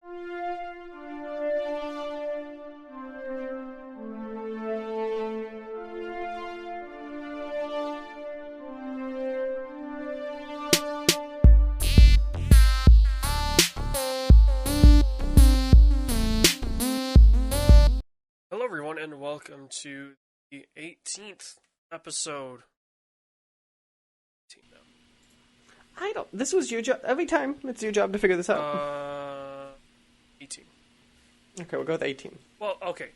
Hello, everyone, and welcome to the 18th episode. This was your job. Every time, it's your job to figure this out. 18. Okay, we'll go with 18. Well, okay.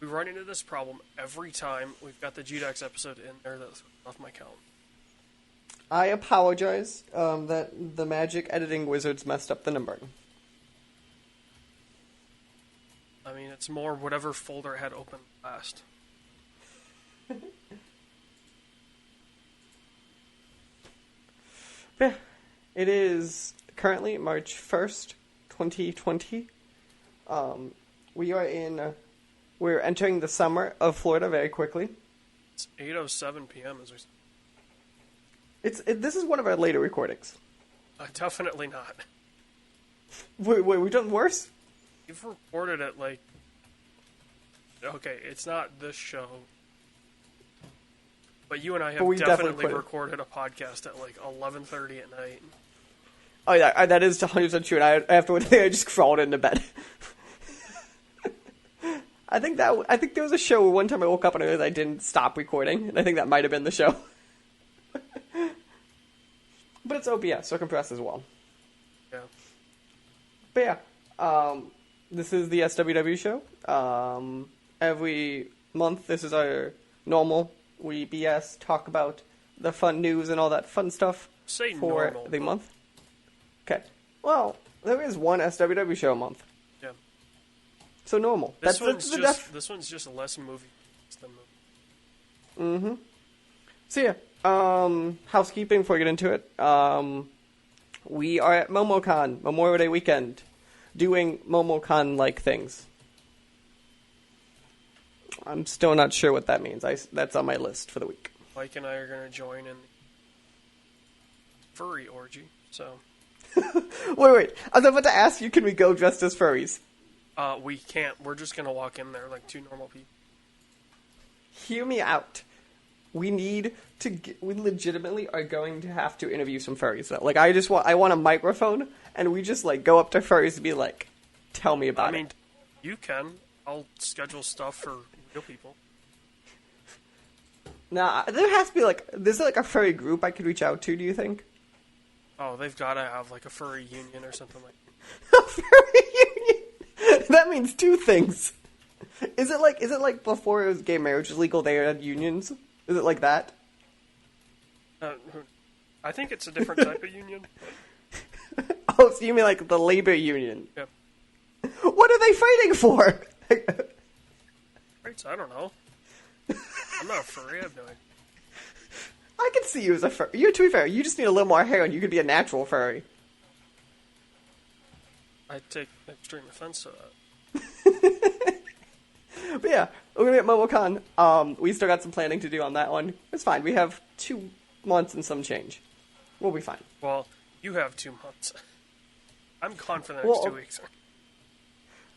We run into this problem every time we've got the GDAX episode in there that's off my count. I apologize that the magic editing wizards messed up the numbering. I mean, it's more whatever folder I had open last. Yeah, it is currently March 1st, 2020. We're entering the summer of Florida very quickly. It's 8:07 p.m. as we. This is one of our later recordings. Definitely not. Wait, we've done worse? You've recorded it like. Okay, it's not this show. But you and I have definitely recorded a podcast at like 11:30 at night. Oh yeah, that is 100% true. And afterwards, I just crawled into bed. I think there was a show where one time I woke up and I realized I didn't stop recording, and I think that might have been the show. But it's OBS, so compressed as well. Yeah. But yeah, this is the SWW show. Every month, this is our normal. We BS, talk about the fun news and all that fun stuff for normal, the month. Okay. Well, there is one SWW show a month. Yeah. So normal. This one's just less movie than movie. Mm-hmm. So yeah, housekeeping before we get into it. We are at MomoCon, Memorial Day weekend, doing MomoCon-like things. I'm still not sure what that means. That's on my list for the week. Mike and I are going to join in the furry orgy, so... Wait. I was about to ask you, can we go dressed as furries? We can't. We're just going to walk in there like two normal people. Hear me out. We legitimately are going to have to interview some furries, though. Like, I want a microphone, and we just, like, go up to furries and be like, tell me about it. I mean, you can. I'll schedule stuff for real people. Nah, there has to be, like, there's, like, a furry group I could reach out to, do you think? Oh, they've got to have, like, a furry union or something like that. A furry union? That means two things. Is it like before it was gay marriage was legal, they had unions? Is it like that? I think it's a different type of union. Oh, so you mean like the labor union? Yep. What are they fighting for? Rights? I don't know. I'm not a furry. I have no idea. I can see you as a furry. To be fair, you just need a little more hair and you could be a natural furry. I take extreme offense to that. But yeah, we're going to be at MomoCon. We still got some planning to do on that one. It's fine. We have 2 months and some change. We'll be fine. Well, you have 2 months. I'm gone for the next 2 weeks.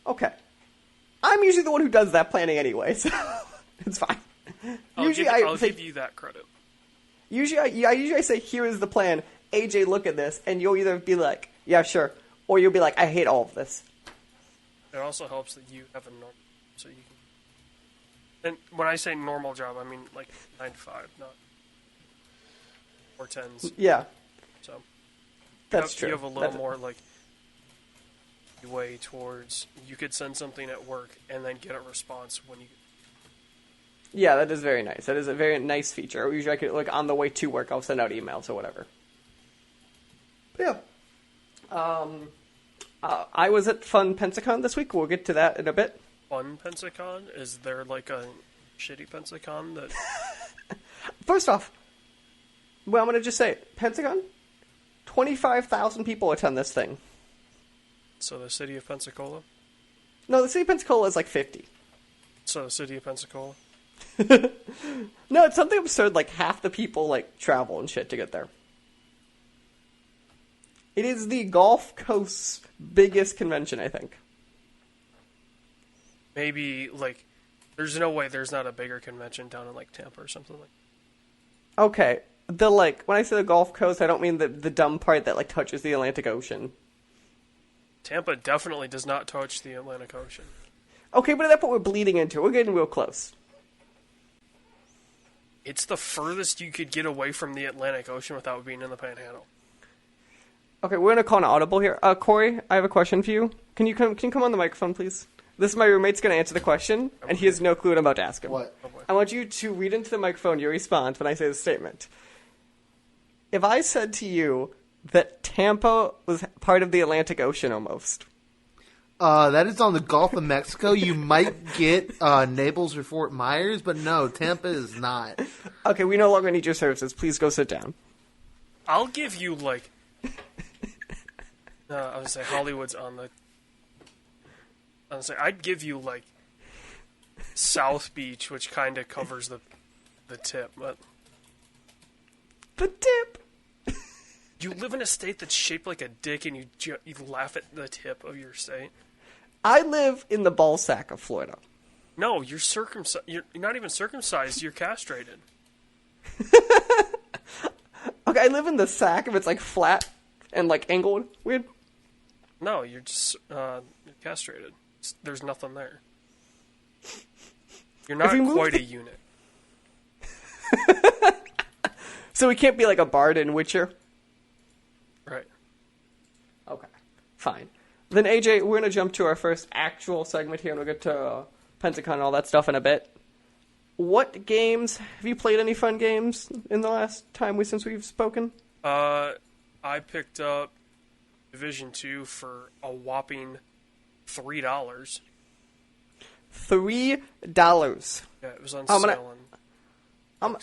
Okay. I'm usually the one who does that planning anyway, so it's fine. I'll give you that credit. Usually I say, here is the plan. AJ, look at this. And you'll either be like, yeah, sure. Or you'll be like, I hate all of this. It also helps that you have a normal, so you can... And when I say normal job, I mean like 9 to 5, not 4 10s. Yeah. So that's true. You have a little more like way towards you could send something at work and then get a response when you. Yeah, that is very nice. That is a very nice feature. Usually, I could like on the way to work, I'll send out emails or whatever. But yeah. I was at Fun Pensacon this week. We'll get to that in a bit. Fun Pensacon? Is there like a shitty Pensacon that... First off, well, I'm going to just say it. Pensacon, 25,000 people attend this thing. So the city of Pensacola? No, the city of Pensacola is like 50. So the city of Pensacola? No, it's something absurd, like half the people like travel and shit to get there. It is the Gulf Coast's biggest convention, I think. Maybe, like, there's no way there's not a bigger convention down in, like, Tampa or something like that. Okay. When I say the Gulf Coast, I don't mean the dumb part that, like, touches the Atlantic Ocean. Tampa definitely does not touch the Atlantic Ocean. Okay, but at that point we're bleeding into it. We're getting real close. It's the furthest you could get away from the Atlantic Ocean without being in the Panhandle. Okay, we're gonna call an audible here. Corey, I have a question for you. Can you come on the microphone, please? This is my roommate's gonna answer the question, and he has no clue what I'm about to ask him. What? I want you to read into the microphone your response when I say the statement. If I said to you that Tampa was part of the Atlantic Ocean almost. That is on the Gulf of Mexico. You might get Naples or Fort Myers, but no, Tampa is not. Okay, we no longer need your services. Please go sit down. I'll give you, like... I would say Hollywood's on the... I would say I'd give you, like, South Beach, which kind of covers the tip, but... The tip? You live in a state that's shaped like a dick, and you laugh at the tip of your state. I live in the ballsack of Florida. No, you're circumcised. You're not even circumcised. You're castrated. Okay, I live in the sack if it's like flat and like angled. Weird. No, you're just you're castrated. There's nothing there. You're not quite a unit. So we can't be like a bard in Witcher. Right. Okay, fine. Then AJ, we're gonna jump to our first actual segment here, and we'll get to Pensacon and all that stuff in a bit. What games have you played? Any fun games in the last time since we've spoken? I picked up Division 2 for a whopping $3. $3. Yeah, it was on sale. I'm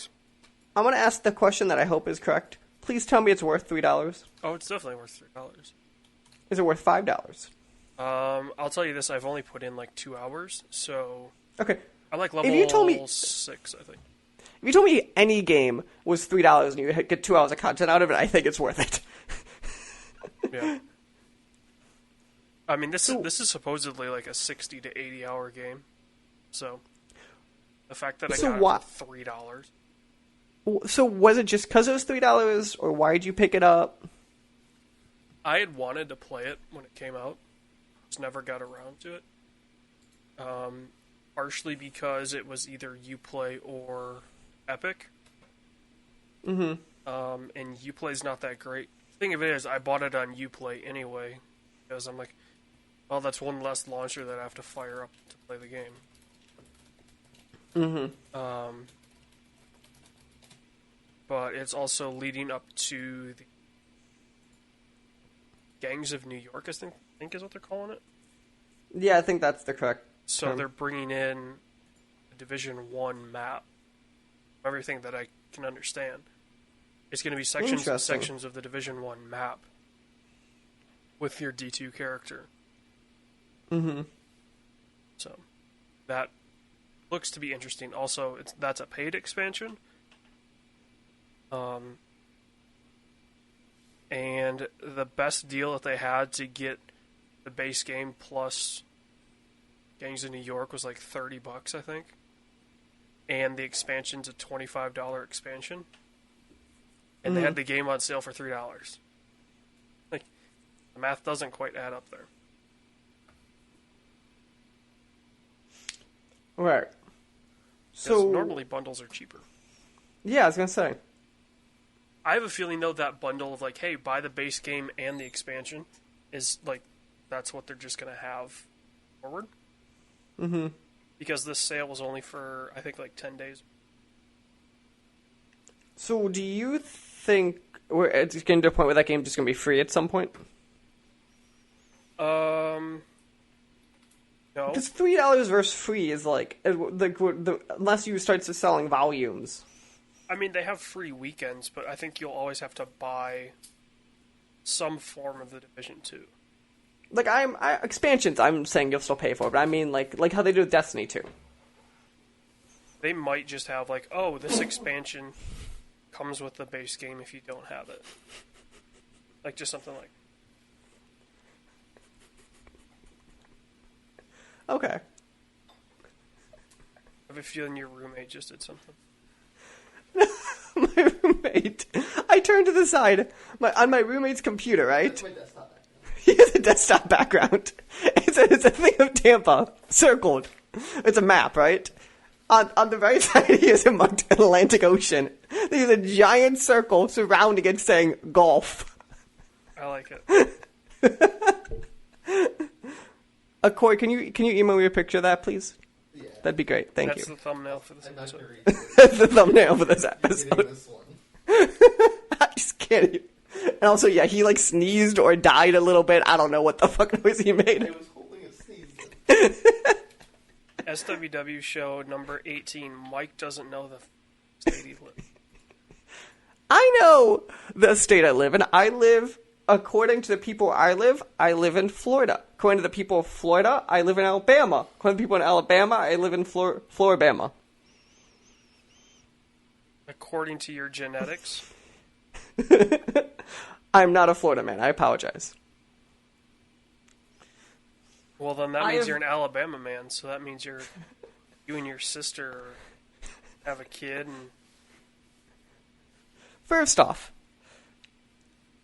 gonna ask the question that I hope is correct. Please tell me it's worth $3. Oh, it's definitely worth $3. Is it worth $5? I'll tell you this: I've only put in like 2 hours, so okay. I'm like level if you told me, 6, I think. If you told me any game was $3 and you get 2 hours of content out of it, I think it's worth it. Yeah. I mean, this is supposedly like a 60 to 80 hour game, so the fact that I got it for $3. So was it just because it was $3, or why did you pick it up? I had wanted to play it when it came out. Just never got around to it. Partially because it was either Uplay or Epic. Mm-hmm. And Uplay's not that great. The thing of it is, I bought it on Uplay anyway, because I'm like, well, that's one less launcher that I have to fire up to play the game. Mm-hmm. But it's also leading up to the Gangs of New York, I think is what they're calling it. Yeah, I think that's the correct So term. they're bringing in a Division 1 map. Everything that I can understand. It's going to be sections and sections of the Division 1 map with your D2 character. Mm-hmm. So that looks to be interesting. Also, that's a paid expansion. And the best deal that they had to get the base game plus Gangs of New York was like $30, I think. And the expansion's a $25 expansion. And they had the game on sale for $3. Like, the math doesn't quite add up there. Right. So normally bundles are cheaper. Yeah, I was gonna say. I have a feeling though that bundle of like, hey, buy the base game and the expansion is like, that's what they're just gonna have forward. Mm-hmm. Because this sale was only for I think like 10 days. So do you think it's getting to a point where that game's just gonna be free at some point? No. Because $3 versus free is like unless you start selling volumes. I mean, they have free weekends, but I think you'll always have to buy some form of the Division 2. Like expansions, I'm saying you'll still pay for, but I mean like how they do with Destiny 2. They might just have like, oh, this expansion comes with the base game if you don't have it. Like just something like. Okay. I have a feeling your roommate just did something. My roommate. I turned to the side on my roommate's computer, right? That's my desktop background. He has a desktop background. It's a thing of Tampa, circled. It's a map, right? On the right side, he has a marked Atlantic Ocean. There's a giant circle surrounding it saying golf. I like it. Corey, can you email me a picture of that, please? Yeah. That'd be great. Thank That's you. the thumbnail for this I'm not episode. gonna read it. That's the thumbnail for this You're episode. getting this one. I just can't even. And also, yeah, he like sneezed or died a little bit. I don't know what the fuck noise he made. I was holding a sneeze. SWW show number 18. Mike doesn't know the state he lives. I know the state I live in. I live, according to the people I live in Florida. According to the people of Florida, I live in Alabama. According to the people in Alabama, I live in Floribama. According to your genetics, I'm not a Florida man. I apologize. well then that means you're an Alabama man. So that means you and your sister have a kid. And First off,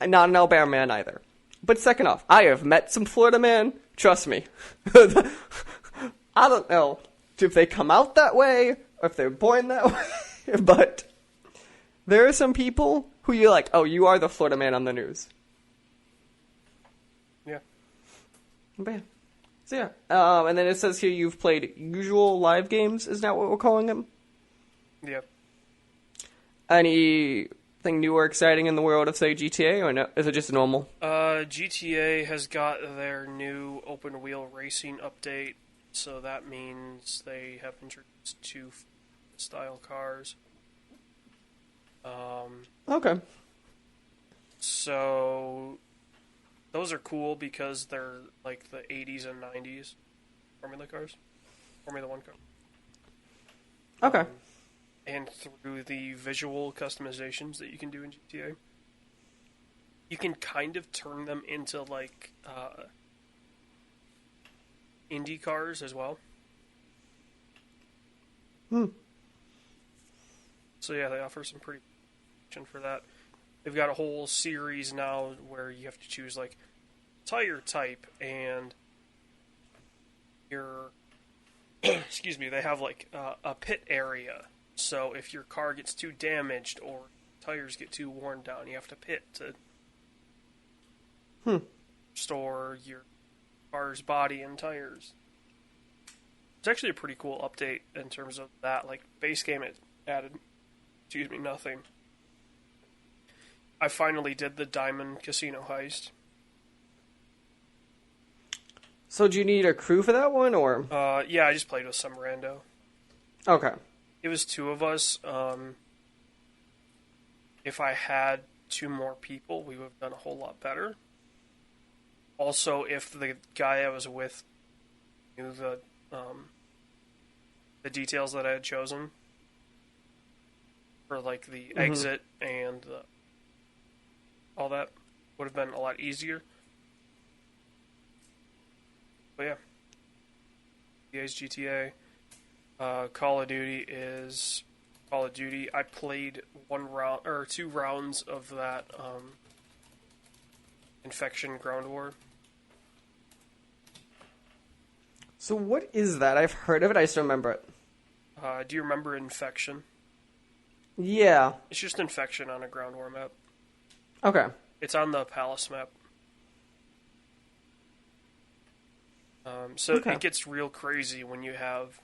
I'm not an Alabama man either. But second off, I have met some Florida man. Trust me. I don't know if they come out that way or if they're born that way, but there are some people who you're like, oh, you are the Florida man on the news. yeah, But yeah. So yeah. And then it says here you've played usual live games. Is that what we're calling them? yeah. Anything new or exciting in the world of, say, GTA, or no? Is it just normal? GTA has got their new open wheel racing update, so that means they have introduced 2 style cars. Okay. So those are cool because they're like the 80s and 90s Formula cars, Formula 1 cars. Okay. And through the visual customizations that you can do in GTA, you can kind of turn them into like Indy cars as well. So yeah, they offer some pretty option for that. They've got a whole series now where you have to choose like tire type and your excuse me, they have like a pit area. So if your car gets too damaged or tires get too worn down, you have to pit to store your car's body and tires. It's actually a pretty cool update in terms of that. Like base game, it added, nothing. I finally did the Diamond Casino heist. So do you need a crew for that one, or? Yeah, I just played with some rando. Okay. It was 2 of us. If I had 2 more people, we would have done a whole lot better. Also, if the guy I was with knew the details that I had chosen for like the exit and all that, would have been a lot easier. But yeah, GTA's GTA. Call of Duty is Call of Duty. I played 1 round or 2 rounds of that Infection Ground War. So what is that? I've heard of it. I just don't remember it. Do you remember Infection? Yeah. It's just Infection on a Ground War map. Okay. It's on the Palace map. So Okay. it gets real crazy when you have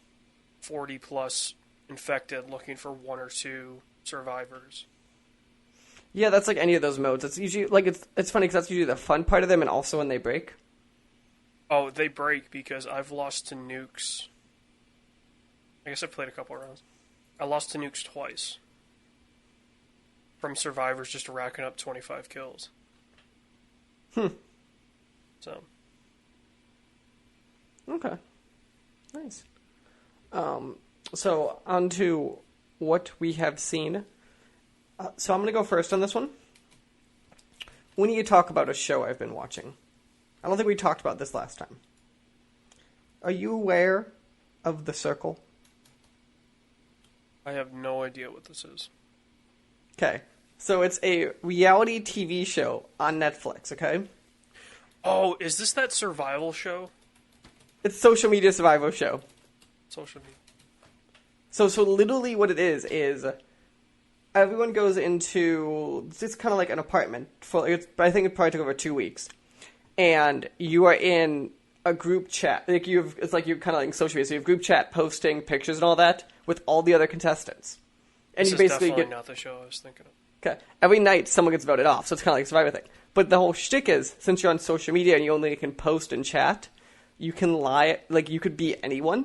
40 plus infected looking for 1 or 2 survivors. Yeah, that's like any of those modes. It's usually like it's funny because that's usually the fun part of them, and also when they break. Oh, they break because I've lost to nukes. I guess I played a couple rounds. I lost to nukes twice. From survivors just racking up 25 kills. So. Okay. Nice. So on to what we have seen. So I'm going to go first on this one. We need to talk about a show I've been watching. I don't think we talked about this last time. Are you aware of The Circle? I have no idea what this is. Okay. So it's a reality TV show on Netflix, okay? Oh, is this that survival show? It's a social media survival show. Social media. So literally what it is everyone goes into, it's kind of like an apartment. I think it probably took over 2 weeks. And you are in a group chat. It's like you're kind of like social media. So you have group chat posting pictures and all that with all the other contestants. And This you is basically definitely get... not the show I was thinking of. Okay. Every night someone gets voted off, so it's kind of like a survivor thing. But the whole shtick is, since you're on social media and you only can post and chat, you can lie, like you could be anyone.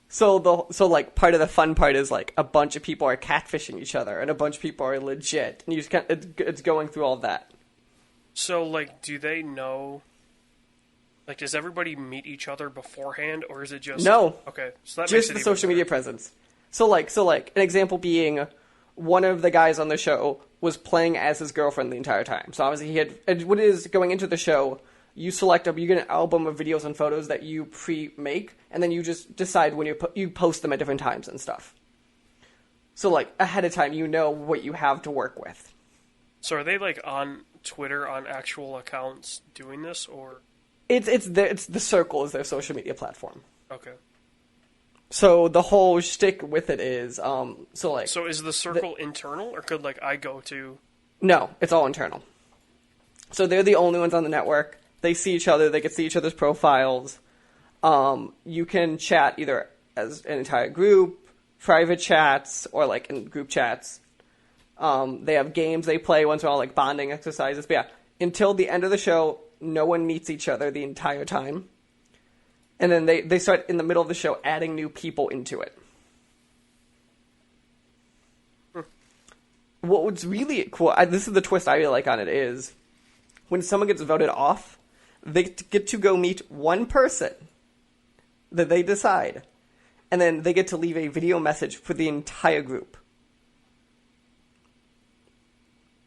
So like part of the fun part is like a bunch of people are catfishing each other and a bunch of people are legit, and you just it's going through all that. So like, do they know? Like, does everybody meet each other beforehand, or is it just No? Okay, so that Just makes it the even social better. media presence. So like an example being, one of the guys on the show was playing as his girlfriend the entire time. So obviously he had, and what it is going into the show, you get an album of videos and photos that you pre-make, and then you just decide when you post them at different times and stuff. So like ahead of time, you know what you have to work with. So are they like on Twitter on actual accounts doing this, or It's the Circle is their social media platform. okay? So the whole shtick with it is, so is the circle internal, or could like I go to? No, it's all internal. So they're the only ones on the network. They see each other. They can see each other's profiles. You can chat either as an entire group, private chats, or like in group chats. They have games they play once in a while, like bonding exercises. But yeah, until the end of the show, no one meets each other the entire time. And then they start in the middle of the show adding new people into it. What was really cool, this is the twist I really like on it, is when someone gets voted off, they get to go meet one person that they decide, and then they get to leave a video message for the entire group.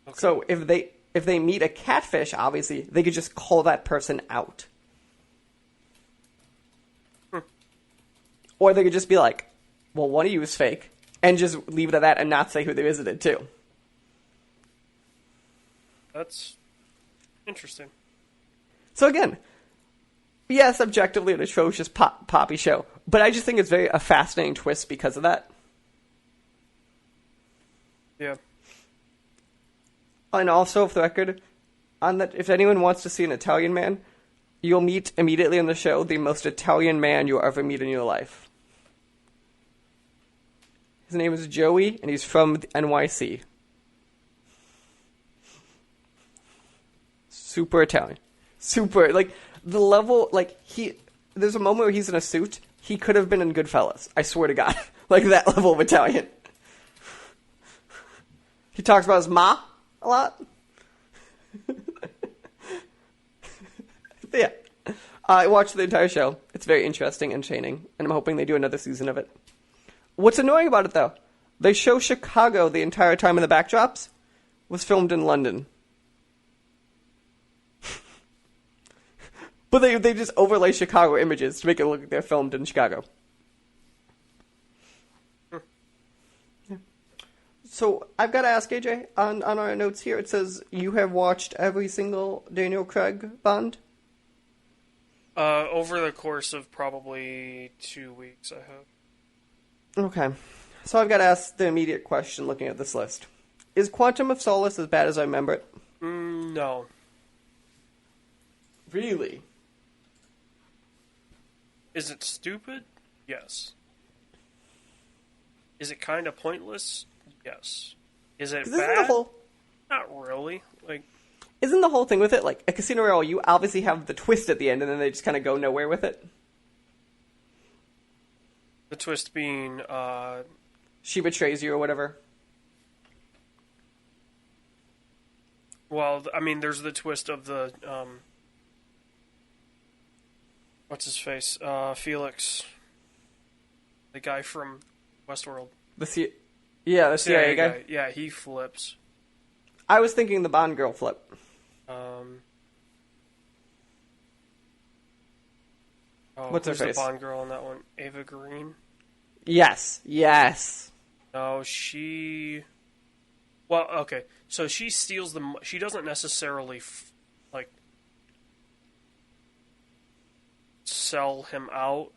Okay. So if they meet a catfish, obviously, they could just call that person out. Or they could just be like, well, one of you is fake, and just leave it at that and not say who they visited to. That's interesting. So again, yes, objectively an atrocious poppy show, but I just think it's a fascinating twist because of that. Yeah. And also, for the record, on that, if anyone wants to see an Italian man, you'll meet immediately in the show the most Italian man you'll ever meet in your life. His name is Joey, and he's from the NYC. Super Italian. Super, like, the level, like, there's a moment where he's in a suit. He could have been in Goodfellas. I swear to God. Like, that level of Italian. He talks about his ma a lot. But yeah. I watched the entire show. It's very interesting, entertaining, and I'm hoping they do another season of it. What's annoying about it, though, they show Chicago the entire time in the backdrops was filmed in London. But they just overlay Chicago images to make it look like they're filmed in Chicago. Yeah. So I've got to ask AJ, on our notes here, it says you have watched every single Daniel Craig Bond? Over the course of probably 2 weeks, I have. Okay. So I've got to ask the immediate question looking at this list. Is Quantum of Solace as bad as I remember it? No. Really? Is it stupid? Yes. Is it kind of pointless? Yes. Is it bad? Not really. Like, isn't the whole thing with it, like, a Casino Royale, you obviously have the twist at the end, and then they just kind of go nowhere with it? the twist being, she betrays you or whatever. Well, I mean, there's the twist of the, what's his face? Felix. The guy from Westworld. The CIA guy? Yeah, he flips. I was thinking the Bond girl flip. Oh, What's her who's the face? Bond girl in that one? Ava Green? Yes. No, she... Well, okay. So she steals the... She doesn't necessarily, like, sell him out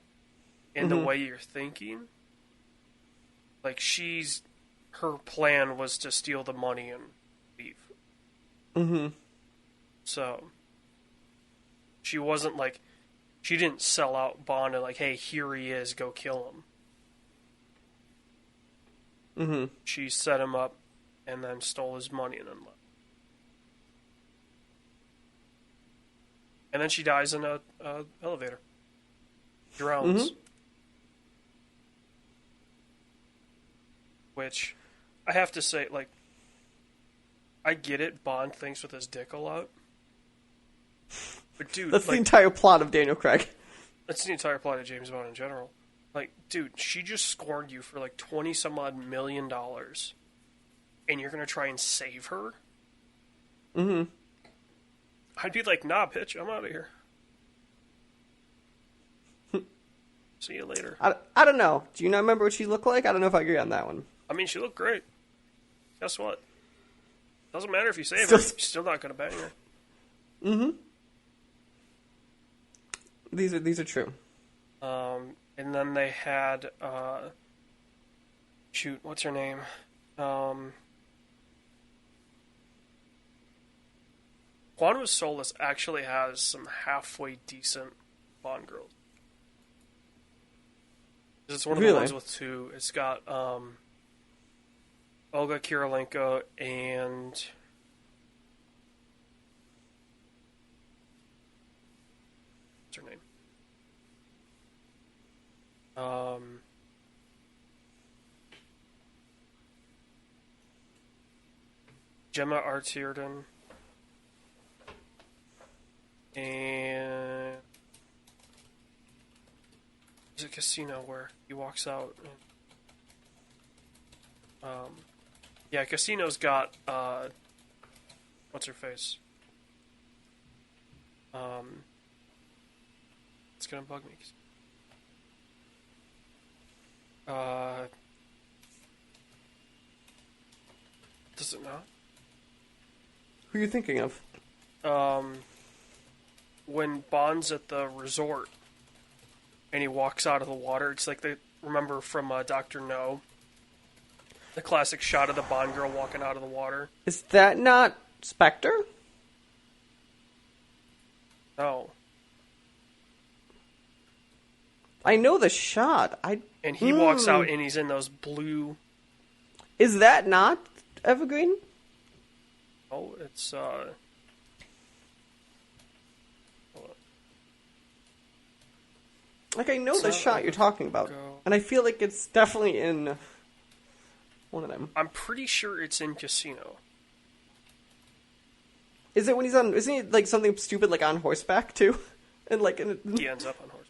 in the way you're thinking. Like, her plan was to steal the money and leave. Mm-hmm. So, she wasn't like... She didn't sell out Bond and like, hey, here he is, go kill him. Mm-hmm. She set him up and then stole his money and then left. And then she dies in a elevator. Drowns. Mm-hmm. Which, I have to say, like, I get it, Bond thinks with his dick a lot. But dude, That's like, the entire plot of Daniel Craig. that's the entire plot of James Bond in general. Like, dude, she just scorned you for like 20 some odd $1 million. And you're gonna try and save her? Mm-hmm. I'd be like, nah, bitch, I'm out of here. See you later. I don't know. Do you not remember what she looked like? I don't know if I agree on that one. I mean, she looked great. Guess what? Doesn't matter if you save her, you're still not gonna bang her. Mm-hmm. These are true. And then they had, shoot, what's her name? Quantum of Solace actually has some halfway decent Bond girls. It's one of the ones with two. It's got Olga Kurylenko and what's her name? Gemma Arterton and there's a casino where he walks out. And, yeah, casino's got what's her face? It's gonna bug me. Does it not? Who are you thinking of? When Bond's at the resort and he walks out of the water, it's like they remember from Dr. No, the classic shot of the Bond girl walking out of the water. Is that not Spectre? No. I know the shot. And he walks out and he's in those blue... Is that not Evergreen? Oh, it's, Like, I know the shot you're talking about. And I feel like it's definitely in one of them. I'm pretty sure it's in Casino. Is it when he's on... Isn't he, like, something stupid, like, on horseback, too? And, like... He ends up on horse.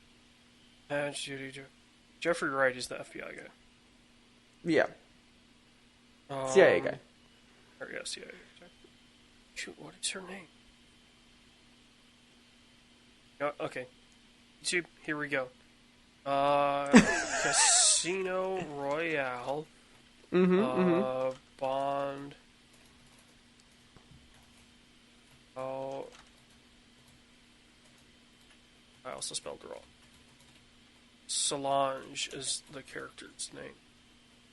Jeffrey Wright is the FBI guy. Yeah. CIA guy. Or, yeah, CIA guy. Shoot, what is her name? Oh, okay. YouTube, here we go. Casino Royale. Bond. Oh. I also spelled it wrong. Solange is the character's name.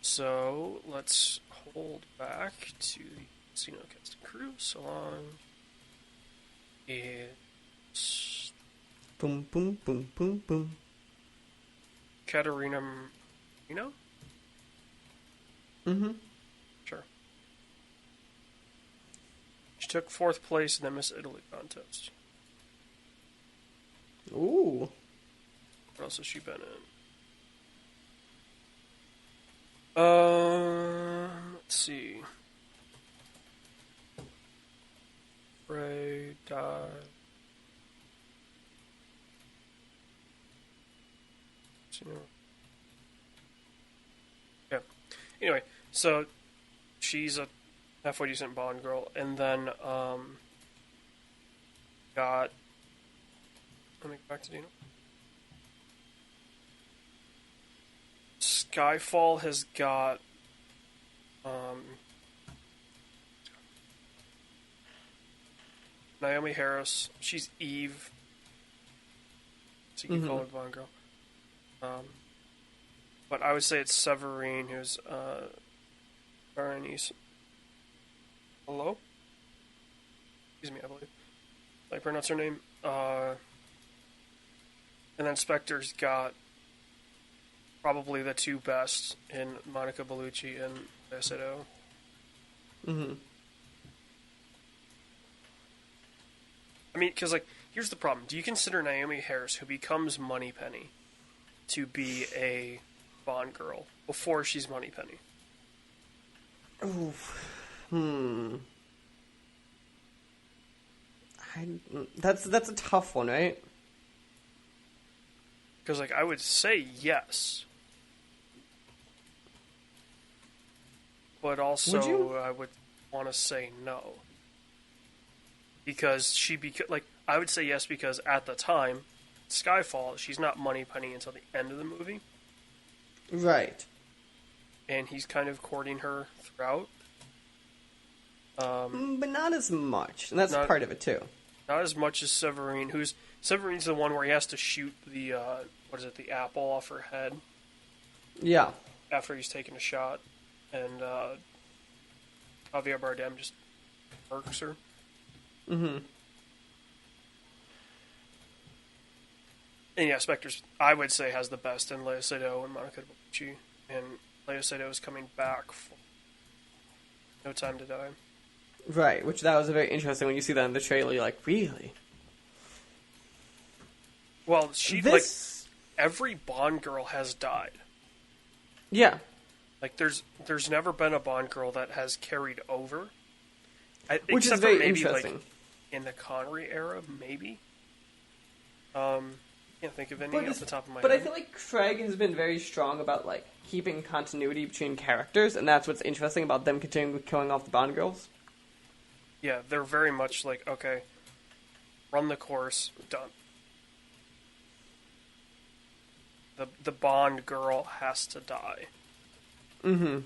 So, let's hold back to the Casino cast and crew. Solange is... Boom, boom, boom, boom, boom. Katerina Marino? Mm-hmm. Sure. She took 4th place in the Miss Italy contest. Ooh. What else has she been in? Let's see. Ray died. Yeah. Anyway, so she's a halfway decent Bond girl, and then got. Let me go back to Dino. Skyfall has got Naomi Harris. She's Eve. So you can call her Bond Girl. But I would say it's Severine, who's Berenice. Hello? Excuse me, I believe. Did I pronounce her name? And then Spectre's got probably the two best in Monica Bellucci and Lea Seydoux. Mm-hmm. I mean, because, like, here's the problem. Do you consider Naomi Harris, who becomes Moneypenny, to be a Bond girl before she's Moneypenny? Ooh. That's a tough one, right? Because, like, I would say yes. But also, I would want to say no. Because I would say yes because at the time, Skyfall, she's not Moneypenny until the end of the movie. Right. And he's kind of courting her throughout. But not as much. And that's part of it, too. Not as much as Severine, Severine's the one where he has to shoot the, the apple off her head. Yeah. After he's taken a shot. And, Javier Bardem just murks her. Mm-hmm. And yeah, Spectre's, I would say, has the best in Lea Seydoux and Monica Bellucci. And Lea Seydoux is coming back for No Time to Die. Right, which that was very interesting when you see that in the trailer. You're like, really? Well, every Bond girl has died. Yeah. Like, there's never been a Bond girl that has carried over. Which is very interesting. Like, in the Connery era, maybe. Can't think of any off the top of my head. But I feel like Craig has been very strong about, like, keeping continuity between characters, and that's what's interesting about them continuing with killing off the Bond girls. Yeah, they're very much like, okay, run the course, done. The Bond girl has to die. Mm-hmm.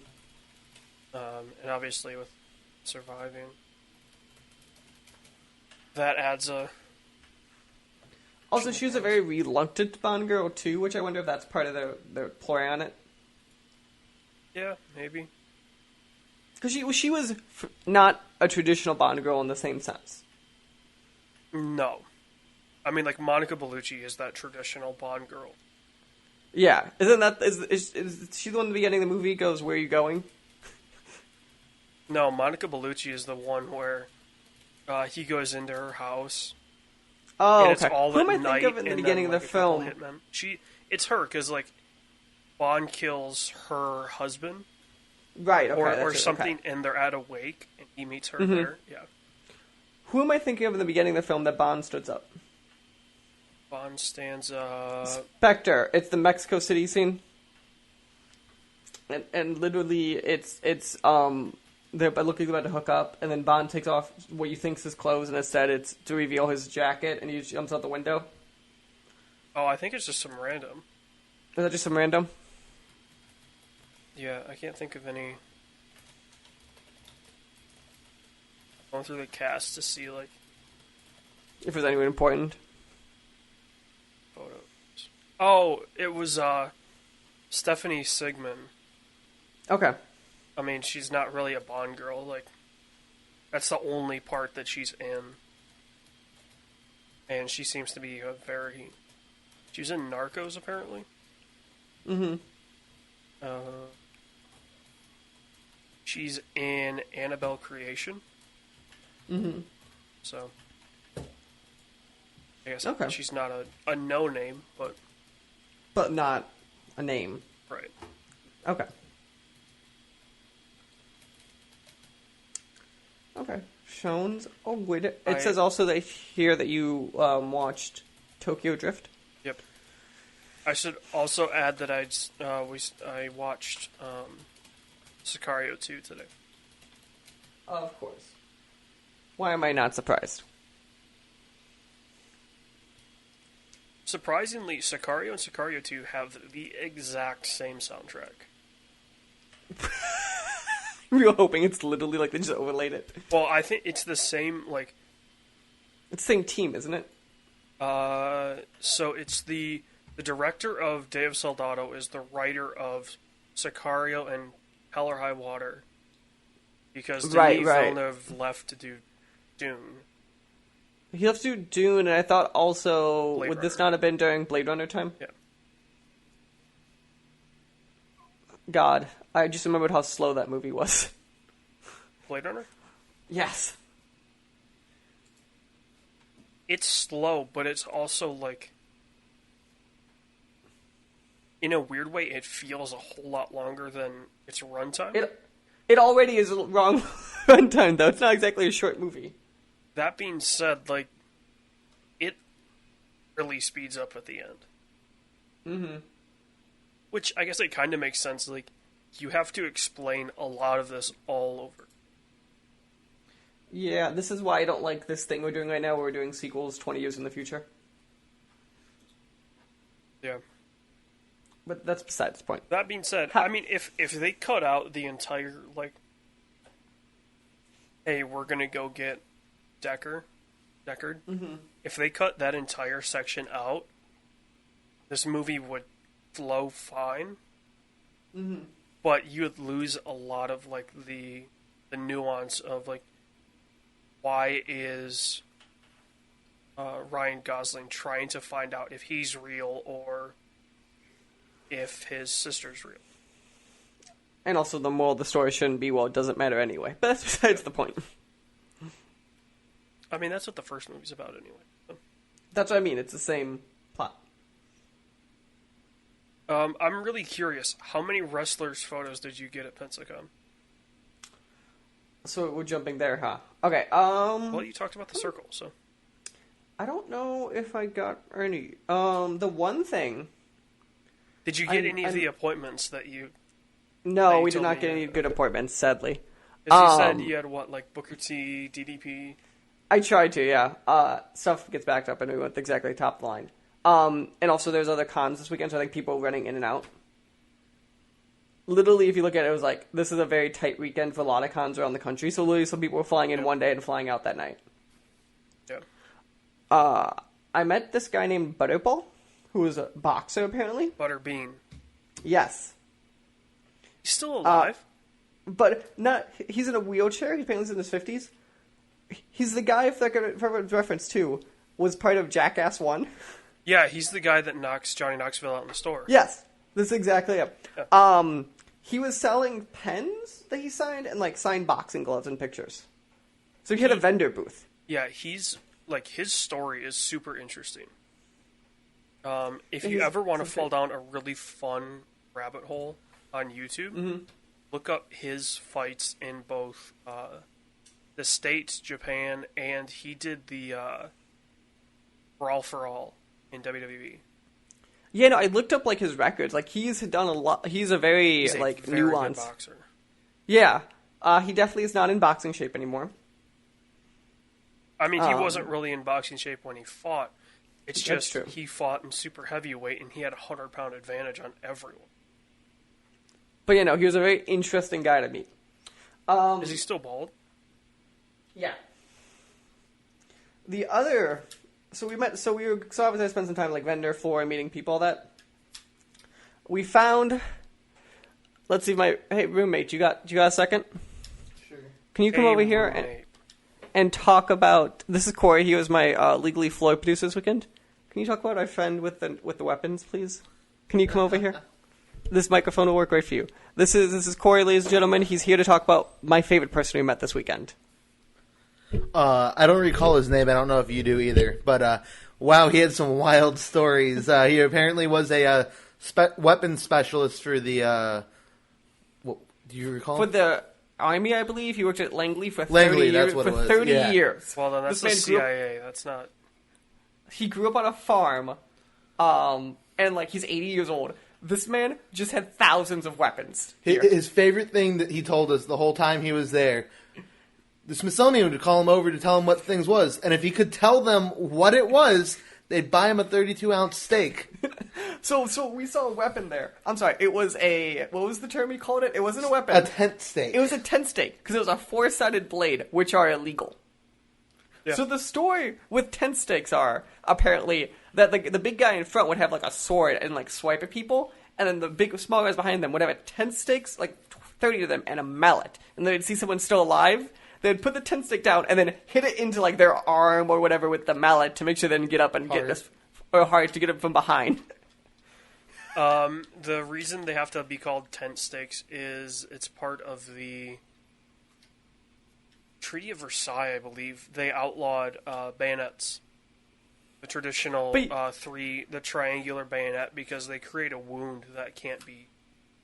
And obviously with surviving, that adds a... Also, she was a very reluctant Bond girl, too, which I wonder if that's part of their ploy on it. Yeah, maybe. Because she was not a traditional Bond girl in the same sense. No. I mean, like, Monica Bellucci is that traditional Bond girl. Yeah. Isn't that... Is she the one in the beginning of the movie goes, "Where are you going?" No, Monica Bellucci is the one where he goes into her house. Oh, and it's okay. all Who am I night, thinking of in the beginning of the film? It's her, because, like, Bond kills her husband. Right, okay. Or something, okay. And they're at a wake, and he meets her there. Yeah. Who am I thinking of in the beginning of the film that Bond stood up? Bond stands up... Spectre. It's the Mexico City scene. And literally, it's they're looking about to hook up, and then Bond takes off what you think is his clothes, and instead it's to reveal his jacket, and he jumps out the window. Oh, I think it's just some random. Is that just some random? Yeah, I can't think of any. Going through the cast to see, like... If there's anyone important. Photos. Oh, it was, Stephanie Sigmund. Okay. I mean, she's not really a Bond girl, like... That's the only part that she's in. And she seems to be a very... She was in Narcos, apparently. Mm-hmm. She's in Annabelle Creation. Mm-hmm. So, I guess okay. She's not a no-name, but... But not a name. Right. Okay. Okay. Shones. Oh, wait. It says also that here that you watched Tokyo Drift. Yep. I should also add that I watched Sicario 2 today. Of course. Why am I not surprised? Surprisingly, Sicario and Sicario 2 have the exact same soundtrack. We were hoping it's literally like they just overlaid it. Well, I think it's the same, like... It's the same team, isn't it? So it's the director of Day of Soldado is the writer of Sicario and Hell or High Water. Because Denis Villeneuve left to do Dune. He left to do Dune, and I thought also, Blade would this Runner. not have been during Blade Runner time? Yeah. God, I just remembered how slow that movie was. Blade Runner? Yes. It's slow, but it's also, like... In a weird way, it feels a whole lot longer than its runtime. It already is a wrong runtime, though. It's not exactly a short movie. That being said, like, it really speeds up at the end. Mm-hmm. Which, I guess it kind of makes sense. Like, you have to explain a lot of this all over. Yeah, this is why I don't like this thing we're doing right now, where we're doing sequels 20 years in the future. Yeah. But that's besides the point. That being said, I mean, if they cut out the entire, like, hey, we're gonna go get Deckard, Mm-hmm. if they cut that entire section out, this movie would flow fine. Mm-hmm. But you would lose a lot of, like, the nuance of, like, why is Ryan Gosling trying to find out if he's real or if his sister's real. And also the moral of the story shouldn't be, well, it doesn't matter anyway. But that's besides the point. I mean, that's what the first movie's about anyway. So. That's what I mean. It's the same plot. I'm really curious. How many wrestlers' photos did you get at Pensacon? So we're jumping there, huh? Okay, Well, you talked about the circle, so... I don't know if I got any. The one thing... Did you get any of the appointments that you... No, we did not get any good appointments, sadly. Because you said you had, what, like Booker T, DDP? I tried to, yeah. Stuff gets backed up and we went exactly top of the line. And also there's other cons this weekend, so I think people running in and out. Literally, if you look at it, it was like, this is a very tight weekend for a lot of cons around the country, so literally some people were flying in one day and flying out that night. Yeah. I met this guy named Butterball, who was a boxer, apparently. Butterbean. Yes. He's still alive? But not. He's in a wheelchair. He apparently is in his 50s. He's the guy, if everyone's reference to, was part of Jackass 1. Yeah, he's the guy that knocks Johnny Knoxville out in the store. Yes, this is exactly it. Yeah. He was selling pens that he signed and like signed boxing gloves and pictures. So he had a vendor booth. Yeah, he's like his story is super interesting. If you ever want to fall down a really fun rabbit hole on YouTube, look up his fights in both the States, Japan, and he did the Brawl for All in WWE. Yeah, no, I looked up like his records. Like he's done a lot. He's a very He's like a very nuanced good boxer. Yeah, he definitely is not in boxing shape anymore. I mean, he wasn't really in boxing shape when he fought. It's That's just true. he fought in super heavyweight, and he had a 100-pound advantage on everyone. But you know, he was a very interesting guy to meet. Is he still bald? Yeah. The other, so obviously I spent some time like vendor floor and meeting people, all that. We found, let's see, hey roommate, you got a second? Sure. Can you come over here and talk about, this is Corey, he was my Legally Floyd producer this weekend. Can you talk about our friend with the weapons, please? Can you come over here? This microphone will work right for you. This is Corey, ladies and gentlemen. He's here to talk about my favorite person we met this weekend. I don't recall his name. I don't know if you do either. But, wow, he had some wild stories. He apparently was a weapons specialist for the... what, do you recall? For the Army, I believe. He worked at Langley for 30 Langley, years. that's what it was. 30 Yeah. years. Well, then that's the CIA. That's not... He grew up on a farm, and, like, he's 80 years old. This man just had thousands of weapons. His favorite thing that he told us the whole time he was there, the Smithsonian would call him over to tell him what things was. And if he could tell them what it was, they'd buy him a 32-ounce steak. So we saw a weapon there. I'm sorry, it was what was the term he called it? It wasn't a weapon. A tent steak. It was a tent steak, because it was a 4-sided blade, which are illegal. Yeah. So the story with tent steaks are, apparently, that the big guy in front would have, like, a sword and, like, swipe at people, and then the small guys behind them would have a tent stakes, like, 30 of them, and a mallet. And they'd see someone still alive, they'd put the tent stake down, and then hit it into, like, their arm or whatever with the mallet to make sure they didn't get up and get this, or hard to get up from behind. The reason they have to be called tent stakes is it's part of the Treaty of Versailles, I believe. They outlawed bayonets, the traditional the triangular bayonet, because they create a wound that can't be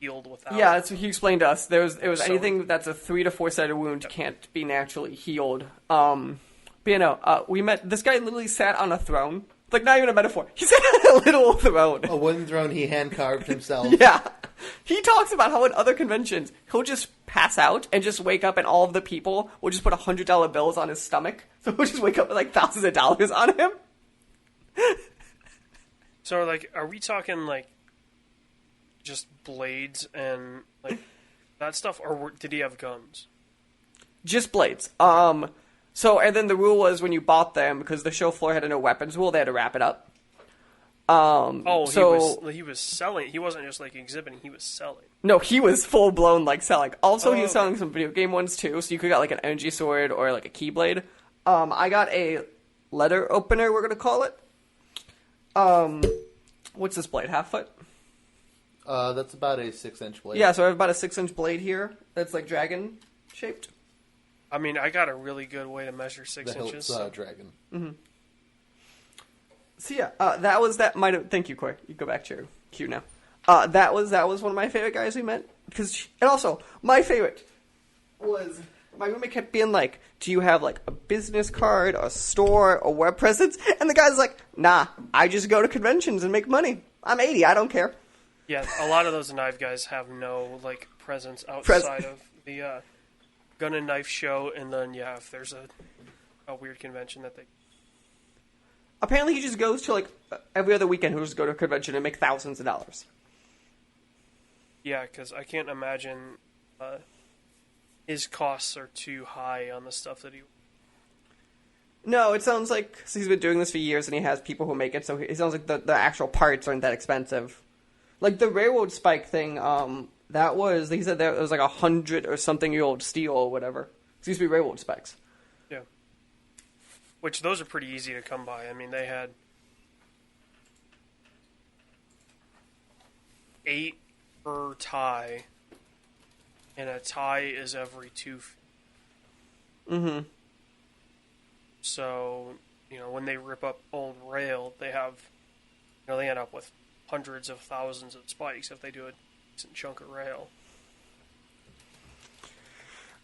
healed without. Yeah, that's what he explained to us. Anything that's a 3 to 4-sided wound can't be naturally healed. But we met this guy. Literally sat on a throne. Like, not even a metaphor. He sat on a little throne. A wooden throne he hand carved himself. Yeah. He talks about how in other conventions, he'll just pass out and just wake up and all of the people will just put $100 bills on his stomach. So he'll just wake up with, like, thousands of dollars on him. So, like, are we talking, like, just blades and, like, that stuff? Or did he have guns? Just blades. And then the rule was when you bought them, because the show floor had a no weapons rule, they had to wrap it up. He was selling. He wasn't just, like, exhibiting. He was selling. No, he was full-blown, like, selling. Also, he was selling some video game ones, too, so you could get, like, an energy sword or, like, a keyblade. I got a letter opener, we're gonna call it. What's this blade, half foot? That's about a 6-inch blade. Yeah, so I have about a 6-inch blade here that's, like, dragon-shaped. I mean, I got a really good way to measure 6 inches. The dragon. Mm-hmm. So yeah, that was that. Thank you, Corey. You go back to your queue now. That was one of my favorite guys we met. And also, my favorite was my roommate kept being like, "Do you have like a business card, a store, a web presence?" And the guy's like, "Nah, I just go to conventions and make money. I'm 80. I don't care." Yeah, a lot of those knife guys have no like presence outside of the gun and knife show, and then if there's a weird convention that they. Apparently, he just goes to like every other weekend. He'll just go to a convention and make thousands of dollars. Yeah, because I can't imagine his costs are too high on the stuff that he. No, it sounds like he's been doing this for years, and he has people who make it. So it sounds like the actual parts aren't that expensive. Like the railroad spike thing, he said that it was like 100 or something year old steel or whatever. It used to be railroad spikes. Yeah. Which those are pretty easy to come by. I mean, they had 8 per tie, and a tie is every 2 feet. Mm-hmm. So, when they rip up old rail, they have, they end up with hundreds of thousands of spikes if they do a decent chunk of rail.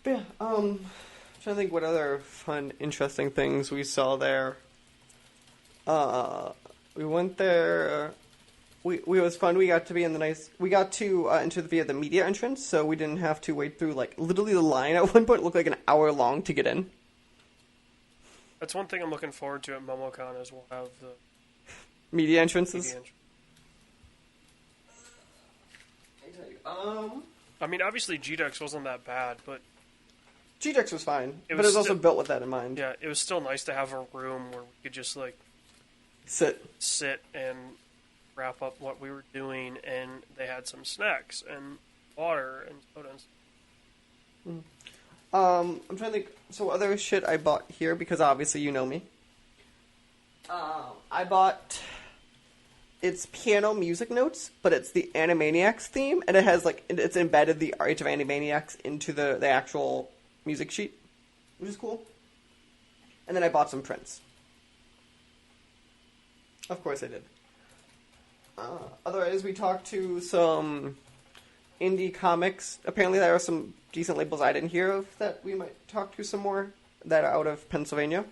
But yeah, I'm trying to think what other fun, interesting things we saw there. We went there. It was fun. We got to be in we got to enter via the media entrance, so we didn't have to wait through like literally the line at one point looked like an hour long to get in. That's one thing I'm looking forward to at MomoCon is we'll have the media entrances. I mean, obviously GDEX wasn't that bad, but GDEX was fine. But it was also built with that in mind. Yeah, it was still nice to have a room where we could just like sit and wrap up what we were doing, and they had some snacks and water and soda and stuff. I'm trying to think. So other shit I bought here, because obviously you know me. I bought. It's piano music notes, but it's the Animaniacs theme, and it has like it's embedded the art of Animaniacs into the actual music sheet, which is cool. And then I bought some prints. Of course I did. Otherwise, we talked to some indie comics. Apparently, there are some decent labels I didn't hear of that we might talk to some more that are out of Pennsylvania.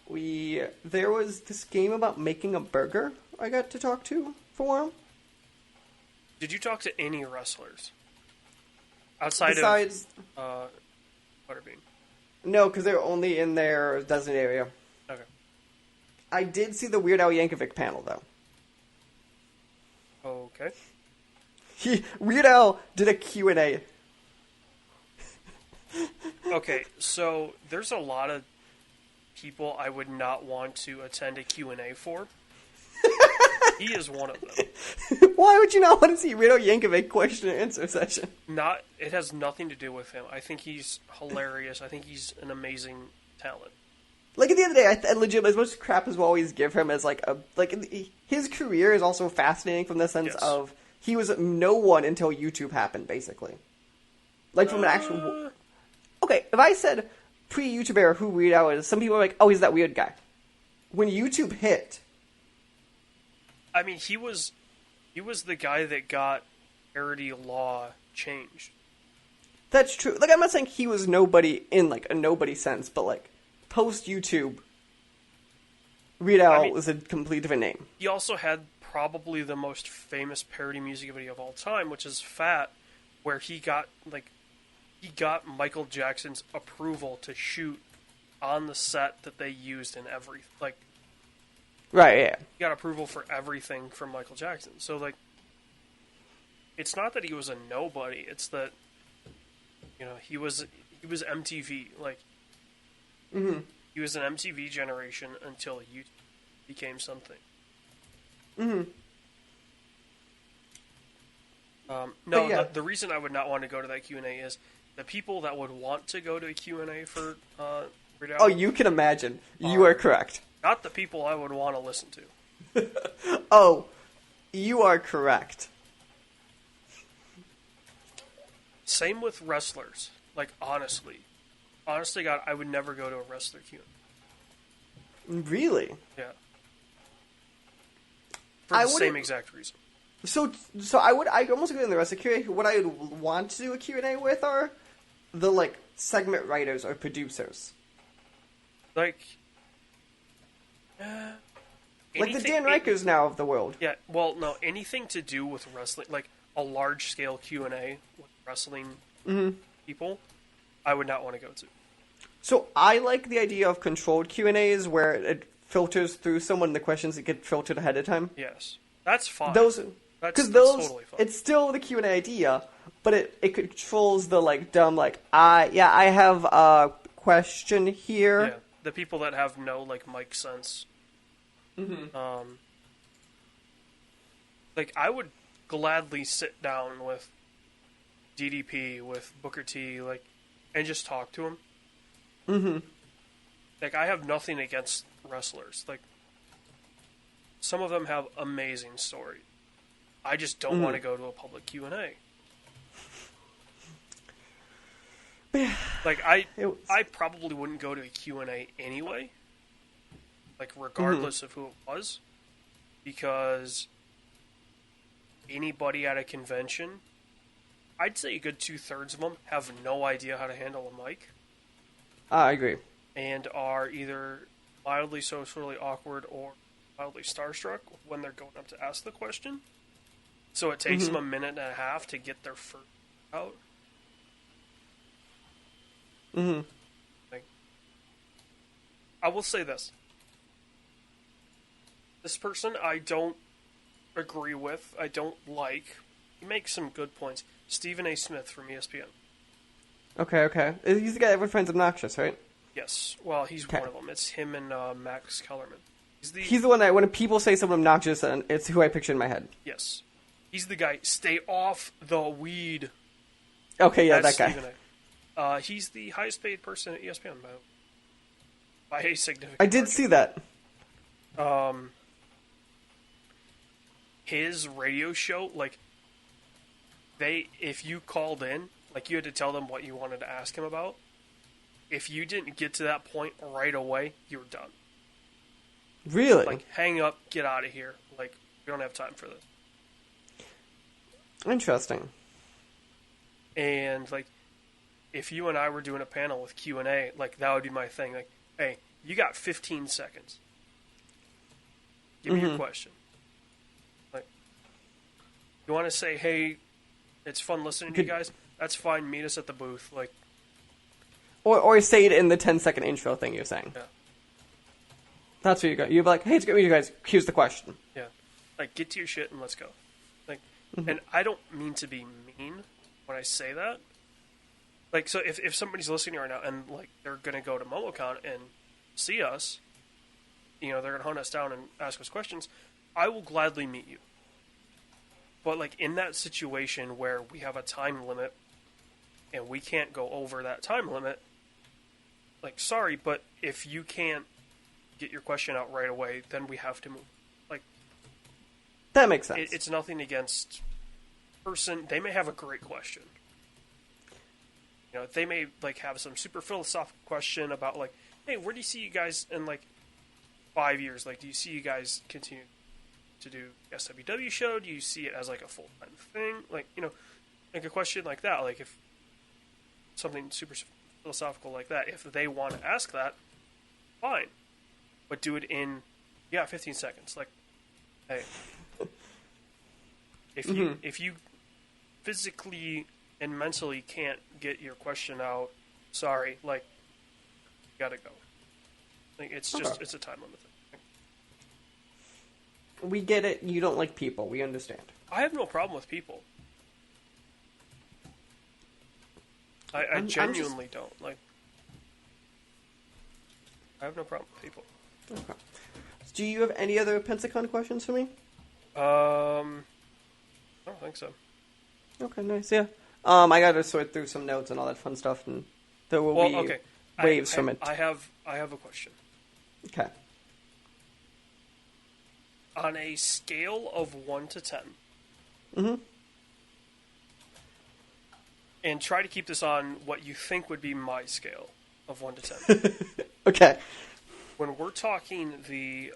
There was this game about making a burger I got to talk to for a while. Did you talk to any wrestlers? Besides Butterbean? No, because they're only in their designated area. Okay. I did see the Weird Al Yankovic panel, though. Okay. Weird Al did a Q&A. Okay, so there's a lot of people I would not want to attend a Q&A for. He is one of them. Why would you not want to see Weird Al Yankovic question and answer session? It has nothing to do with him. I think he's hilarious. I think he's an amazing talent. Like, at the end of the day, I legit, as much crap as we'll always give him as, his career is also fascinating from the sense of he was no one until YouTube happened, basically. Like, from an actual... Okay, if I said pre-YouTube era who Weird Al is, some people are like, oh, he's that weird guy. When YouTube hit... I mean, he was the guy that got parody law changed. That's true. Like, I'm not saying he was nobody in, like, a nobody sense, but, like, post-YouTube, Weird Al was a complete different name. He also had probably the most famous parody music video of all time, which is Fat, where he got Michael Jackson's approval to shoot on the set that they used in every, like... Right, yeah. He got approval for everything from Michael Jackson. So, like, it's not that he was a nobody, it's that, you know, he was MTV, like... Mm-hmm. He was an MTV generation until YouTube became something. Mm-hmm. The reason I would not want to go to that Q&A is the people that would want to go to a Q&A for Weird Al. Oh, you can imagine. You are correct. Not the people I would want to listen to. Oh, you are correct. Same with wrestlers. Like, honestly, God, I would never go to a wrestler Q&A. Really? Yeah. For the same exact reason. So I almost agree on the rest of Q&A. What I would want to do a Q&A with are the, like, segment writers or producers. Like the Dan Rikers now of the world. Yeah, well, no, anything to do with wrestling, like a large-scale Q&A with wrestling people, I would not want to go to. So I like the idea of controlled Q&As where it filters through someone the questions that get filtered ahead of time. Yes, that's fine. That's totally fine. It's still the Q&A idea, but it controls the, like, dumb, like, I have a question here. Yeah, the people that have no, like, mic sense. Mm-hmm. Like, I would gladly sit down with DDP, with Booker T, like, and just talk to him. Mm-hmm. Like, I have nothing against wrestlers. Like, some of them have amazing stories. I just don't want to go to a public Q&A. Like, I probably wouldn't go to a Q&A anyway. Like, regardless of who it was. Because anybody at a convention, I'd say a good 2/3 of them have no idea how to handle a mic. I agree. And are either mildly socially awkward or mildly starstruck when they're going up to ask the question. So it takes them a minute and a half to get their first out. Mm-hmm. Like, I will say this. This person I don't agree with, I don't like. He makes some good points. Stephen A. Smith from ESPN. Okay. He's the guy everyone finds obnoxious, right? Yes. Well, he's one of them. It's him and Max Kellerman. He's the one that, when people say someone obnoxious, it's who I picture in my head. Yes. He's the guy, stay off the weed. Okay, yeah, That's that guy. Stephen A. He's the highest paid person at ESPN by a significant I did margin. see that. His radio show, like, if you called in, like, you had to tell them what you wanted to ask him about. If you didn't get to that point right away, you were done. Really? Like, hang up, get out of here. Like, we don't have time for this. Interesting. And, like, if you and I were doing a panel with Q&A, like, that would be my thing. Like, hey, you got 15 seconds. Give me your question. Like, you want to say, hey, it's fun listening to you guys? That's fine. Meet us at the booth. Like, or say it in the 10-second intro thing you're saying. Yeah. That's what you got. You're like, hey, it's good to meet you guys. Here's the question. Yeah. Like, get to your shit and let's go. Like, and I don't mean to be mean when I say that. Like, so if somebody's listening right now and, like, they're going to go to MomoCon and see us, you know, they're going to hunt us down and ask us questions, I will gladly meet you. But, like, in that situation where we have a time limit and we can't go over that time limit, like, sorry, but if you can't get your question out right away, then we have to move. Like, that makes sense. It's nothing against person. They may have a great question. You know, they may, like, have some super philosophical question about, like, hey, where do you see you guys in, like, 5 years? Like, do you see you guys continue to do SWW show? Do you see it as, like, a full-time thing? Like, you know, like a question like that. Like, if something super philosophical like that, if they want to ask that, fine. But do it in, 15 seconds. Like, hey, if you physically and mentally can't get your question out, sorry, like, you gotta go. Like, it's just, it's a time limit thing. We get it. You don't like people. We understand. I have no problem with people. I genuinely don't. Like, I have no problem with people. Okay. Do you have any other Pensacon questions for me? I don't think so. Okay, nice, yeah. I gotta sort through some notes and all that fun stuff, and there will be waves from it. I have a question. Okay. On a scale of 1 to 10. Mm-hmm. And try to keep this on what you think would be my scale of 1 to 10. Okay. When we're talking the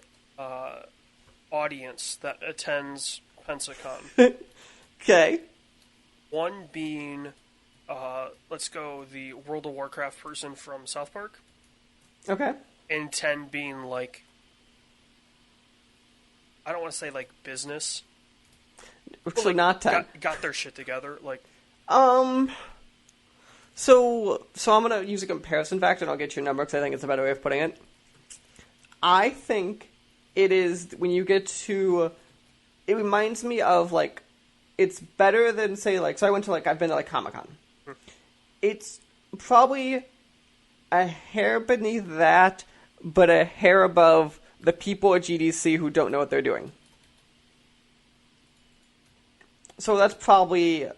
audience that attends Pensacon. Okay. 1 being, let's go, the World of Warcraft person from South Park. Okay. And 10 being, like, I don't want to say, like, business. So like, not 10. Got their shit together, like. So I'm gonna use a comparison factor, and I'll get your number because I think it's a better way of putting it. I think it is when you get to. It reminds me of, like, it's better than, say, like, so I've been to, like, Comic-Con. It's probably a hair beneath that, but a hair above the people at GDC who don't know what they're doing. So that's probably,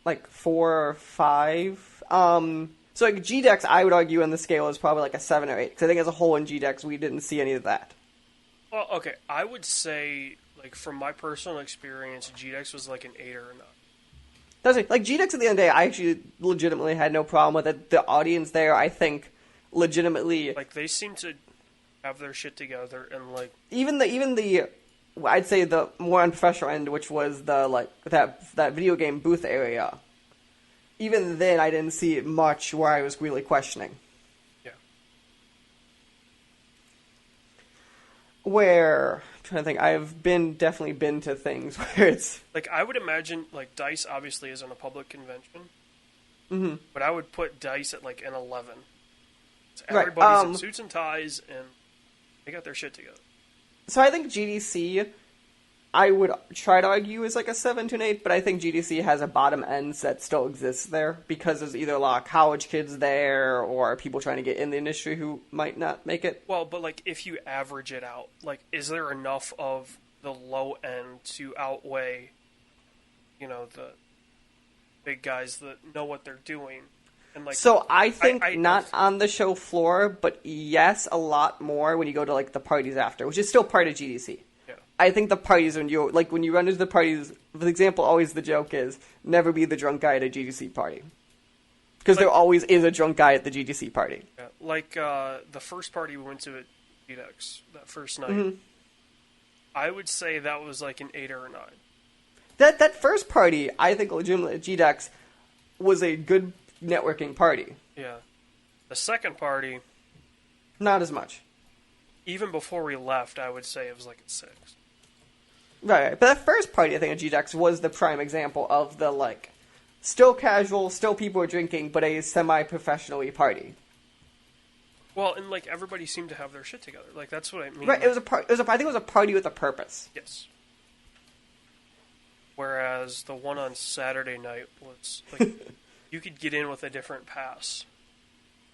like, 4 or 5. So, like, GDEX, I would argue, on the scale is probably, like, a 7 or 8. Because I think as a whole in GDEX, we didn't see any of that. Well, okay, I would say, like, from my personal experience, GDEX was, like, an 8 or a 9. Does it? Like, GDEX at the end of the day, I actually legitimately had no problem with it. The audience there, I think, legitimately. Like, they seem to have their shit together, and, like. Even the I'd say the more unprofessional end, which was the, like, that video game booth area. Even then, I didn't see much where I was really questioning. Yeah. Where, I'm trying to think, I've definitely been to things where it's. Like, I would imagine, like, DICE obviously isn't a public convention. Mm-hmm. But I would put DICE at, like, an 11. So Right, everybody's in suits and ties, and they got their shit together. So I think GDC, I would try to argue, is like a 7 to an 8, but I think GDC has a bottom end that still exists there because there's either a lot of college kids there or people trying to get in the industry who might not make it. Well, but, like, if you average it out, like, is there enough of the low end to outweigh, you know, the big guys that know what they're doing? And, like, so I think not on the show floor, but yes, a lot more when you go to, like, the parties after, which is still part of GDC. Yeah. I think the parties, when you run into the parties, for example, always the joke is, never be the drunk guy at a GDC party. Because there always is a drunk guy at the GDC party. Yeah. Like, the first party we went to at GDEX, that first night, Mm-hmm. I would say that was, like, an 8 or a 9. That first party, I think legitimately at GDEX, was a good networking party. Yeah. The second party, Not as much. even before we left, I would say it was like a 6. Right. But that first party, I think, at GDEX was the prime example of the, like, still casual, still people are drinking, but a semi-professional-y party. Well, and like everybody seemed to have their shit together. Like that's what I mean. Right. It was I think it was a party with a purpose. Yes. Whereas the one on Saturday night was like you could get in with a different pass.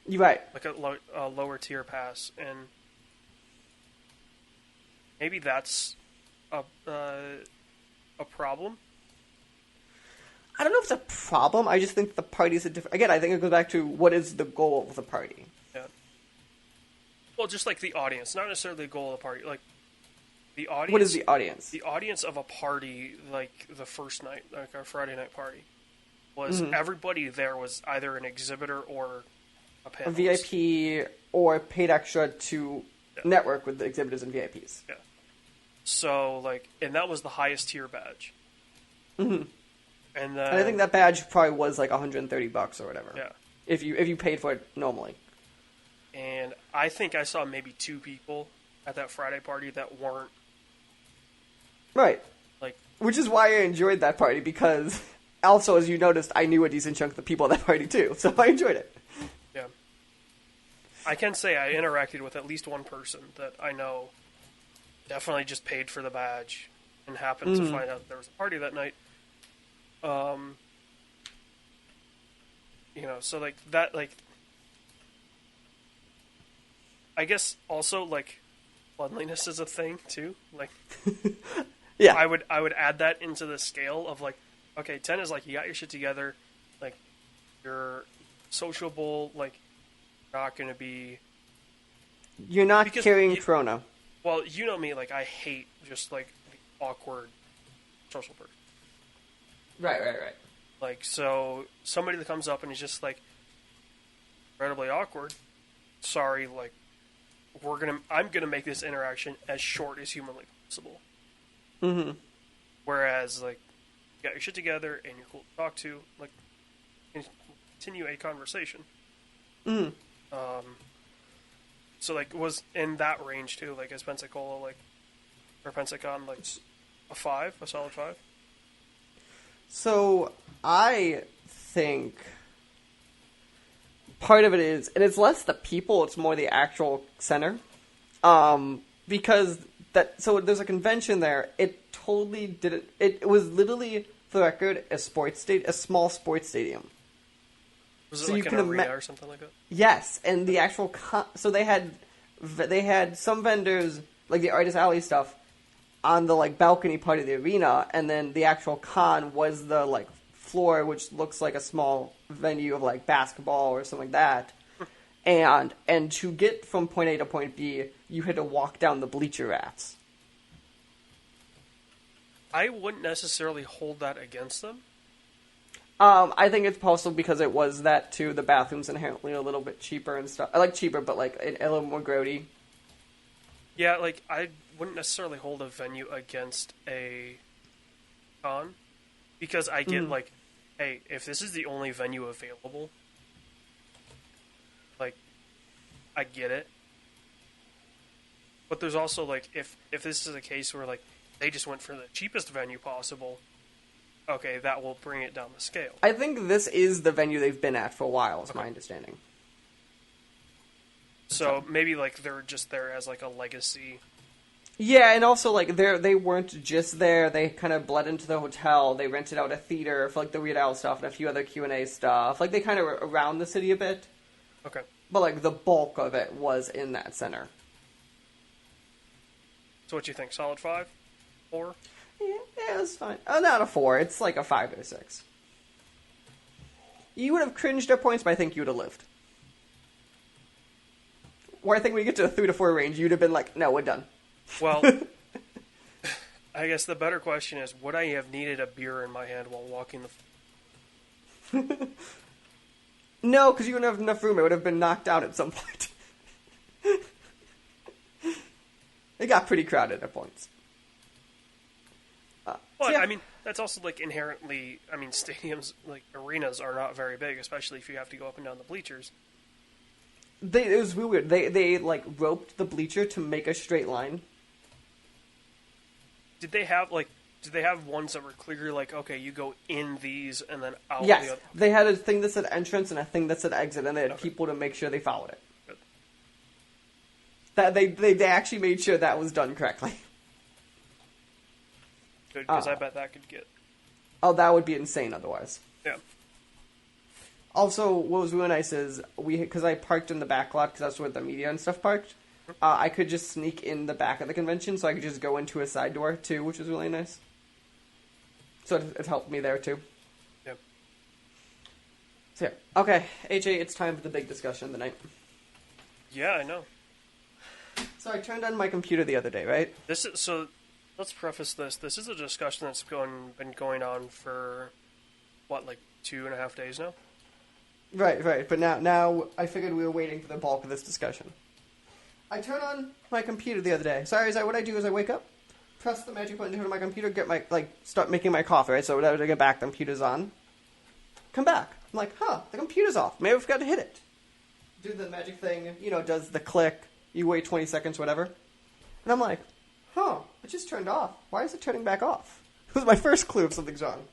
You're right. Like a lower tier pass, and maybe that's a problem. I don't know if it's a problem. I just think the party's a different. Again, I think it goes back to what is the goal of the party. Yeah. Well, just like the audience, not necessarily the goal of the party. Like the audience. What is the audience? The audience of a party, like the first night, like our Friday night party, was everybody there was either an exhibitor or a panelist. A VIP or paid extra to network with the exhibitors and VIPs. Yeah. So like, and that was the highest tier badge. Mm-hmm. And I think that badge probably was like $130 or whatever. Yeah. If you paid for it normally. And I think I saw maybe 2 people at that Friday party that weren't. Right. Like. Which is why I enjoyed that party, because also, as you noticed, I knew a decent chunk of the people at that party too, so I enjoyed it. Yeah. I can say I interacted with at least one person that I know definitely just paid for the badge and happened to find out there was a party that night. So like that, like, I guess also like cleanliness is a thing too. Like, yeah, I would add that into the scale of like, okay, 10 is like you got your shit together, like you're sociable, like not gonna be. You're not carrying Corona. Well, you know me, like I hate just like the awkward social person. Right. Like, so somebody that comes up and is just like incredibly awkward. Sorry, like I'm gonna make this interaction as short as humanly possible. Mm-hmm. Whereas, like, you got your shit together and you're cool to talk to, like, continue a conversation. Mm-hmm. So like was in that range too. Like, is Pensacola like or Pensacon like a solid 5? So I think part of it is, and it's less the people, it's more the actual center. Because there's a convention there. It totally didn't. It was literally, for the record, a small sports stadium. Was it like an arena or something like that? Yes, and the actual so they had some vendors like the Artist Alley stuff on the like balcony part of the arena, and then the actual con was the like floor, which looks like a small venue of like basketball or something like that. And to get from point A to point B, you had to walk down the bleacher rats. I wouldn't necessarily hold that against them. I think it's possible because it was that too. The bathroom's inherently a little bit cheaper and stuff. I like cheaper, but like a little more grody. Yeah, like I wouldn't necessarily hold a venue against a con because I get like, hey, if this is the only venue available, like, I get it. But there's also like, if this is a case where like they just went for the cheapest venue possible. Okay, that will bring it down the scale. I think this is the venue they've been at for a while, is my understanding. So maybe like they're just there as like a legacy. Yeah, and also like they weren't just there. They kind of bled into the hotel. They rented out a theater for like the Weird Al stuff and a few other Q&A stuff. Like they kind of were around the city a bit. Okay. But like the bulk of it was in that center. So what do you think? Solid 5? 4? Yeah, it's fine. Not a 4. It's like a 5 or a 6. You would have cringed at points, but I think you would have lived. Or I think when you get to the 3 to 4 range, you'd have been like, no, we're done. Well, I guess the better question is, would I have needed a beer in my hand while walking the... No, because you wouldn't have enough room. It would have been knocked out at some point. It got pretty crowded at points. But, yeah. I mean, that's also, like, inherently... I mean, stadiums, like, arenas are not very big, especially if you have to go up and down the bleachers. It was really weird. They like, roped the bleacher to make a straight line. Did they have ones that were clearly, like, okay, you go in these and then out Yes, the other? they had a thing that said entrance and a thing that said exit, and they had people to make sure they followed it. Good. That they actually made sure that was done correctly. Good, because I bet that could get... Oh, that would be insane otherwise. Yeah. Also, what was really nice is, because I parked in the back lot, because that's where the media and stuff parked, I could just sneak in the back of the convention, so I could just go into a side door, too, which was really nice. So it helped me there, too. Yep. So, yeah. Okay, AJ, it's time for the big discussion of the night. Yeah, I know. So I turned on my computer the other day, right? So let's preface this. This is a discussion that's been going on for, what, like 2.5 days now? Right. But now I figured we were waiting for the bulk of this discussion. I turn on my computer the other day. Sorry, what I do is I wake up, press the magic button to turn on my computer, start making my coffee, right? So whenever I get back, the computer's on. Come back. I'm like, the computer's off. Maybe I forgot to hit it. Do the magic thing, does the click. You wait 20 seconds, whatever. And I'm like, it just turned off. Why is it turning back off? It was my first clue if something's wrong.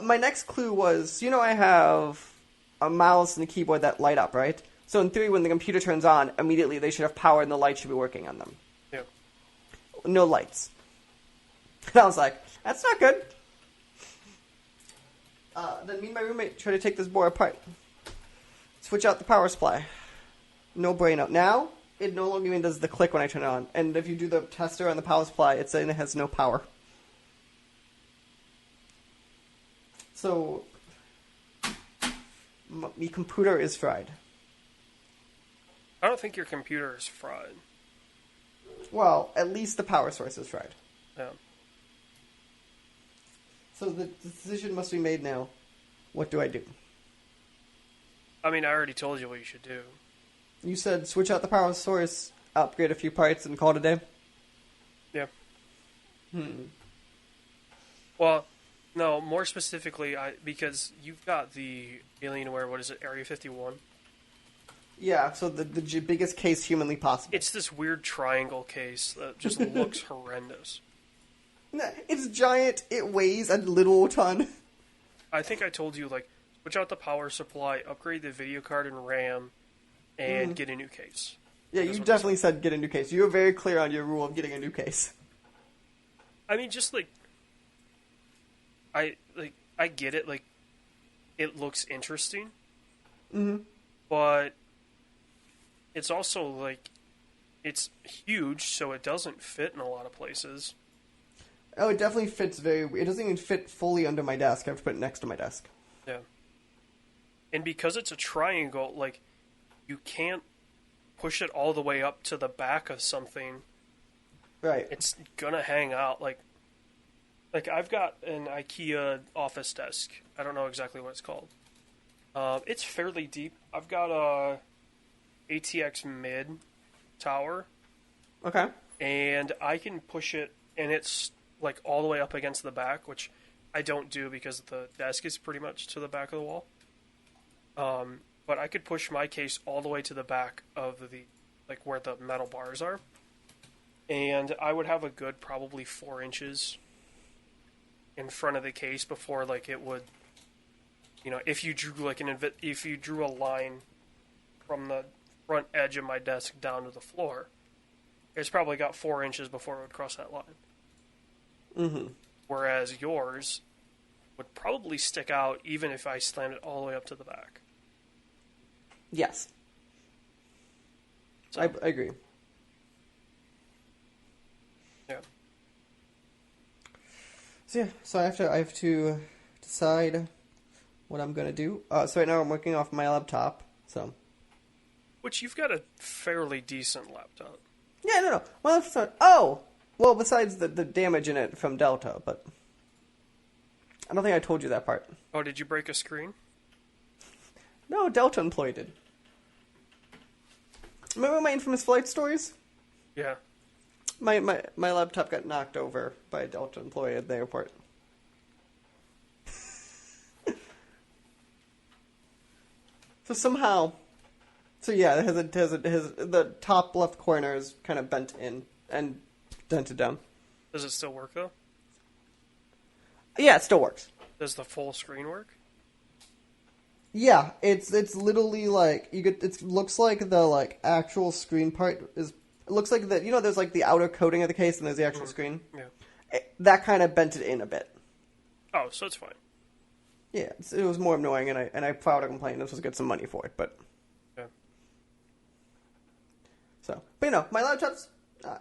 My next clue was, I have a mouse and a keyboard that light up, right? So in theory, when the computer turns on, immediately they should have power and the light should be working on them. Yeah. No lights. And I was like, that's not good. Then me and my roommate try to take this board apart. Switch out the power supply. No brainer. Now, it no longer even does the click when I turn it on. And if you do the tester on the power supply, it's saying it has no power. So, my computer is fried. I don't think your computer is fried. Well, at least the power source is fried. Yeah. So the decision must be made now. What do I do? I mean, I already told you what you should do. You said switch out the power source, upgrade a few parts, and call it a day? Yeah. Well, no, more specifically, because you've got the Alienware, what is it, Area 51? Yeah, so the biggest case humanly possible. It's this weird triangle case that just looks horrendous. It's giant, it weighs a little ton. I think I told you, switch out the power supply, upgrade the video card and RAM, and get a new case. Yeah, you definitely said get a new case. You were very clear on your rule of getting a new case. I mean, just, I get it, it looks interesting. Mm-hmm. But it's also, it's huge, so it doesn't fit in a lot of places. Oh, it definitely fits it doesn't even fit fully under my desk. I have to put it next to my desk. Yeah. And because it's a triangle, you can't push it all the way up to the back of something. Right. It's gonna hang out. I've got an IKEA office desk. I don't know exactly what it's called. It's fairly deep. I've got a ATX mid tower. Okay. And I can push it, and it's all the way up against the back, which I don't do because the desk is pretty much to the back of the wall. But I could push my case all the way to the back of the, where the metal bars are. And I would have a good probably 4 inches in front of the case before, it would, if you drew, if you drew a line from the front edge of my desk down to the floor, it's probably got 4 inches before it would cross that line. Mm-hmm. Whereas yours would probably stick out even if I slammed it all the way up to the back. Yes. So, I agree. Yeah. So I have to decide what I'm gonna do. So right now I'm working off my laptop. So. Which you've got a fairly decent laptop. Yeah, no. Well, well, besides the damage in it from Delta, but I don't think I told you that part. Oh, did you break a screen? No, Delta employee did. Remember my infamous flight stories? Yeah. My laptop got knocked over by a Delta employee at the airport. Yeah, the top left corner is kind of bent in and dented down. Does it still work, though? Yeah, it still works. Does the full screen work? Yeah, it's literally like you get. It looks like the like actual screen part is. It looks like that. There's like the outer coating of the case, and there's the actual screen. Yeah. That kind of bent it in a bit. Oh, so it's fine. Yeah, it was more annoying, and I filed a complaint. This was get some money for it, but. Yeah. But my laptop's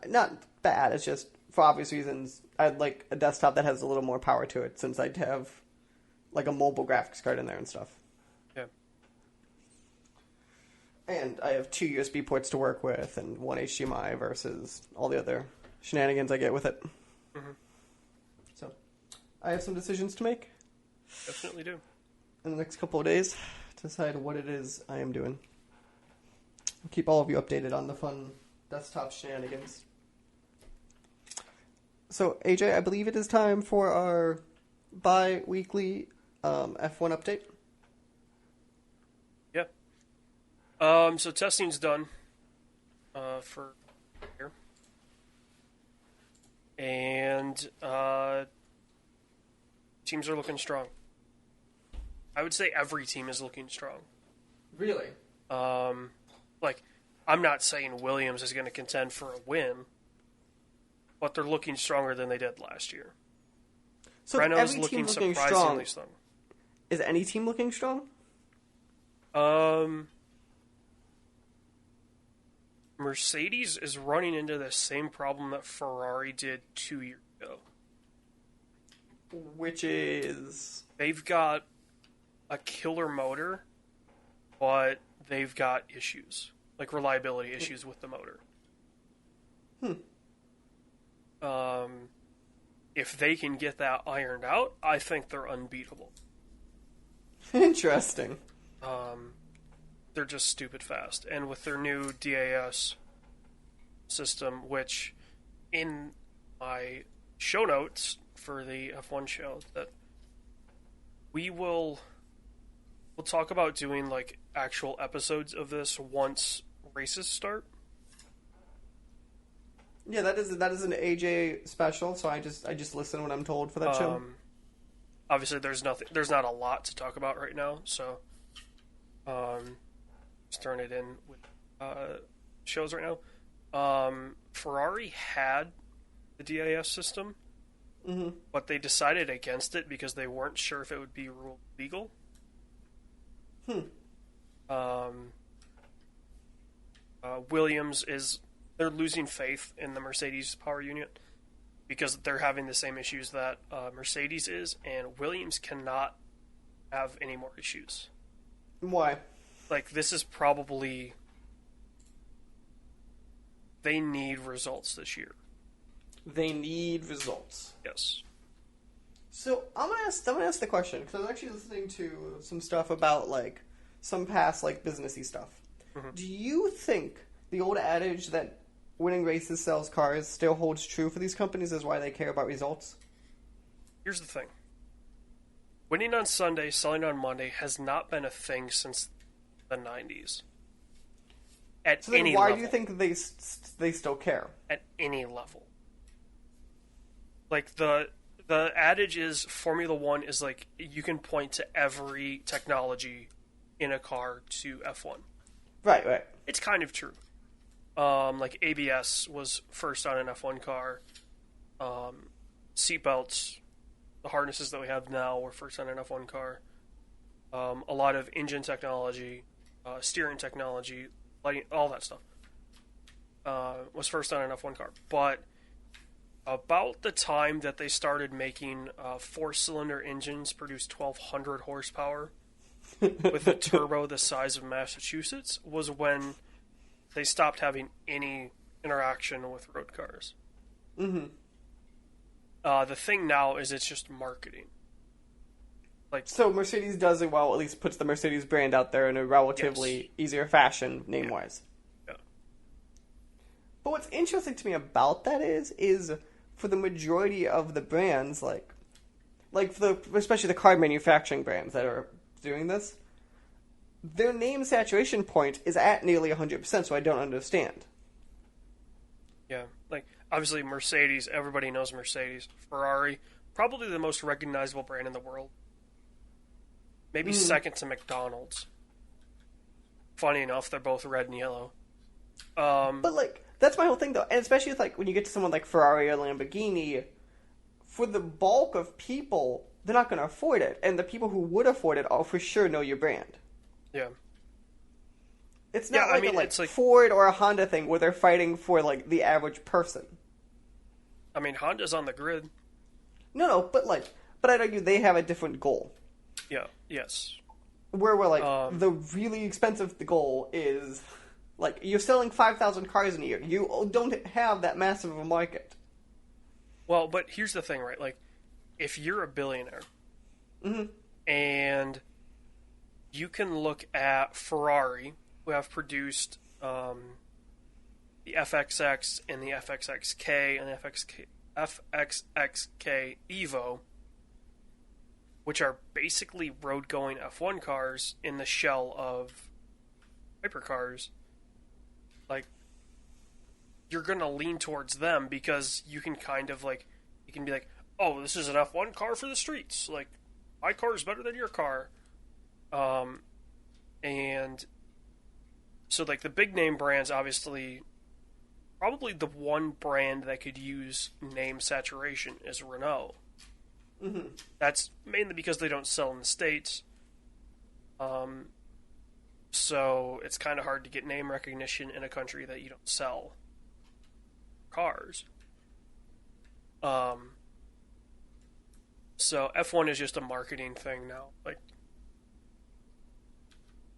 not bad. It's just for obvious reasons. I'd like a desktop that has a little more power to it, since I'd have like a mobile graphics card in there and stuff. Yeah. And I have 2 USB ports to work with and 1 HDMI versus all the other shenanigans I get with it. Mm-hmm. So, I have some decisions to make. Definitely do. In the next couple of days to decide what it is I am doing. I'll keep all of you updated on the fun desktop shenanigans. So, AJ, I believe it is time for our bi-weekly F1 update. Yeah. So testing's done for here. And teams are looking strong. I would say every team is looking strong. Really? I'm not saying Williams is going to contend for a win, but they're looking stronger than they did last year. So Renault's every team looking looking surprisingly strong. strong. Is any team looking strong? Mercedes is running into the same problem that Ferrari did 2 years ago. Which is... They've got a killer motor, but they've got issues, like reliability issues with the motor. If they can get that ironed out, I think they're unbeatable. Interesting. They're just stupid fast. And with their new DAS system, which in my show notes for the F1 show, that we'll talk about doing like actual episodes of this once races start. Yeah, that is an AJ special, so I just listen when I'm told for that show. Obviously, there's not a lot to talk about right now, so just turn it in with shows right now. Ferrari had the DAS system, but they decided against it because they weren't sure if it would be legal. Williams they're losing faith in the Mercedes power unit because they're having the same issues that Mercedes is, and Williams cannot have any more issues. Why? Like, this is probably... They need results this year. They need results. Yes. So I'm gonna ask the question because I was actually listening to some stuff about like some past like businessy stuff. Do you think the old adage that winning races sells cars still holds true for these companies as why they care about results? Here's the thing. Winning on Sunday, selling on Monday has not been a thing since the 90s. At So then any why level. do you think they still care? At any level. Like, the adage is Formula One is like, you can point to every technology in a car to F1. Right. It's kind of true. Like ABS was first on an F1 car. Seatbelts, the harnesses that we have now were first on an F1 car. A lot of engine technology, steering technology, lighting, all that stuff was first on an F1 car. But about the time that they started making four-cylinder engines produce 1,200 horsepower with a turbo the size of Massachusetts was when they stopped having any interaction with road cars. The thing now is it's just marketing. Like, so Mercedes does it well, at least puts the Mercedes brand out there in a relatively easier fashion, name-wise. Yeah. But what's interesting to me about that is for the majority of the brands, especially the car manufacturing brands that are doing this, their name saturation point is at nearly 100%, so I don't understand. Yeah, like, obviously Mercedes, everybody knows Mercedes. Ferrari, probably the most recognizable brand in the world. maybe second to McDonald's. Funny enough, they're both red and yellow. But like that's my whole thing though, and especially with like when you get to someone like Ferrari or Lamborghini, for the bulk of people, they're not going to afford it, and the people who would afford it, for sure know your brand. Yeah. It's not it's like Ford or a Honda thing where they're fighting for like the average person. I mean, Honda's on the grid. No, but I'd argue they have a different goal. Yeah. Yes. Where we're like the really expensive goal is like you're selling 5,000 cars in a year. You don't have that massive of a market. Well, but here's the thing, right? Like, if you're a billionaire, and you can look at Ferrari, who have produced the FXX and the FXXK and the FXXK Evo, which are basically road-going F1 cars in the shell of hypercars. Like, you're going to lean towards them because you can kind of, like, you can be like, oh, this is an F1 car for the streets. Like, my car is better than your car. And so, like, the big name brands, obviously, probably the one brand that could use name saturation is Renault. Mm-hmm. That's mainly because they don't sell in the States. So it's kind of hard to get name recognition in a country that you don't sell cars. So F1 is just a marketing thing now. Like,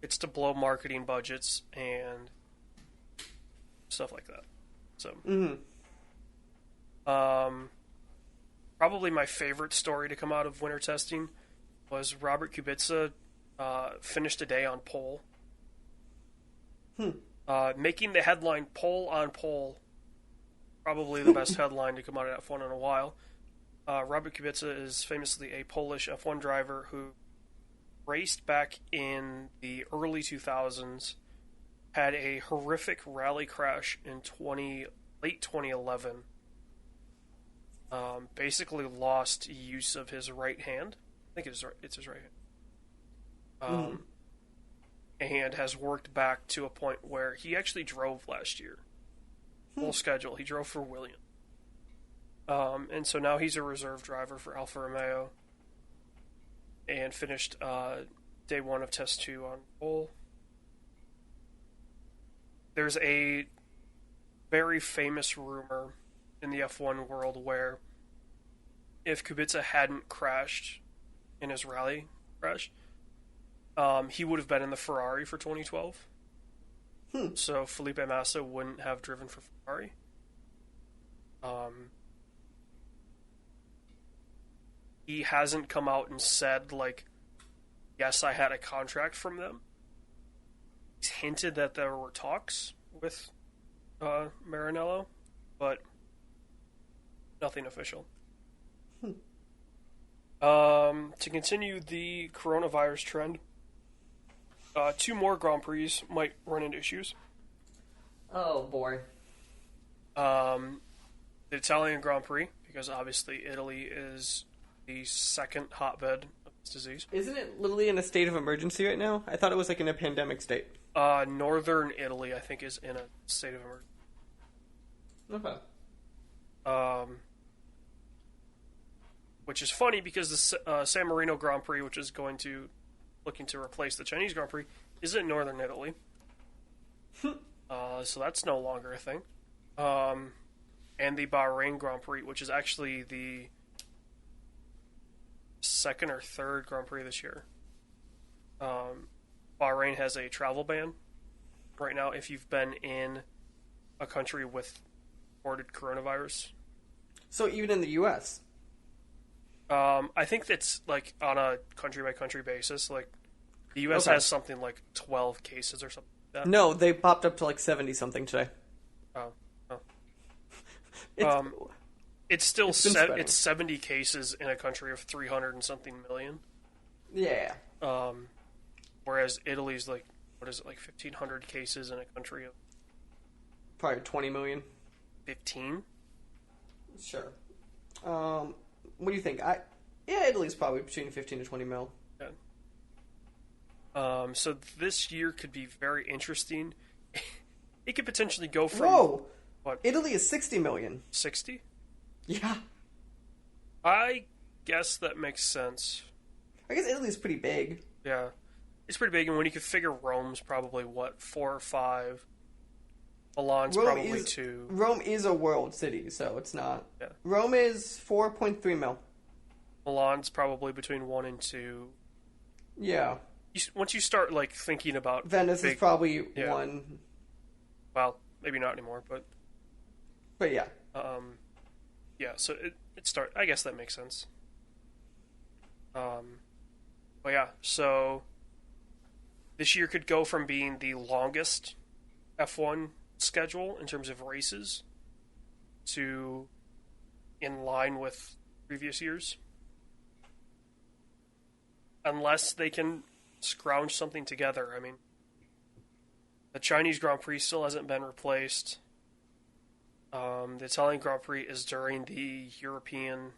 it's to blow marketing budgets and stuff like that. So, probably my favorite story to come out of winter testing was Robert Kubica finished a day on pole. Making the headline pole on pole. Probably the best headline to come out of F1 in a while. Robert Kubica is famously a Polish F1 driver who raced back in the early 2000s, had a horrific rally crash in late 2011. Basically lost use of his right hand. I think it's his right hand. And has worked back to a point where he actually drove last year. Full schedule. He drove for Williams. And so now he's a reserve driver for Alfa Romeo. And finished day one of test 2 on pole. There's a very famous rumor in the F1 world where if Kubica hadn't crashed in his rally crash, he would have been in the Ferrari for 2012. So Felipe Massa wouldn't have driven for Ferrari. He hasn't come out and said, like, yes, I had a contract from them. He's hinted that there were talks with Maranello, but nothing official. To continue the coronavirus trend, 2 more Grand Prix might run into issues. Oh, boy. The Italian Grand Prix, because obviously Italy is the second hotbed of this disease. Isn't it literally in a state of emergency right now? I thought it was like in a pandemic state. Northern Italy, I think, is in a state of emergency. Okay. Which is funny because the San Marino Grand Prix, which is looking to replace the Chinese Grand Prix, is in Northern Italy. So that's no longer a thing. And the Bahrain Grand Prix, which is actually the second or third Grand Prix this year. Bahrain has a travel ban right now if you've been in a country with reported coronavirus. So even in the U.S.? I think that's like on a country-by-country basis. Like, the U.S. has something like 12 cases or something like that. No, they popped up to like 70-something today. Oh. It's still it's 70 cases in a country of 300 and something million. Yeah. Whereas Italy's like, what is it, like 1,500 cases in a country of probably 20 million. 15? Sure. What do you think? Italy's probably between 15 to 20 mil. Yeah. So this year could be very interesting. It could potentially go from Whoa! what, Italy is 60 million. 60? Yeah. I guess that makes sense. I guess Italy's pretty big. Yeah, it's pretty big, and when you could figure Rome's probably what, 4 or 5. Milan's probably 2. Rome is a world city, so it's not. Yeah. Rome is 4.3 mil. Milan's probably between 1 and 2. Yeah. Once you start like thinking about Venice is probably 1. Well, maybe not anymore, but yeah. Yeah. So it start. I guess that makes sense. But yeah. So this year could go from being the longest F1 schedule in terms of races to in line with previous years, unless they can scrounge something together. I mean, the Chinese Grand Prix still hasn't been replaced. The Italian Grand Prix is during the European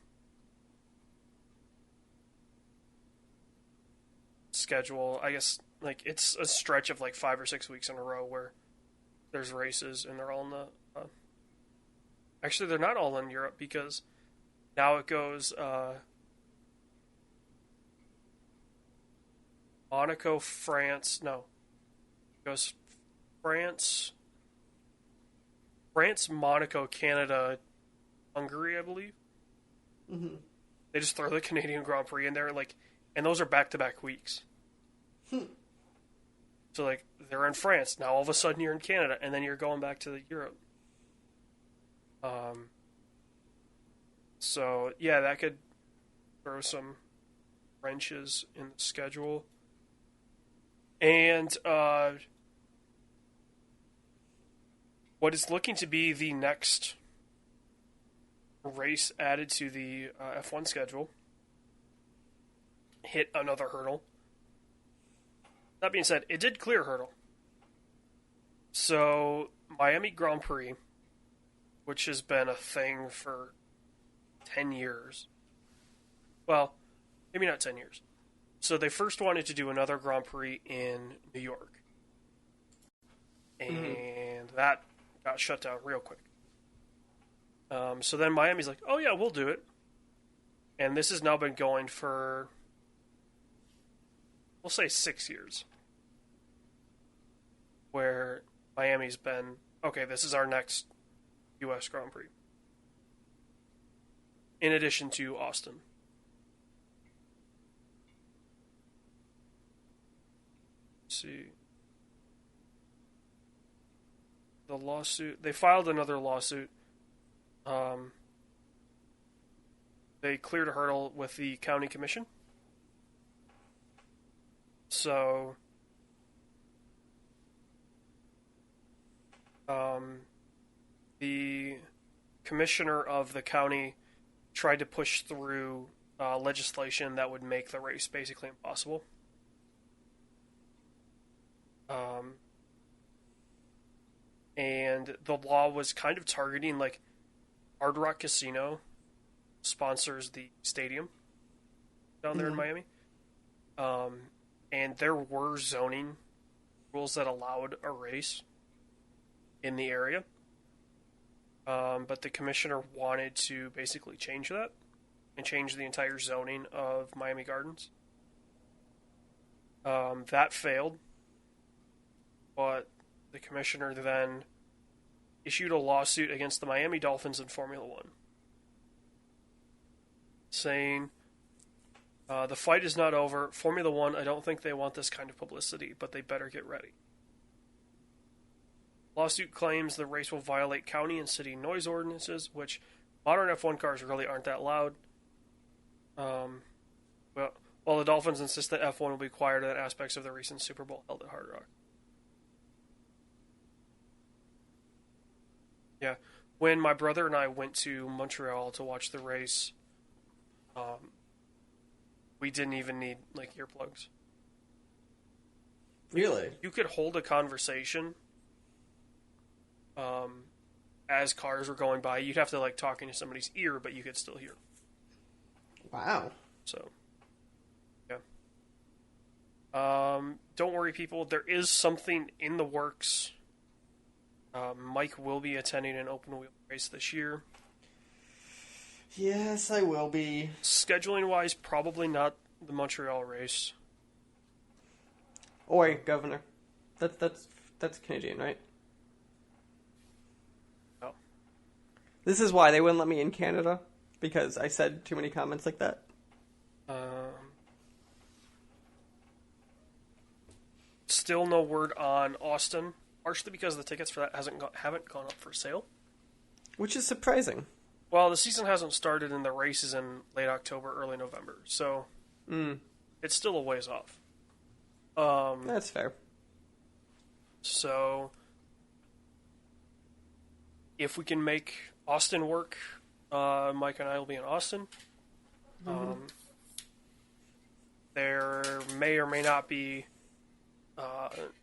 schedule. I guess like it's a stretch of like 5 or 6 weeks in a row where there's races, and they're all in the. Actually, they're not all in Europe because now it goes. Monaco, France. No. It goes France, Monaco, Canada, Hungary, I believe. Mm-hmm. They just throw the Canadian Grand Prix in there, like, and those are back-to-back weeks. So, like, they're in France. Now, all of a sudden, you're in Canada, and then you're going back to Europe. So, yeah, that could throw some wrenches in the schedule. And what is looking to be the next race added to the F1 schedule hit another hurdle. That being said, it did clear a hurdle. So, Miami Grand Prix, which has been a thing for 10 years. Well, maybe not 10 years. So they first wanted to do another Grand Prix in New York. And that got shut down real quick. So then Miami's like, oh yeah, we'll do it. And this has now been going for, we'll say 6 years. Where Miami's been, okay, this is our next U.S. Grand Prix. In addition to Austin. Let's see. The lawsuit, they filed another lawsuit. They cleared a hurdle with the county commission. So, the commissioner of the county tried to push through legislation that would make the race basically impossible. And the law was kind of targeting, like, Hard Rock Casino sponsors the stadium down there in Miami. And there were zoning rules that allowed a race in the area. But the commissioner wanted to basically change that and change the entire zoning of Miami Gardens. That failed. But the commissioner then issued a lawsuit against the Miami Dolphins and Formula One, saying, the fight is not over. Formula One, I don't think they want this kind of publicity, but they better get ready. Lawsuit claims the race will violate county and city noise ordinances, which modern F1 cars really aren't that loud. While the Dolphins insist that F1 will be quiet at aspects of the recent Super Bowl held at Hard Rock. Yeah, when my brother and I went to Montreal to watch the race, we didn't even need, like, earplugs. Really? You could hold a conversation as cars were going by. You'd have to, like, talk into somebody's ear, but you could still hear. Wow. So, yeah. don't worry, people. There is something in the works. Mike will be attending an open wheel race this year. Yes, I will be. Scheduling-wise, probably not the Montreal race. Oi, Governor. That's Canadian, right? No. This is why they wouldn't let me in Canada, because I said too many comments like that. Still no word on Austin, partially because the tickets for that haven't gone up for sale. Which is surprising. Well, the season hasn't started and the race is in late October, early November, so it's still a ways off. That's fair. So, if we can make Austin work, Mike and I will be in Austin. There may or may not be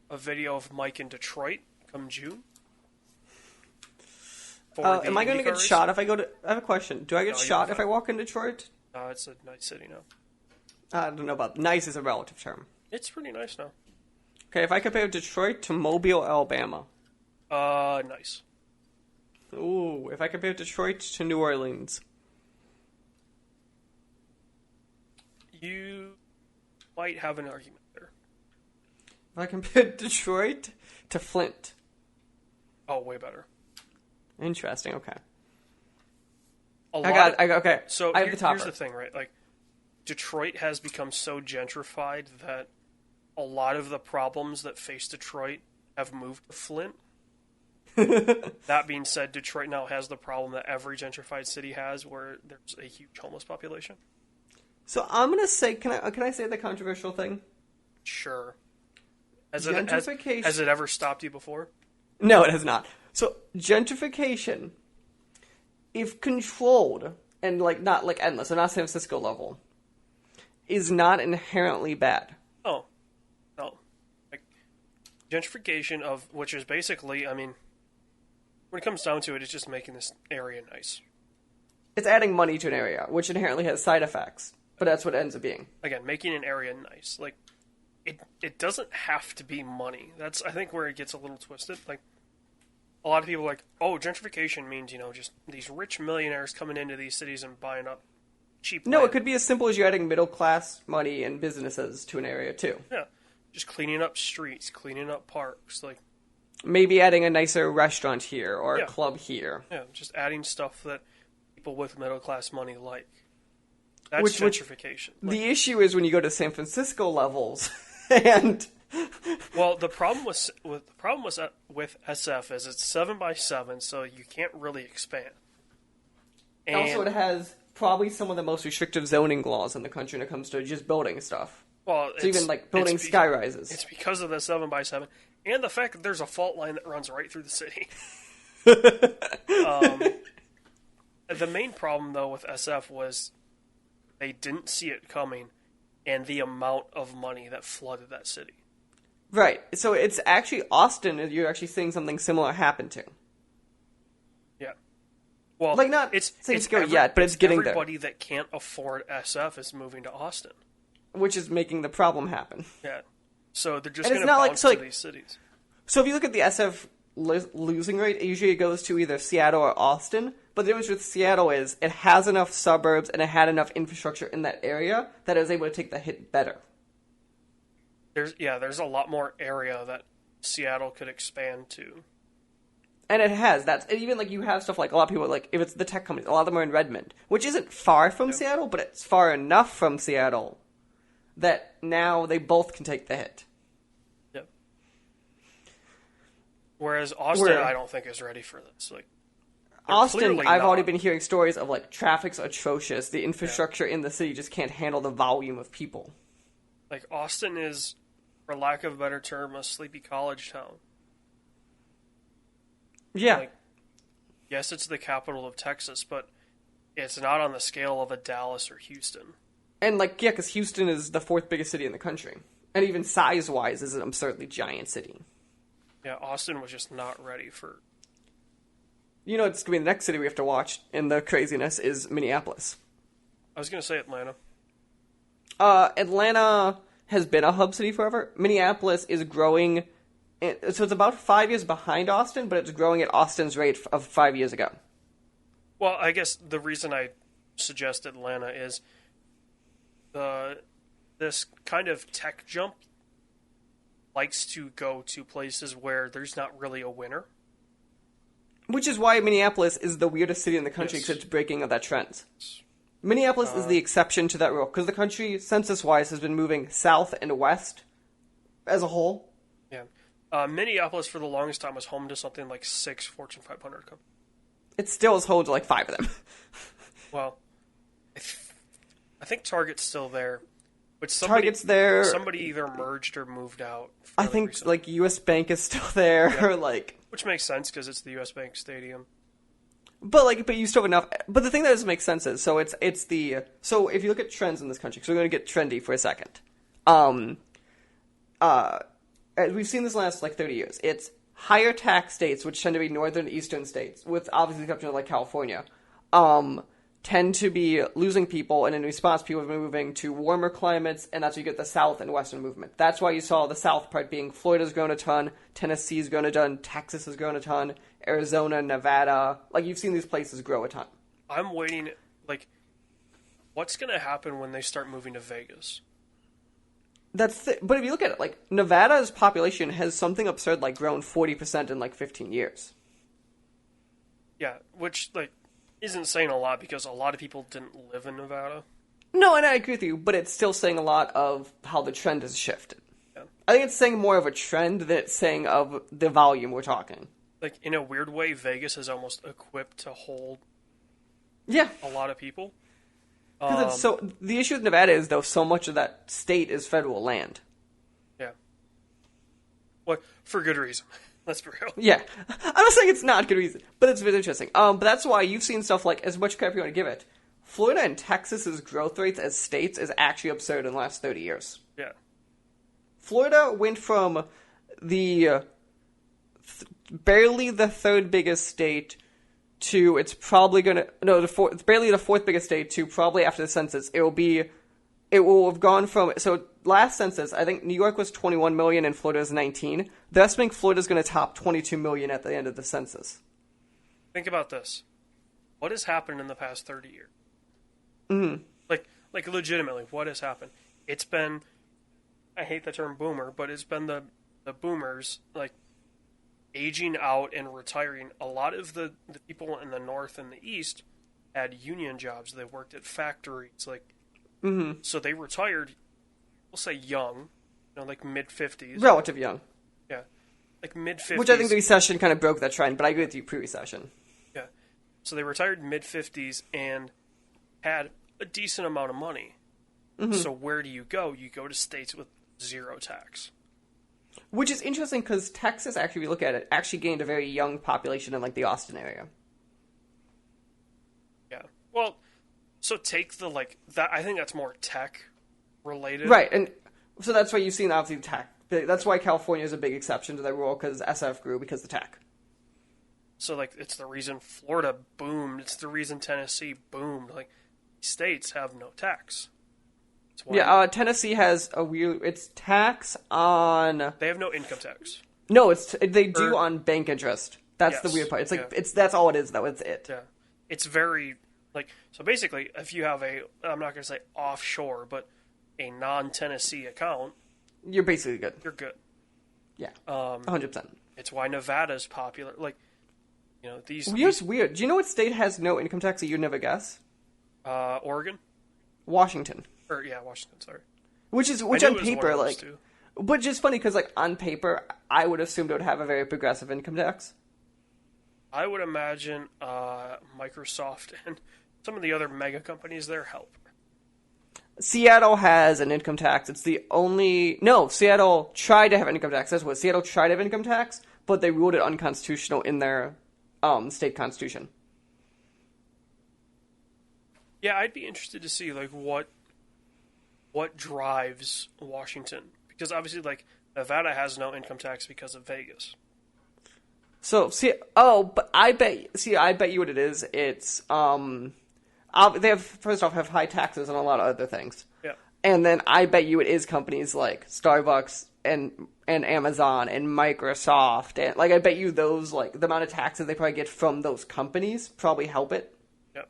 a video of Mike in Detroit come June. Am I going to get shot if I go to... I have a question. Do I get shot if I walk in Detroit? It's a nice city now. I don't know about... Nice is a relative term. It's pretty nice now. Okay, if I compare Detroit to Mobile, Alabama. Nice. Ooh, if I compare Detroit to New Orleans. You might have an argument there. If I compare Detroit to Flint. Oh, way better. Interesting, okay. Okay. So I have the topper. Here's the thing, right? Like, Detroit has become so gentrified that a lot of the problems that face Detroit have moved to Flint. That being said, Detroit now has the problem that every gentrified city has, where there's a huge homeless population. So I'm gonna say, can I say the controversial thing? Sure. Gentrification. Has it ever stopped you before? No, it has not. So gentrification, if controlled and not endless, so not San Francisco level, is not inherently bad. Oh, no. Like, gentrification of which is basically, I mean, when it comes down to it, it's just making this area nice. It's adding money to an area, which inherently has side effects, but that's what it ends up being. Again, making an area nice. Like, it doesn't have to be money. That's, I think, where it gets a little twisted. Like, a lot of people are like, oh, gentrification means, just these rich millionaires coming into these cities and buying up cheap land. No, it could be as simple as you adding middle class money and businesses to an area too. Yeah, just cleaning up streets, cleaning up parks, like maybe adding a nicer restaurant here or a club here. Yeah, just adding stuff that people with middle class money like. That's gentrification. The issue is when you go to San Francisco levels, and well, the problem with SF is it's 7x7, so you can't really expand. And also, it has probably some of the most restrictive zoning laws in the country when it comes to just building stuff. Well, so even building sky rises. It's because of the 7x7 and the fact that there's a fault line that runs right through the city. The main problem, though, with SF was they didn't see it coming, and the amount of money that flooded that city. Right. So it's actually Austin. You're actually seeing something similar happen to. Yeah. Well, not it's scary yet, but it's getting there. Everybody that can't afford SF is moving to Austin, which is making the problem happen. Yeah. So they're just going to bounce to these cities. So if you look at the SF losing rate, usually it goes to either Seattle or Austin. But the difference with Seattle is it has enough suburbs and it had enough infrastructure in that area that it was able to take the hit better. There's a lot more area that Seattle could expand to. And it has. Even you have stuff like a lot of people, if it's the tech companies, a lot of them are in Redmond, which isn't far from Seattle, but it's far enough from Seattle that now they both can take the hit. Yep. Whereas Austin, I don't think is ready for this. Austin, I've already been hearing stories of traffic's atrocious. The infrastructure in the city just can't handle the volume of people. Austin is, for lack of a better term, a sleepy college town. Yeah. Yes, it's the capital of Texas, but it's not on the scale of a Dallas or Houston. And because Houston is the fourth biggest city in the country, and even size-wise is an absurdly giant city. Yeah, Austin was just not ready for. It's going to be the next city we have to watch in the craziness is Minneapolis. I was going to say Atlanta. Atlanta has been a hub city forever. Minneapolis is growing, so it's about 5 years behind Austin, but it's growing at Austin's rate of 5 years ago. Well, I guess the reason I suggest Atlanta is this kind of tech jump likes to go to places where there's not really a winner. Which is why Minneapolis is the weirdest city in the country because it's breaking of that trend. Minneapolis is the exception to that rule because the country, census-wise, has been moving south and west as a whole. Yeah. Minneapolis, for the longest time, was home to something like 6 Fortune 500 companies. It still is home to like 5 of them. Well, I think Target's still there. But Target's there. Somebody either merged or moved out. I think recently. Like U.S. Bank is still there, yeah. or like, which makes sense because it's the U.S. Bank Stadium. But you still have enough. But the thing that doesn't make sense is so if you look at trends in this country, so we're going to get trendy for a second. We've seen this last like 30 years. It's higher tax states, which tend to be northern and eastern states, with obviously the exception of like California. Tend to be losing people, and in response, people have been moving to warmer climates, and that's where you get the South and Western movement. That's why you saw the South part being Florida's grown a ton, Tennessee's grown a ton, Texas has grown a ton, Arizona, Nevada. Like, you've seen these places grow a ton. I'm waiting, like, what's going to happen when they start moving to Vegas? But if you look at it, like, Nevada's population has something absurd, like, grown 40% in, like, 15 years. Yeah, which, like, isn't saying a lot because a lot of people didn't live in Nevada. No, and I agree with you, but it's still saying a lot of how the trend has shifted. Yeah. I think it's saying more of a trend than it's saying of the volume we're talking. Like, in a weird way, Vegas is almost equipped to hold a lot of people. The issue with Nevada is, though, so much of that state is federal land. Yeah. Well, for good reason. Let's be real. Yeah. I'm not saying it's not good reason, but it's really interesting. But that's why you've seen stuff like, as much crap you want to give it, Florida and Texas's growth rates as states is actually absurd in the last 30 years. Yeah. Florida went from the barely the third biggest state to it's barely the fourth biggest state to probably after the census it will have gone from, so last census, I think New York was 21 million and Florida is 19. The estimate Florida's going to top 22 million at the end of the census. Think about this. What has happened in the past 30 years? Mm-hmm. Like legitimately, what has happened? It's been, I hate the term boomer, but it's been the boomers, like, aging out and retiring. A lot of the people in the north and the east had union jobs. They worked at factories, like, mm-hmm. So they retired, we'll say young, like mid-50s. Relative young. Yeah. Like mid-50s. Which I think the recession kind of broke that trend, but I agree with you pre-recession. Yeah. So they retired mid-50s and had a decent amount of money. Mm-hmm. So where do you go? You go to states with zero tax. Which is interesting because Texas, actually, if you look at it, actually gained a very young population in, like, the Austin area. Yeah. Well, so take the, like, that. I think that's more tech related. Right, and so that's why you've seen, obviously, tech. That's why California is a big exception to that rule, because SF grew because of tech. So, like, it's the reason Florida boomed. It's the reason Tennessee boomed. Like, states have no tax. Yeah, Tennessee has it's tax on... They have no income tax. No, they do on bank interest. That's the weird part. It's like, that's all it is, though. It's it. Yeah. It's very, like, so basically, if you have I'm not going to say offshore, but a non-Tennessee account... You're basically good. You're good. Yeah, 100%. It's why Nevada's popular. Like, these... It's weird. Do you know what state has no income tax that you'd never guess? Oregon? Washington. Washington, sorry. Which on paper, like... But just funny, because, like, on paper, I would assume it would have a very progressive income tax. I would imagine Microsoft and some of the other mega companies there help. Seattle has an income tax. It's the only... No, Seattle tried to have an income tax. That's what Seattle tried to have income tax, but they ruled it unconstitutional in their state constitution. Yeah, I'd be interested to see, like, what drives Washington. Because obviously, like, Nevada has no income tax because of Vegas. So, but I bet you what it is. It's, they have, first off, have high taxes on a lot of other things. Yeah. And then I bet you it is companies like Starbucks and Amazon and Microsoft. And, like, I bet you those, like, the amount of taxes they probably get from those companies probably help it. Yep.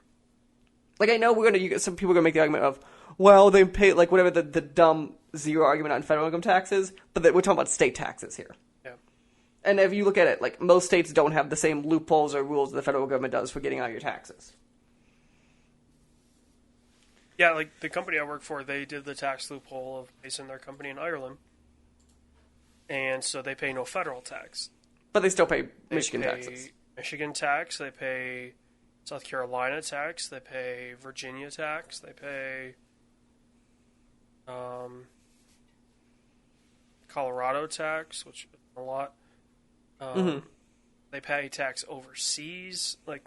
Like, I know some people are going to make the argument of, well, they pay, like, whatever the dumb zero argument on federal income taxes, but we're talking about state taxes here. Yeah. And if you look at it, like, most states don't have the same loopholes or rules the federal government does for getting out your taxes. Yeah, like the company I work for, they did the tax loophole of basing their company in Ireland. And so they pay no federal tax. But they still pay Michigan taxes. Michigan tax, they pay South Carolina tax, they pay Virginia tax, they pay Colorado tax, which is a lot. They pay tax overseas, like,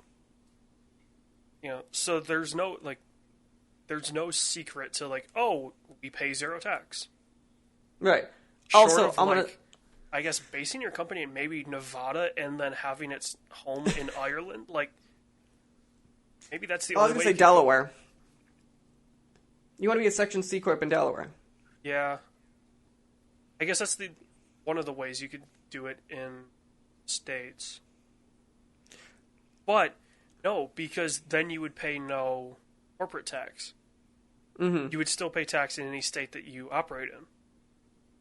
you know, so there's no secret to, like, oh, we pay zero tax. Right. Short Also, of, I guess, basing your company in maybe Nevada and then having its home in Ireland, like, maybe that's the only way. I was going to say Delaware. You want to be a Section C Corp in Delaware. Yeah. I guess that's one of the ways you could do it in states. But, no, because then you would pay no corporate tax. Mm-hmm. You would still pay tax in any state that you operate in.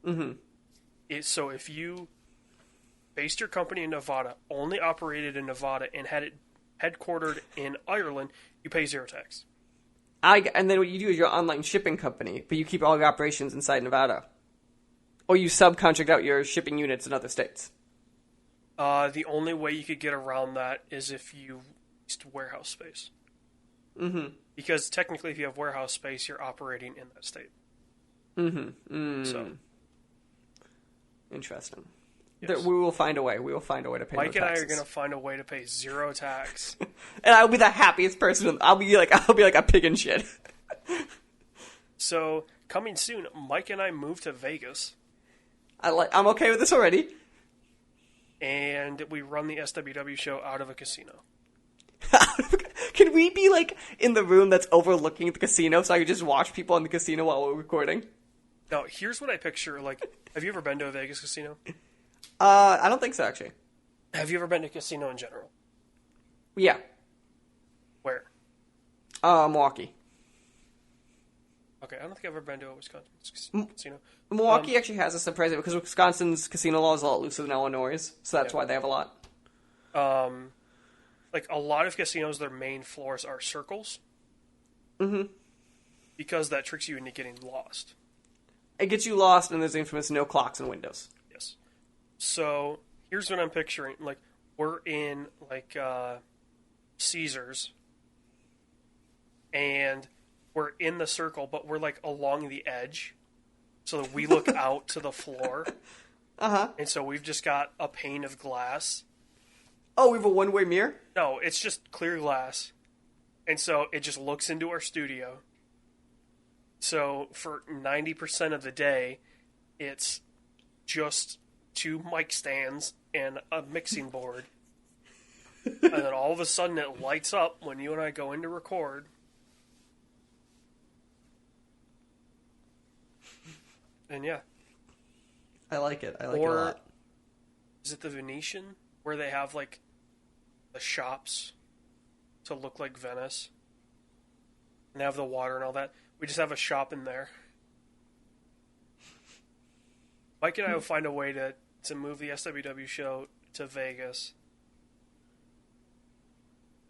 Mm-hmm. So if you based your company in Nevada, only operated in Nevada, and had it headquartered in Ireland, you pay zero tax. And then what you do is your online shipping company, but you keep all your operations inside Nevada. Or you subcontract out your shipping units in other states. The only way you could get around that is if you leased warehouse space. Mm-hmm. Because technically, if you have warehouse space, you're operating in that state. Mm-hmm. Mm. So, interesting. yes. We will find a way. We will find a way to pay Mike no and I taxes. are going to find a way to pay zero tax. And I'll be the happiest person. I'll be like a pig in shit. So, coming soon, Mike and I moved to Vegas. I'm okay with this already. And we run the SWW show out of a casino. Can we be, like, in the room that's overlooking the casino so I can just watch people in the casino while we're recording? Now, here's what I picture. Like, have you ever been to a Vegas casino? I don't think so, actually. Have you ever been to a casino in general? Yeah. Where? Milwaukee. Okay, I don't think I've ever been to a Wisconsin casino. Milwaukee actually has a surprise because Wisconsin's casino law is a lot looser than Illinois', so that's why they have a lot. Like, a lot of casinos, their main floors are circles. Mm-hmm. Because that tricks you into getting lost. It gets you lost, and there's the infamous no clocks and windows. Yes. So, here's what I'm picturing. Like, we're in, like, Caesars. And we're in the circle, but we're, like, along the edge. So that we look out to the floor. Uh-huh. And so we've just got a pane of glass. Oh, we have a one-way mirror? No, it's just clear glass. And so it just looks into our studio. So for 90% of the day, it's just 2 mic stands and a mixing board. And then all of a sudden it lights up when you and I go in to record. And yeah. I like it. I like it a lot. Is it the Venetian? Where they have, like, the shops to look like Venice. And they have the water and all that. We just have a shop in there. Mike and I will find a way to move the SWW show to Vegas.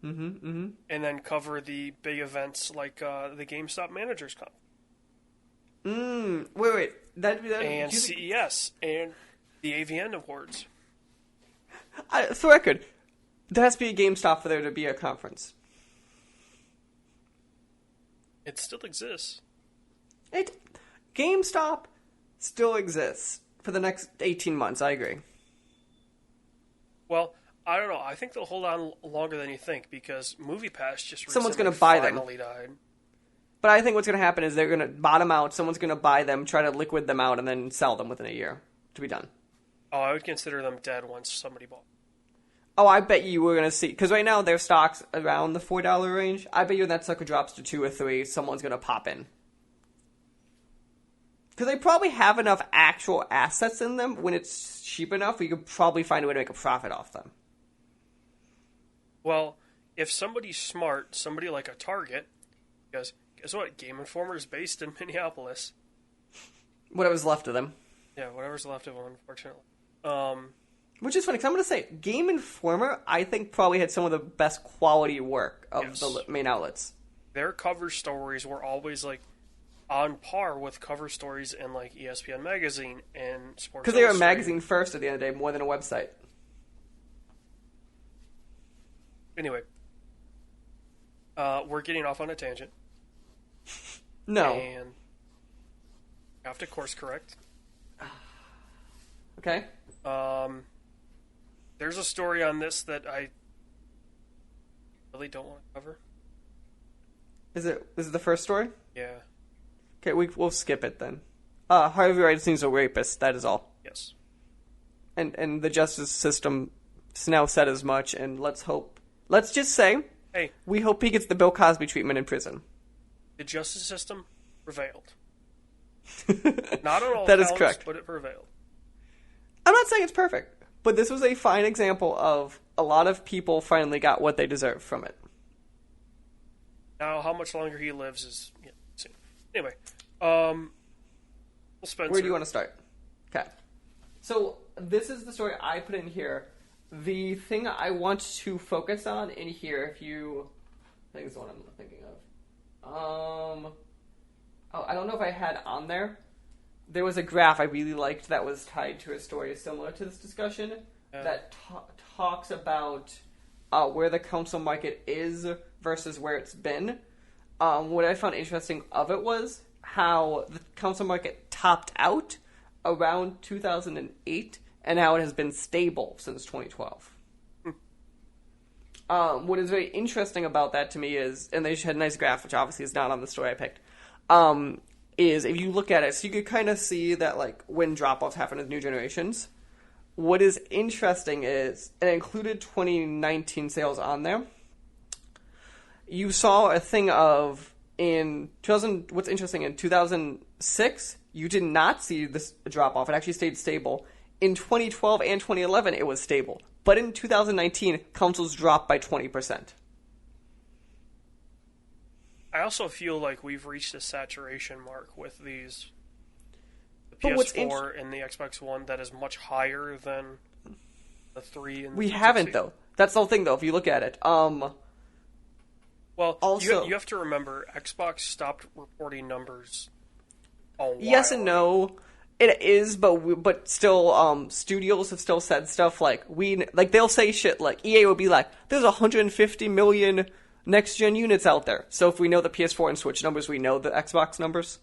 Mm-hmm, mm-hmm. And then cover the big events like the GameStop Managers Cup. Wait. And CES and the AVN Awards. For the record, there has to be a GameStop for there to be a conference. It still exists. GameStop still exists for the next 18 months, I agree. Well, I don't know. I think they'll hold on longer than you think because MoviePass just Someone's going gonna buy them. finally died. But I think what's going to happen is they're going to bottom out, someone's going to buy them, try to liquid them out, and then sell them within a year to be done. Oh, I would consider them dead once somebody bought. Oh, I bet you we're going to see, because right now their stock's around the $4 range. I bet you when that sucker drops to 2 or 3, someone's going to pop in. Because they probably have enough actual assets in them. When it's cheap enough, you could probably find a way to make a profit off them. Well, if somebody's smart, somebody like a Target, because guess what? Game Informer is based in Minneapolis. Whatever's left of them. Yeah, whatever's left of them, unfortunately. Which is funny, because I'm going to say, Game Informer, I think, probably had some of the best quality work of the main outlets. Their cover stories were always, like, on par with cover stories in, like, ESPN Magazine and Sports Because they were a magazine first at the end of the day, more than a website. Anyway, we're getting off on a tangent. No. And I have to course correct. Okay. There's a story on this that I really don't want to cover. Is it the first story? Yeah. Okay, we'll skip it then. Harvey Weinstein's a rapist, that is all. Yes. And the justice system now said as much, and let's just say, hey, we hope he gets the Bill Cosby treatment in prison. The justice system prevailed. Not on all that counts, is correct. But it prevailed. I'm not saying it's perfect, but this was a fine example of a lot of people finally got what they deserved from it. Now, how much longer he lives is soon. Anyway, Spencer. Where do you want to start? Okay. So, this is the story I put in here. The thing I want to focus on in here, I think it's the one I'm thinking of. I don't know if I had on there. There was a graph I really liked that was tied to a story similar to this discussion that talks about where the council market is versus where it's been. What I found interesting of it was how the council market topped out around 2008 and how it has been stable since 2012. What is very interesting about that to me is, and they had a nice graph, which obviously is not on the story I picked, is if you look at it, so you could kind of see that like when drop-offs happen with new generations. What is interesting is, and it included 2019 sales on there, you saw a thing of, what's interesting, in 2006, you did not see this drop-off. It actually stayed stable. In 2012 and 2011, it was stable. But in 2019, consoles dropped by 20%. I also feel like we've reached a saturation mark with these. The But what's PS4 and the Xbox One that is much higher than the 3 and the We 360. haven't, though. That's the whole thing, though, if you look at it. Well, also, you have to remember, Xbox stopped reporting numbers a while yes and no. It is, but still, studios have still said stuff like they'll say shit like EA will be like, "There's 150 million next gen units out there." So if we know the PS4 and Switch numbers, we know the Xbox numbers.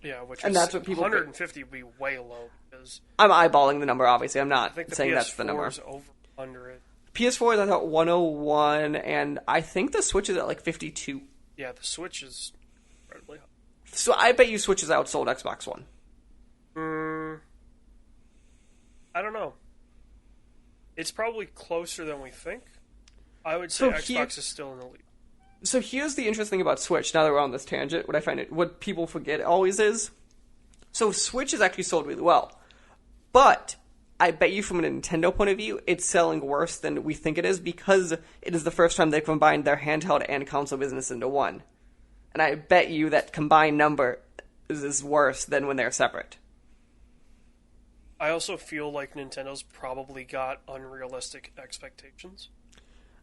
Yeah, which and is, that's what people 150 would be way low because I'm eyeballing the number. Obviously, I'm not I think the saying PS4 that's the number. is over under it. PS4 is at 101, and I think the Switch is at like 52. Yeah, the Switch is incredibly high. So I bet you Switch has outsold Xbox One. I don't know. It's probably closer than we think. I would say Xbox is still in the lead. So here's the interesting thing about Switch, now that we're on this tangent, what people forget always is, so Switch is actually sold really well. But I bet you from a Nintendo point of view, it's selling worse than we think it is because it is the first time they've combined their handheld and console business into one. And I bet you that combined number is worse than when they're separate. I also feel like Nintendo's probably got unrealistic expectations.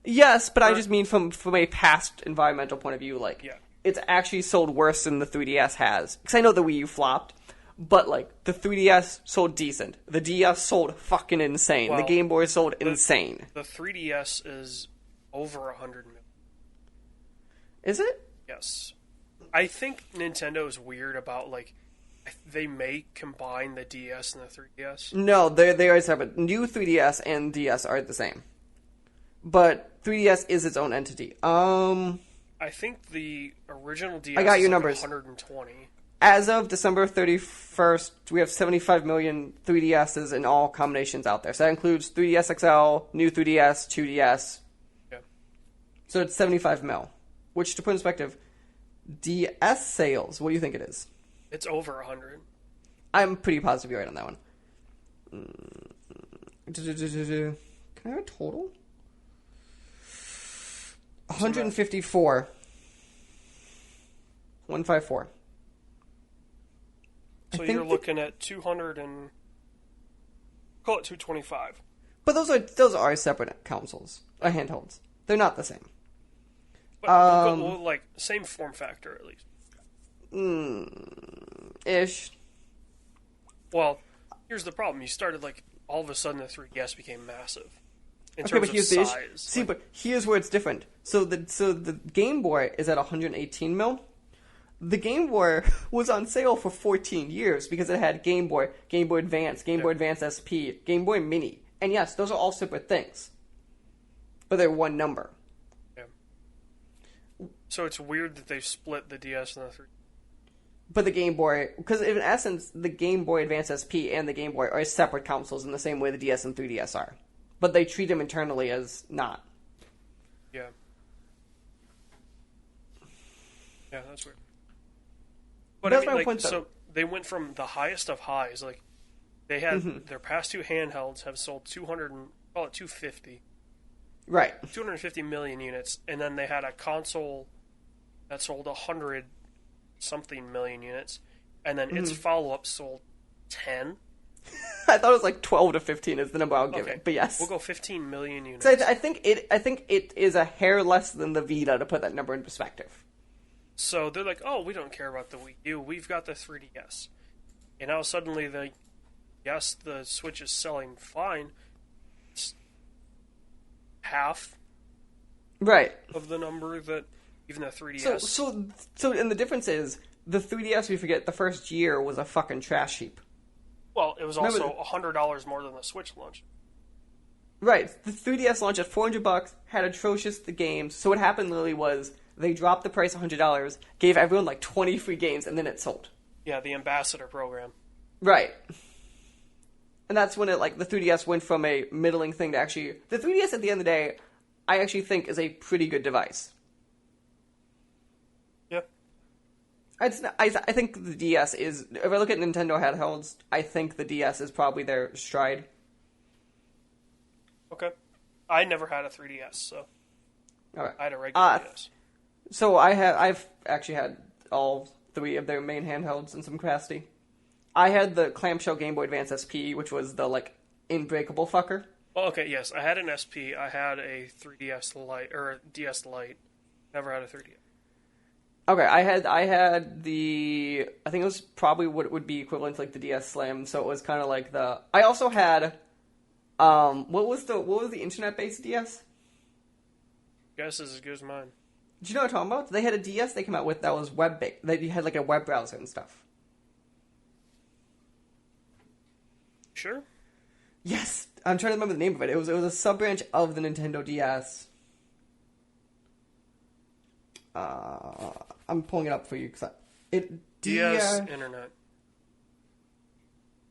Yes, but I just mean from a past environmental point of view, like, it's actually sold worse than the 3DS has. Because I know the Wii U flopped, but, like, the 3DS sold decent. The DS sold fucking insane. Well, the Game Boy sold insane. The 3DS is over 100 million. Is it? Yes. I think Nintendo is weird about, like, they may combine the DS and the 3DS. No, they always have it. New 3DS and DS are the same. But 3DS is its own entity. I think the original DS I got your is like numbers. 120. As of December 31st, we have 75 million 3DSs in all combinations out there. So that includes 3DS XL, new 3DS, 2DS. Yeah. So it's 75 mil. Which, to put in perspective, DS sales. What do you think it is? It's over 100. I'm pretty positive you're right on that one. Can I have a total? 154. 154. So you're looking at 200 and call it 225. But those are separate consoles, handhelds. They're not the same. But like same form factor at least. Ish. Well, here's the problem. You started like all of a sudden the 3DS became massive in Okay, terms but here's of the size. issue. See, but here's where it's different. So the Game Boy is at 118 mil. The Game Boy was on sale for 14 years because it had Game Boy, Game Boy Advance, Game Boy Advance SP, Game Boy Mini. And yes, those are all separate things. But they're one number. Yeah. So it's weird that they split the DS and the 3. But the Game Boy, because in essence, the Game Boy Advance SP and the Game Boy are separate consoles in the same way the DS and 3DS are. But they treat them internally as not. Yeah. Yeah, that's weird. But That's I mean, my like, point, though. so they went from the highest of highs. Like they had their past two handhelds have sold 250. Right. 250 million units, and then they had a console that sold 100 something million units, and then its follow-up sold 10. I thought it was like 12 to 15 is the number I'll give it, but yes. We'll go 15 million units. So I think it is a hair less than the Vita to put that number in perspective. So they're like, oh, we don't care about the Wii U, we've got the 3DS. And now suddenly the Switch is selling fine. It's half right of the number that even the 3DS. So and the difference is the 3DS, we forget, the first year was a fucking trash heap. Well, it was also $100 more than the Switch launch. Right. The 3DS launched at $400, had atrocious games. So what happened literally was they dropped the price $100, gave everyone like 20 free games, and then it sold. Yeah, the ambassador program. Right. And that's when the 3DS went from a middling thing to actually... The 3DS, at the end of the day, I actually think is a pretty good device. Yeah. I think the DS is... If I look at Nintendo handhelds, I think the DS is probably their stride. Okay. I never had a 3DS, so... All right. I had a regular DS. So I've actually had all three of their main handhelds in some capacity. I had the clamshell Game Boy Advance SP, which was the unbreakable fucker. Oh, okay, yes. I had an SP. I had a 3DS Lite, or a DS Lite. Never had a 3DS. Okay, I had the... I think it was probably what would be equivalent to the DS Slim, so it was kind of like the... I also had... What was the internet-based DS? Guess is as good as mine. Do you know what I'm talking about? They had a DS they came out with that was web-based. That had a web browser and stuff. Sure? Yes! I'm trying to remember the name of it. It was a sub-branch of the Nintendo DS. I'm pulling it up for you. DS Internet.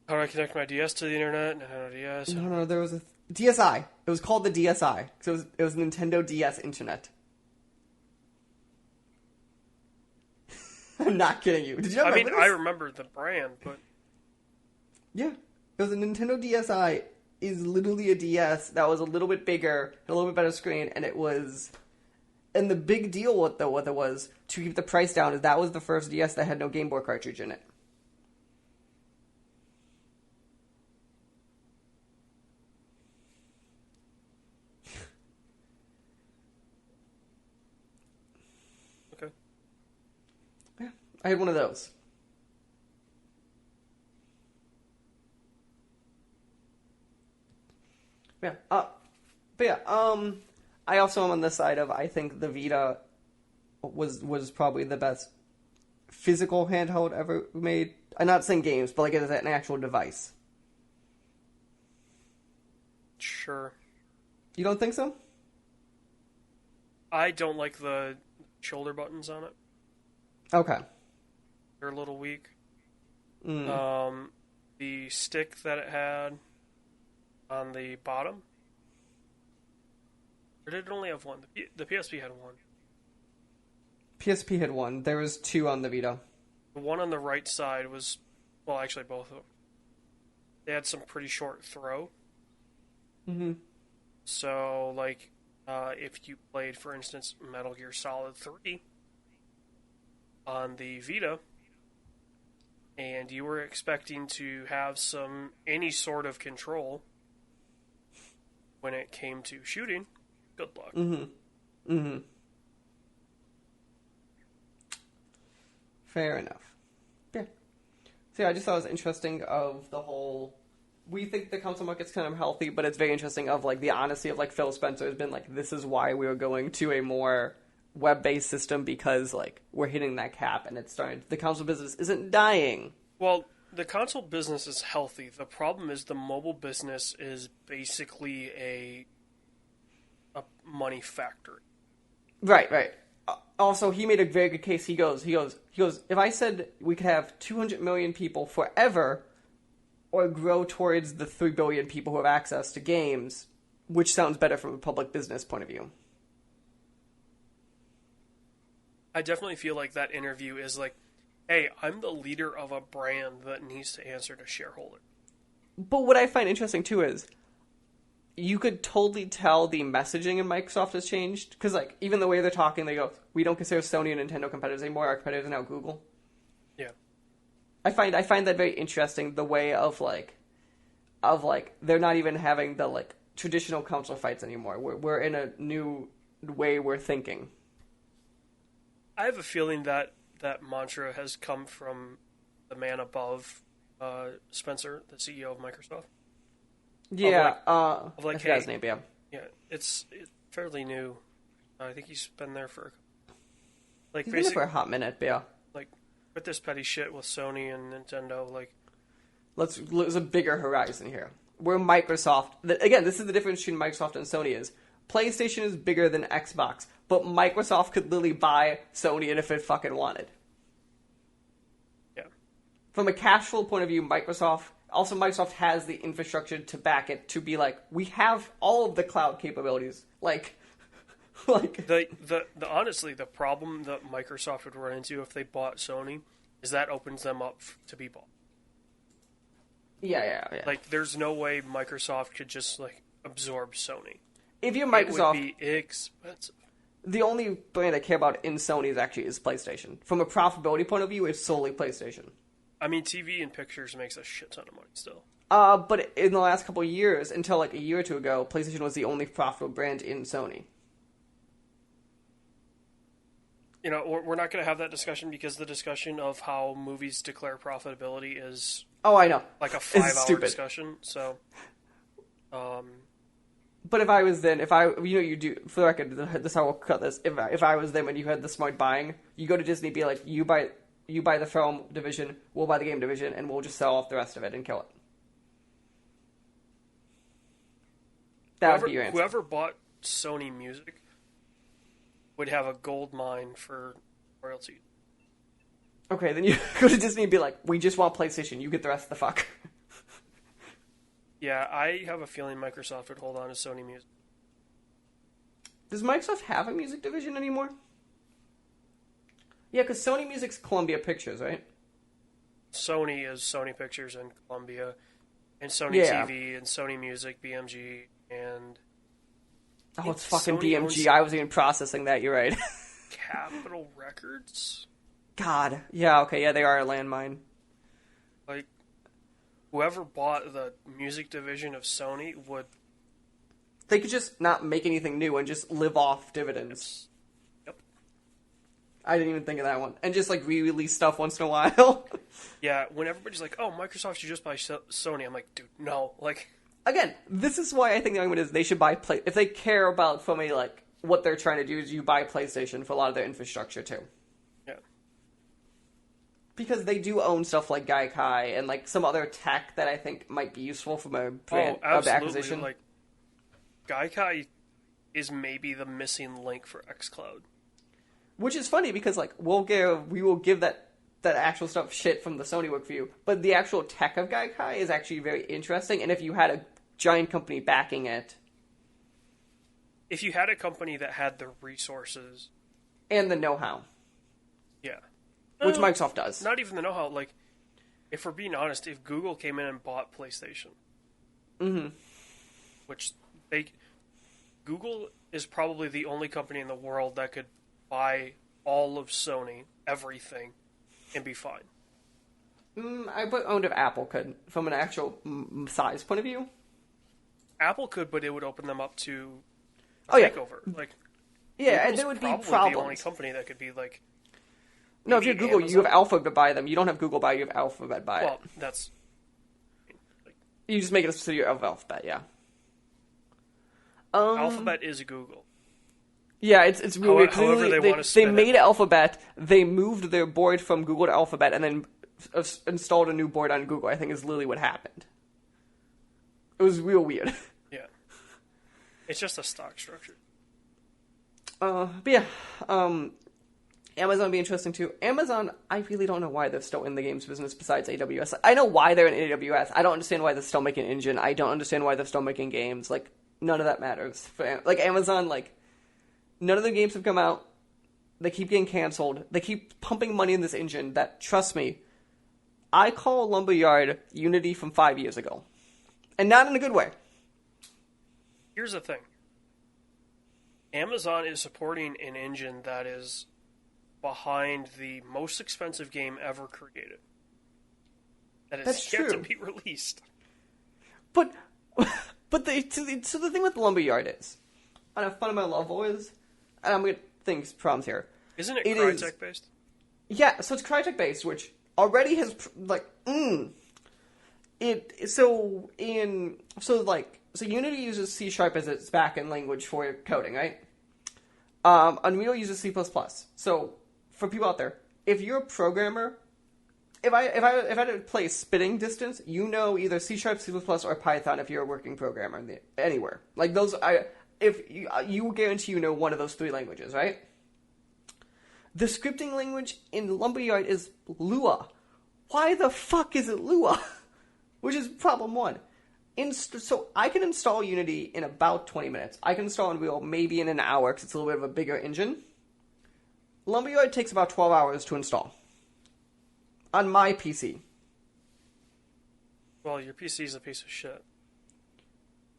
How do I connect my DS to the Internet? Nintendo DS? No, there was a... DSi. It was called the DSi. So it was Nintendo DS Internet. I'm not kidding you. Did you remember this? I remember the brand, but... Yeah. It was a Nintendo DSi. Is literally a DS that was a little bit bigger, a little bit better screen, and it was... And the big deal with it was, to keep the price down, is that was the first DS that had no Game Boy cartridge in it. Okay. Yeah, I had one of those. Yeah. But yeah, I also am on the side of I think the Vita was probably the best physical handheld ever made. I'm not saying games, but as an actual device. Sure. You don't think so? I don't like the shoulder buttons on it. Okay. They're a little weak. The stick that it had on the bottom, or did it only have one? The PSP had one. PSP had one. There was two on the Vita. The one on the right side was, well, actually both of them. They had some pretty short throw. Mm-hmm. So, like, if you played, for instance, Metal Gear Solid 3 on the Vita, and you were expecting to have any sort of control when it came to shooting, good luck. Mm-hmm. Mm-hmm. Fair enough. Yeah. So yeah, I just thought it was interesting of the whole... We think the console market's kind of healthy, but it's very interesting of, like, the honesty of, like, Phil Spencer has been like, this is why we were going to a more web-based system, because, like, we're hitting that cap and it's starting... The console business isn't dying. Well, the console business is healthy. The problem is the mobile business is basically a money factory. Right. Also, he made a very good case. He goes, if I said we could have 200 million people forever, or grow towards the 3 billion people who have access to games, which sounds better from a public business point of view? I definitely feel like that interview is like, hey, I'm the leader of a brand that needs to answer to shareholders. But what I find interesting, too, is you could totally tell the messaging in Microsoft has changed. Because, like, even the way they're talking, they go, we don't consider Sony and Nintendo competitors anymore. Our competitors are now Google. Yeah. I find that very interesting, the way of they're not even having the, like, traditional console fights anymore. We're in a new way we're thinking. I have a feeling that mantra has come from the man above, Spencer, the CEO of Microsoft. Yeah, I forgot his name, yeah. Yeah, it's fairly new. I think he's been there for... He's been there for a hot minute, but yeah. Like, with this petty shit with Sony and Nintendo, like... There's a bigger horizon here. Where Microsoft... Again, this is the difference between Microsoft and Sony is... PlayStation is bigger than Xbox, but Microsoft could literally buy Sony if it fucking wanted. Yeah. From a cash flow point of view, Microsoft has the infrastructure to back it, to be like, we have all of the cloud capabilities. Honestly, the problem that Microsoft would run into if they bought Sony is that opens them up to be bought. Yeah. Like, there's no way Microsoft could just, like, absorb Sony. If you're Microsoft, it would be expensive. The only brand I care about in Sony is PlayStation. From a profitability point of view, it's solely PlayStation. I mean, TV and pictures makes a shit ton of money still. But in the last couple of years, until like a year or two ago, PlayStation was the only profitable brand in Sony. You know, we're not going to have that discussion because the discussion of how movies declare profitability is... Oh, I know. Like a 5-hour discussion, so... But if I was then, you do, for the record, this is how we'll cut this. If I was them and you had the smart buying, you go to Disney and be like, you buy the film division, we'll buy the game division, and we'll just sell off the rest of it and kill it. That would be your answer. Whoever bought Sony Music would have a gold mine for royalty. Okay, then you go to Disney and be like, we just want PlayStation, you get the rest of the fuck. Yeah, I have a feeling Microsoft would hold on to Sony Music. Does Microsoft have a music division anymore? Yeah, because Sony Music's Columbia Pictures, right? Sony is Sony Pictures and Columbia, and Sony TV and Sony Music, BMG, and... Oh, it's fucking Sony BMG. I wasn't even processing that, you're right. Capitol Records? God. Yeah, okay, yeah, they are a landmine. Like... Whoever bought the music division of Sony would... They could just not make anything new and just live off dividends. Yep. I didn't even think of that one. And just, like, re-release stuff once in a while. Yeah, when everybody's like, oh, Microsoft should just buy Sony, I'm like, dude, no. Like... Again, this is why I think the argument is they should buy... If they care about, from a, like, what they're trying to do is you buy PlayStation for a lot of their infrastructure, too. Because they do own stuff like Gaikai and like some other tech that I think might be useful from a brand of acquisition. Like, Gaikai is maybe the missing link for xCloud. Which is funny because like we will give that actual stuff shit from the Sony work view, but the actual tech of Gaikai is actually very interesting. And if you had a giant company backing it, if you had a company that had the resources and the know-how. Yeah. Which Microsoft does. Not even the know-how. Like, if we're being honest, if Google came in and bought PlayStation, which Google is probably the only company in the world that could buy all of Sony, everything, and be fine. I owned if Apple could, from an actual size point of view. Apple could, but it would open them up to takeover. Like, yeah, and Google's there would be probably problems. the only company that could be like. No, if you're Google, Amazon. you have Alphabet buy them. You don't have Google buy, you have Alphabet buy Well, it. that's. You just make it a subsidiary of Alphabet, yeah. Alphabet is Google. Yeah, it's really weird. However they want to they spin made it. Alphabet, they moved their board from Google to Alphabet, and then installed a new board on Google, I think is literally what happened. It was real weird. Yeah. It's just a stock structure. But yeah, Amazon would be interesting too. Amazon, I really don't know why they're still in the games business besides AWS. I know why they're in AWS. I don't understand why they're still making an engine. I don't understand why they're still making games. Like, none of that matters. Like, Amazon, like, none of their games have come out. They keep getting canceled. They keep pumping money in this engine that, trust me, I call Lumberyard Unity from 5 years ago. And not in a good way. Here's the thing. Amazon is supporting an engine that is behind the most expensive game ever created. That is yet to be released. But so the thing with Lumberyard is, on a fundamental level is, and I'm going to think problems here. Isn't it Crytek based? Yeah, so it's Crytek based, which already has, like, So Unity uses C# as its backend language for coding, right? Unreal uses C++. So, for people out there, if you're a programmer, if I had to play spitting distance, you know either C#, C++, or Python if you're a working programmer anywhere. Like those, you guarantee you know one of those three languages, right? The scripting language in Lumberyard is Lua. Why the fuck is it Lua? Which is problem one. So I can install Unity in about 20 minutes. I can install Unreal maybe in an hour because it's a little bit of a bigger engine. Lumberyard takes about 12 hours to install. On my PC. Well, your PC is a piece of shit.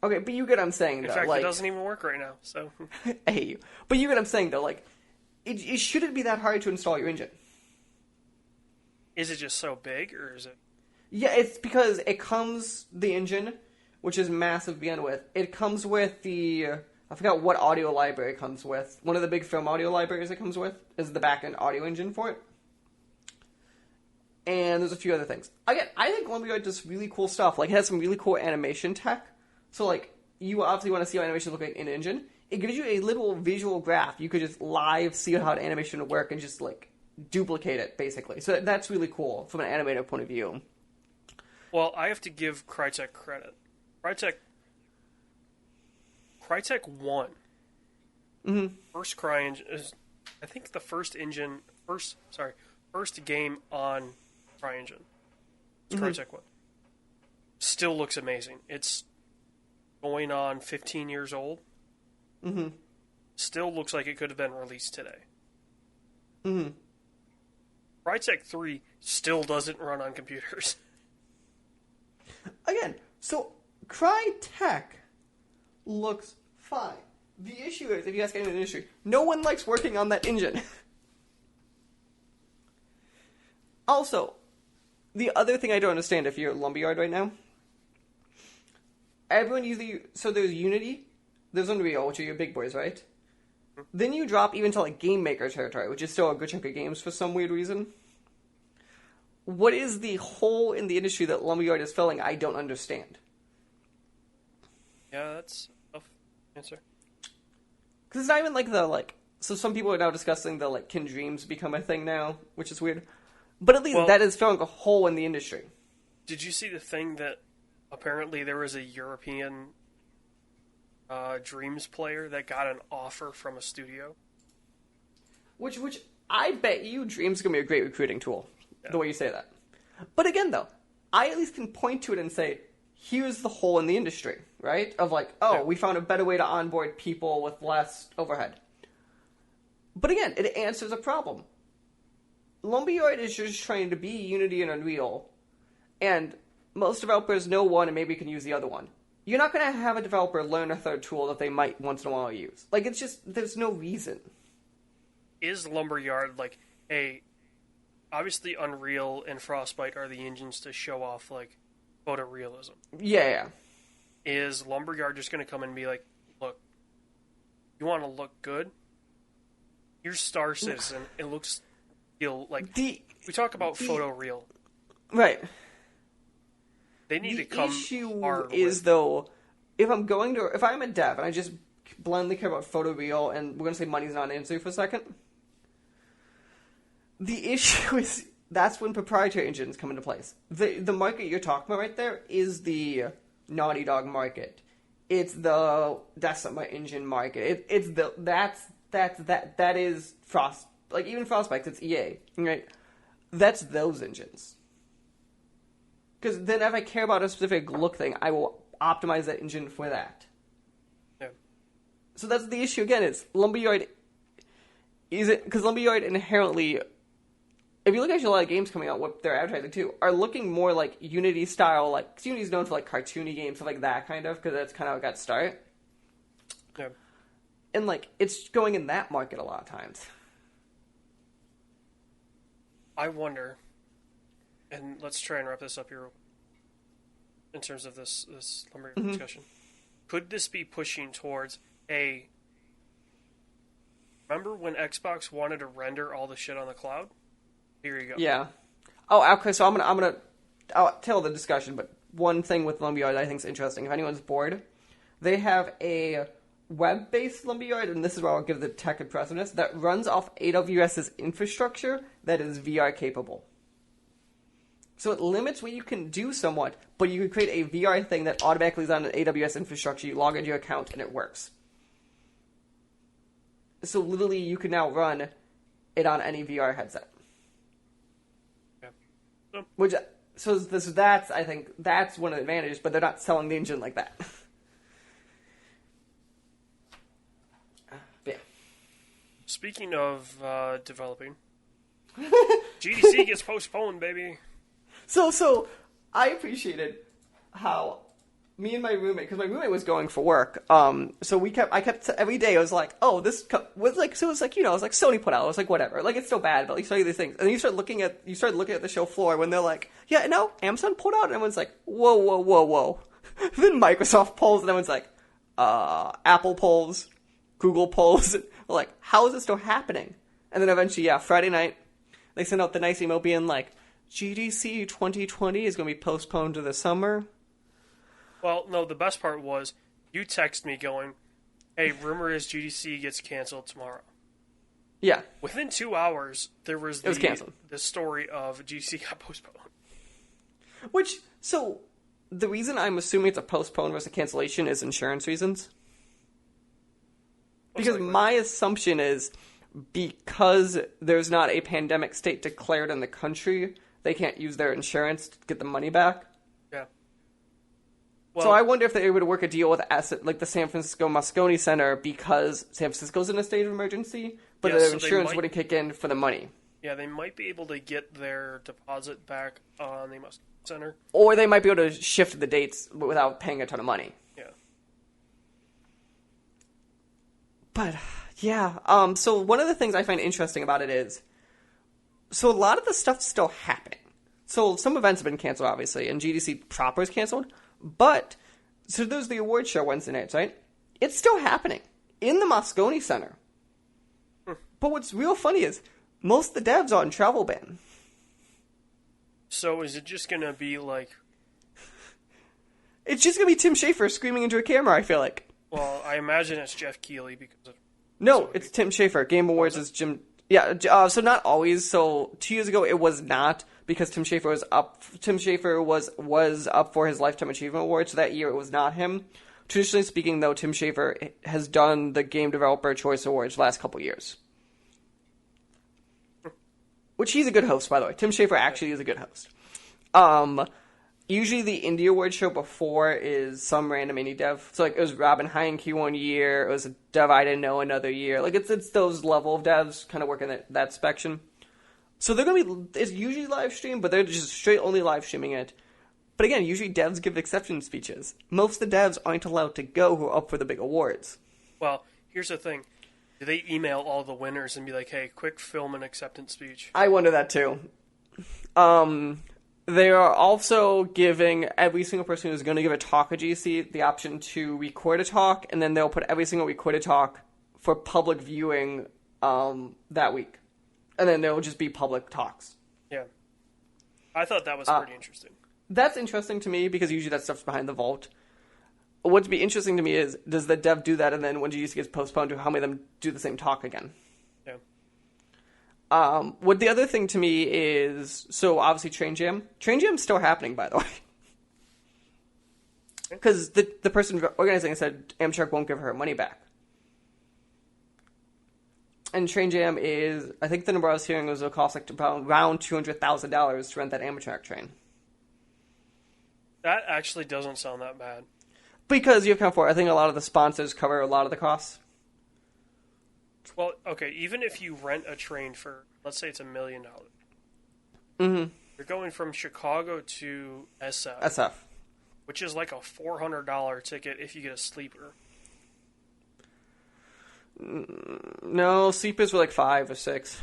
Okay, but you get what I'm saying, though. In fact, like, it doesn't even work right now, so... I hate you. But you get what I'm saying, though. Like, it shouldn't be that hard to install your engine. Is it just so big, or is it... Yeah, it's because it comes... The engine, which is massive to begin with, it comes with the... I forgot what audio library it comes with. One of the big film audio libraries it comes with is the back-end audio engine for it. And there's a few other things. Again, I think Lumberyard does really cool stuff. Like, it has some really cool animation tech. So, like, you obviously want to see how animations look like in engine. It gives you a little visual graph. You could just live see how an animation would work and just, like, duplicate it, basically. So that's really cool from an animator point of view. Well, I have to give Crytek credit. Crytek won. Mm-hmm. First CryEngine is, I think, the first game on CryEngine. Crytek won. Still looks amazing. It's going on 15 years old. Mm-hmm. Still looks like it could have been released today. Mm-hmm. Crytek 3 still doesn't run on computers. Again, so Crytek looks fine. The issue is, if you ask anyone in the industry, no one likes working on that engine. Also, the other thing I don't understand if you're at Lumberyard right now, everyone usually... So there's Unity, there's Unreal, which are your big boys, right? Then you drop even to, like, Game Maker territory, which is still a good chunk of games for some weird reason. What is the hole in the industry that Lumberyard is filling? I don't understand. Yeah, that's a tough answer. Because it's not even like the, like... So some people are now discussing the, like, can dreams become a thing now? Which is weird. But at least that is filling a hole in the industry. Did you see the thing that apparently there was a European Dreams player that got an offer from a studio? Which I bet you Dreams is going to be a great recruiting tool, the way you say that. But again, though, I at least can point to it and say, here's the hole in the industry, right? Of like, we found a better way to onboard people with less overhead. But again, it answers a problem. Lumberyard is just trying to be Unity and Unreal, and most developers know one and maybe can use the other one. You're not going to have a developer learn a third tool that they might once in a while use. Like, it's just, there's no reason. Is Lumberyard, like, obviously Unreal and Frostbite are the engines to show off, like, photorealism. Yeah. Is Lumberyard just going to come and be like, look, you want to look good? Here's Star Citizen. It looks like... we talk about photoreal. Right. They need to come issue is, though, if I'm a dev and I just blindly care about photoreal, and we're going to say money's not an answer for a second, the issue is that's when proprietary engines come into place. The market you're talking about right there is the Naughty Dog market. It's the Decima engine market. That is Frost, like even Frostbite, it's EA, right? That's those engines. Because then if I care about a specific look thing, I will optimize that engine for that. Yeah. So that's the issue again, is Lumberyard, because Lumberyard inherently, if you look at a lot of games coming out, what they're advertising too, are looking more like Unity style, like, cause Unity's known for like cartoony games, stuff like that kind of, because that's kind of how it got started. Yeah. And like, it's going in that market a lot of times. I wonder, and let's try and wrap this up here in terms of this Lumberyard discussion. Could this be pushing towards remember when Xbox wanted to render all the shit on the cloud? Here you go. Yeah. Oh, okay, so I'll tell the discussion, but one thing with Lumberyard I think is interesting, if anyone's bored, they have a web-based Lumberyard, and this is where I'll give the tech and precedence, that runs off AWS's infrastructure that is VR capable. So it limits what you can do somewhat, but you can create a VR thing that automatically is on an AWS infrastructure. You log into your account, and it works. So literally, you can now run it on any VR headset. Yeah. That's I think that's one of the advantages, but they're not selling the engine like that. Yeah. Speaking of developing, GDC gets postponed, baby. So I appreciated how me and my roommate, because my roommate was going for work, so I kept every day I was like, oh, this was like, so it was like, it was like Sony put out, I was like, whatever, like, it's still bad, but like, show you these things, and you start looking at the show floor when they're like, yeah, no, Amazon pulled out, and everyone's like, whoa. Then Microsoft pulls, and everyone's like, Apple pulls, Google pulls, like, how is this still happening? And then eventually, Friday night, they sent out the nice email being like, GDC 2020 is going to be postponed to the summer. Well, no, the best part was you text me going, hey, rumor is GDC gets canceled tomorrow. Yeah. Within 2 hours, it was canceled. The story of GDC got postponed. So, the reason I'm assuming it's a postpone versus a cancellation is insurance reasons. Because my assumption is, because there's not a pandemic state declared in the country, they can't use their insurance to get the money back. Yeah. Well, so I wonder if they would work a deal with like the San Francisco Moscone Center, because San Francisco's in a state of emergency, but their insurance wouldn't kick in for the money. Yeah, they might be able to get their deposit back on the Moscone Center. Or they might be able to shift the dates without paying a ton of money. Yeah. But, so one of the things I find interesting about it is, so a lot of the stuff's still happening. So some events have been canceled, obviously, and GDC proper is canceled. But, so there's the award show Wednesday nights, right? It's still happening in the Moscone Center. But what's real funny is, most of the devs are on travel ban. So is it just going to be like... It's just going to be Tim Schafer screaming into a camera, I feel like. Well, I imagine it's Jeff Keighley because of... No, it's Tim Schafer. Game Awards is Jim... Yeah, so not always. So 2 years ago, it was not, because Tim Schafer was up. Tim Schafer was up for his Lifetime Achievement Award, so that year it was not him. Traditionally speaking, though, Tim Schafer has done the Game Developer Choice Awards the last couple years. Which he's a good host, by the way. Tim Schafer actually is a good host. Usually the Indie Award show before is some random indie dev. So like it was Robin Heinke one year, it was a dev I didn't know another year. Like it's those level of devs kind of working that section. So they're going to be, it's usually live streamed, but they're just straight only live streaming it. But again, usually devs give acceptance speeches. Most of the devs aren't allowed to go who are up for the big awards. Well, here's the thing. Do they email all the winners and be like, hey, quick film an acceptance speech? I wonder that too. They are also giving every single person who's going to give a talk at GC the option to record a talk, and then they'll put every single recorded talk for public viewing that week. And then there will just be public talks. Yeah. I thought that was pretty interesting. That's interesting to me because usually that stuff's behind the vault. What'd be interesting to me is, does the dev do that, and then when GDC gets postponed, how many of them do the same talk again? Yeah. What the other thing to me is, so obviously Train Jam. Train Jam's still happening, by the way. Because the person organizing it said Amtrak won't give her money back. And Train Jam is, I think the number I was hearing was it'll cost like around $200,000 to rent that Amtrak train. That actually doesn't sound that bad. Because you account for, I think a lot of the sponsors cover a lot of the costs. Well, okay, even if you rent a train for, let's say it's $1 million. Mm-hmm. You're going from Chicago to SF. SF. Which is like a $400 ticket if you get a sleeper. No, sleepers were like 5 or 6.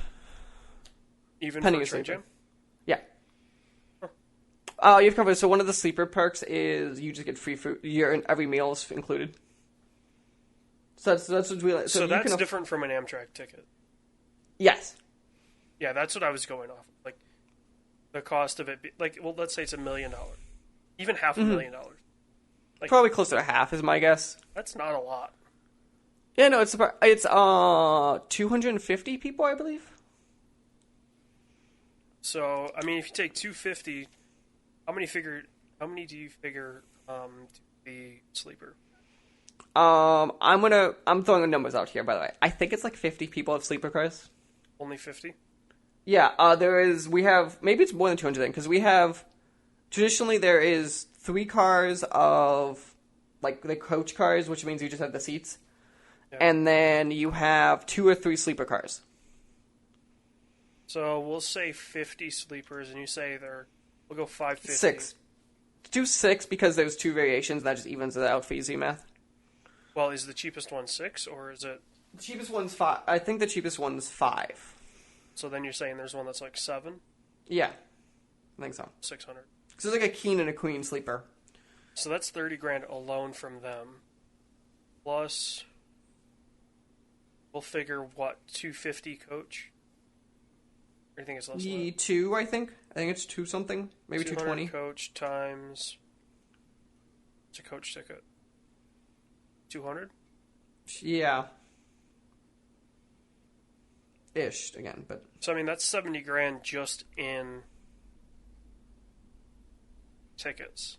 Even Depending for on Train sleeper. Jam? Yeah. You've covered. So one of the sleeper perks is you just get free food. Every meal is included. So that's what we like. So that's different from an Amtrak ticket. Yes. Yeah, that's what I was going off. Like the cost of it. Well, let's say it's $1 million. Even half $1 million. Like, probably closer to half is my guess. That's not a lot. Yeah, no, it's 250 people, I believe. So I mean, if you take 250. How many do you figure to be sleeper? I'm throwing the numbers out here, by the way. I think it's like 50 people have sleeper cars. Only 50? Yeah, maybe it's more than 200 then, because traditionally there is 3 cars of, like, the coach cars, which means you just have the seats. Yeah. And then you have 2 or 3 sleeper cars. So we'll say 50 sleepers, and you say we'll go 550. 6. Do 6 because there's 2 variations, and that just evens it out for easy math. Well, is the cheapest one 6, or is it... The cheapest one's 5. I think the cheapest one's 5. So then you're saying there's one that's like 7? Yeah. I think so. 600. So it's like a king and a queen sleeper. So that's $30,000 alone from them. Plus, we'll figure, what, 250 coach? Or do you think it's less than that? 2, I think. I think it's 2 something. Maybe 220. Coach times... It's a coach ticket. 200? Yeah. Ish, again, but... So, I mean, that's $70,000 just in tickets.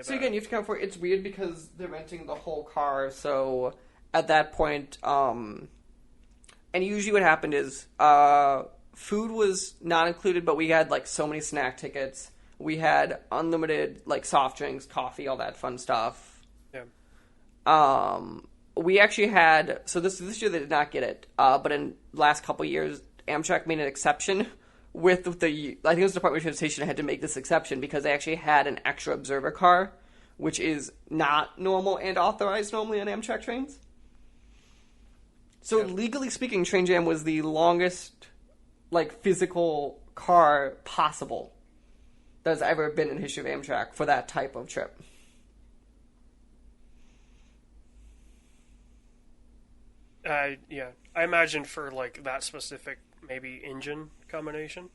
So again, you have to account for it's weird because they're renting the whole car, so at that point, and usually what happened is, food was not included, but we had, like, so many snack tickets. We had unlimited, like, soft drinks, coffee, all that fun stuff. Yeah. We actually had, so this year they did not get it, but in the last couple of years, Amtrak made an exception with the, I think it was the Department of Transportation had to make this exception because they actually had an extra observer car, which is not normal and authorized normally on Amtrak trains. So legally speaking, Train Jam was the longest, like, physical car possible that has ever been in the history of Amtrak for that type of trip. Yeah. I imagine for, like, that specific, maybe, engine combination.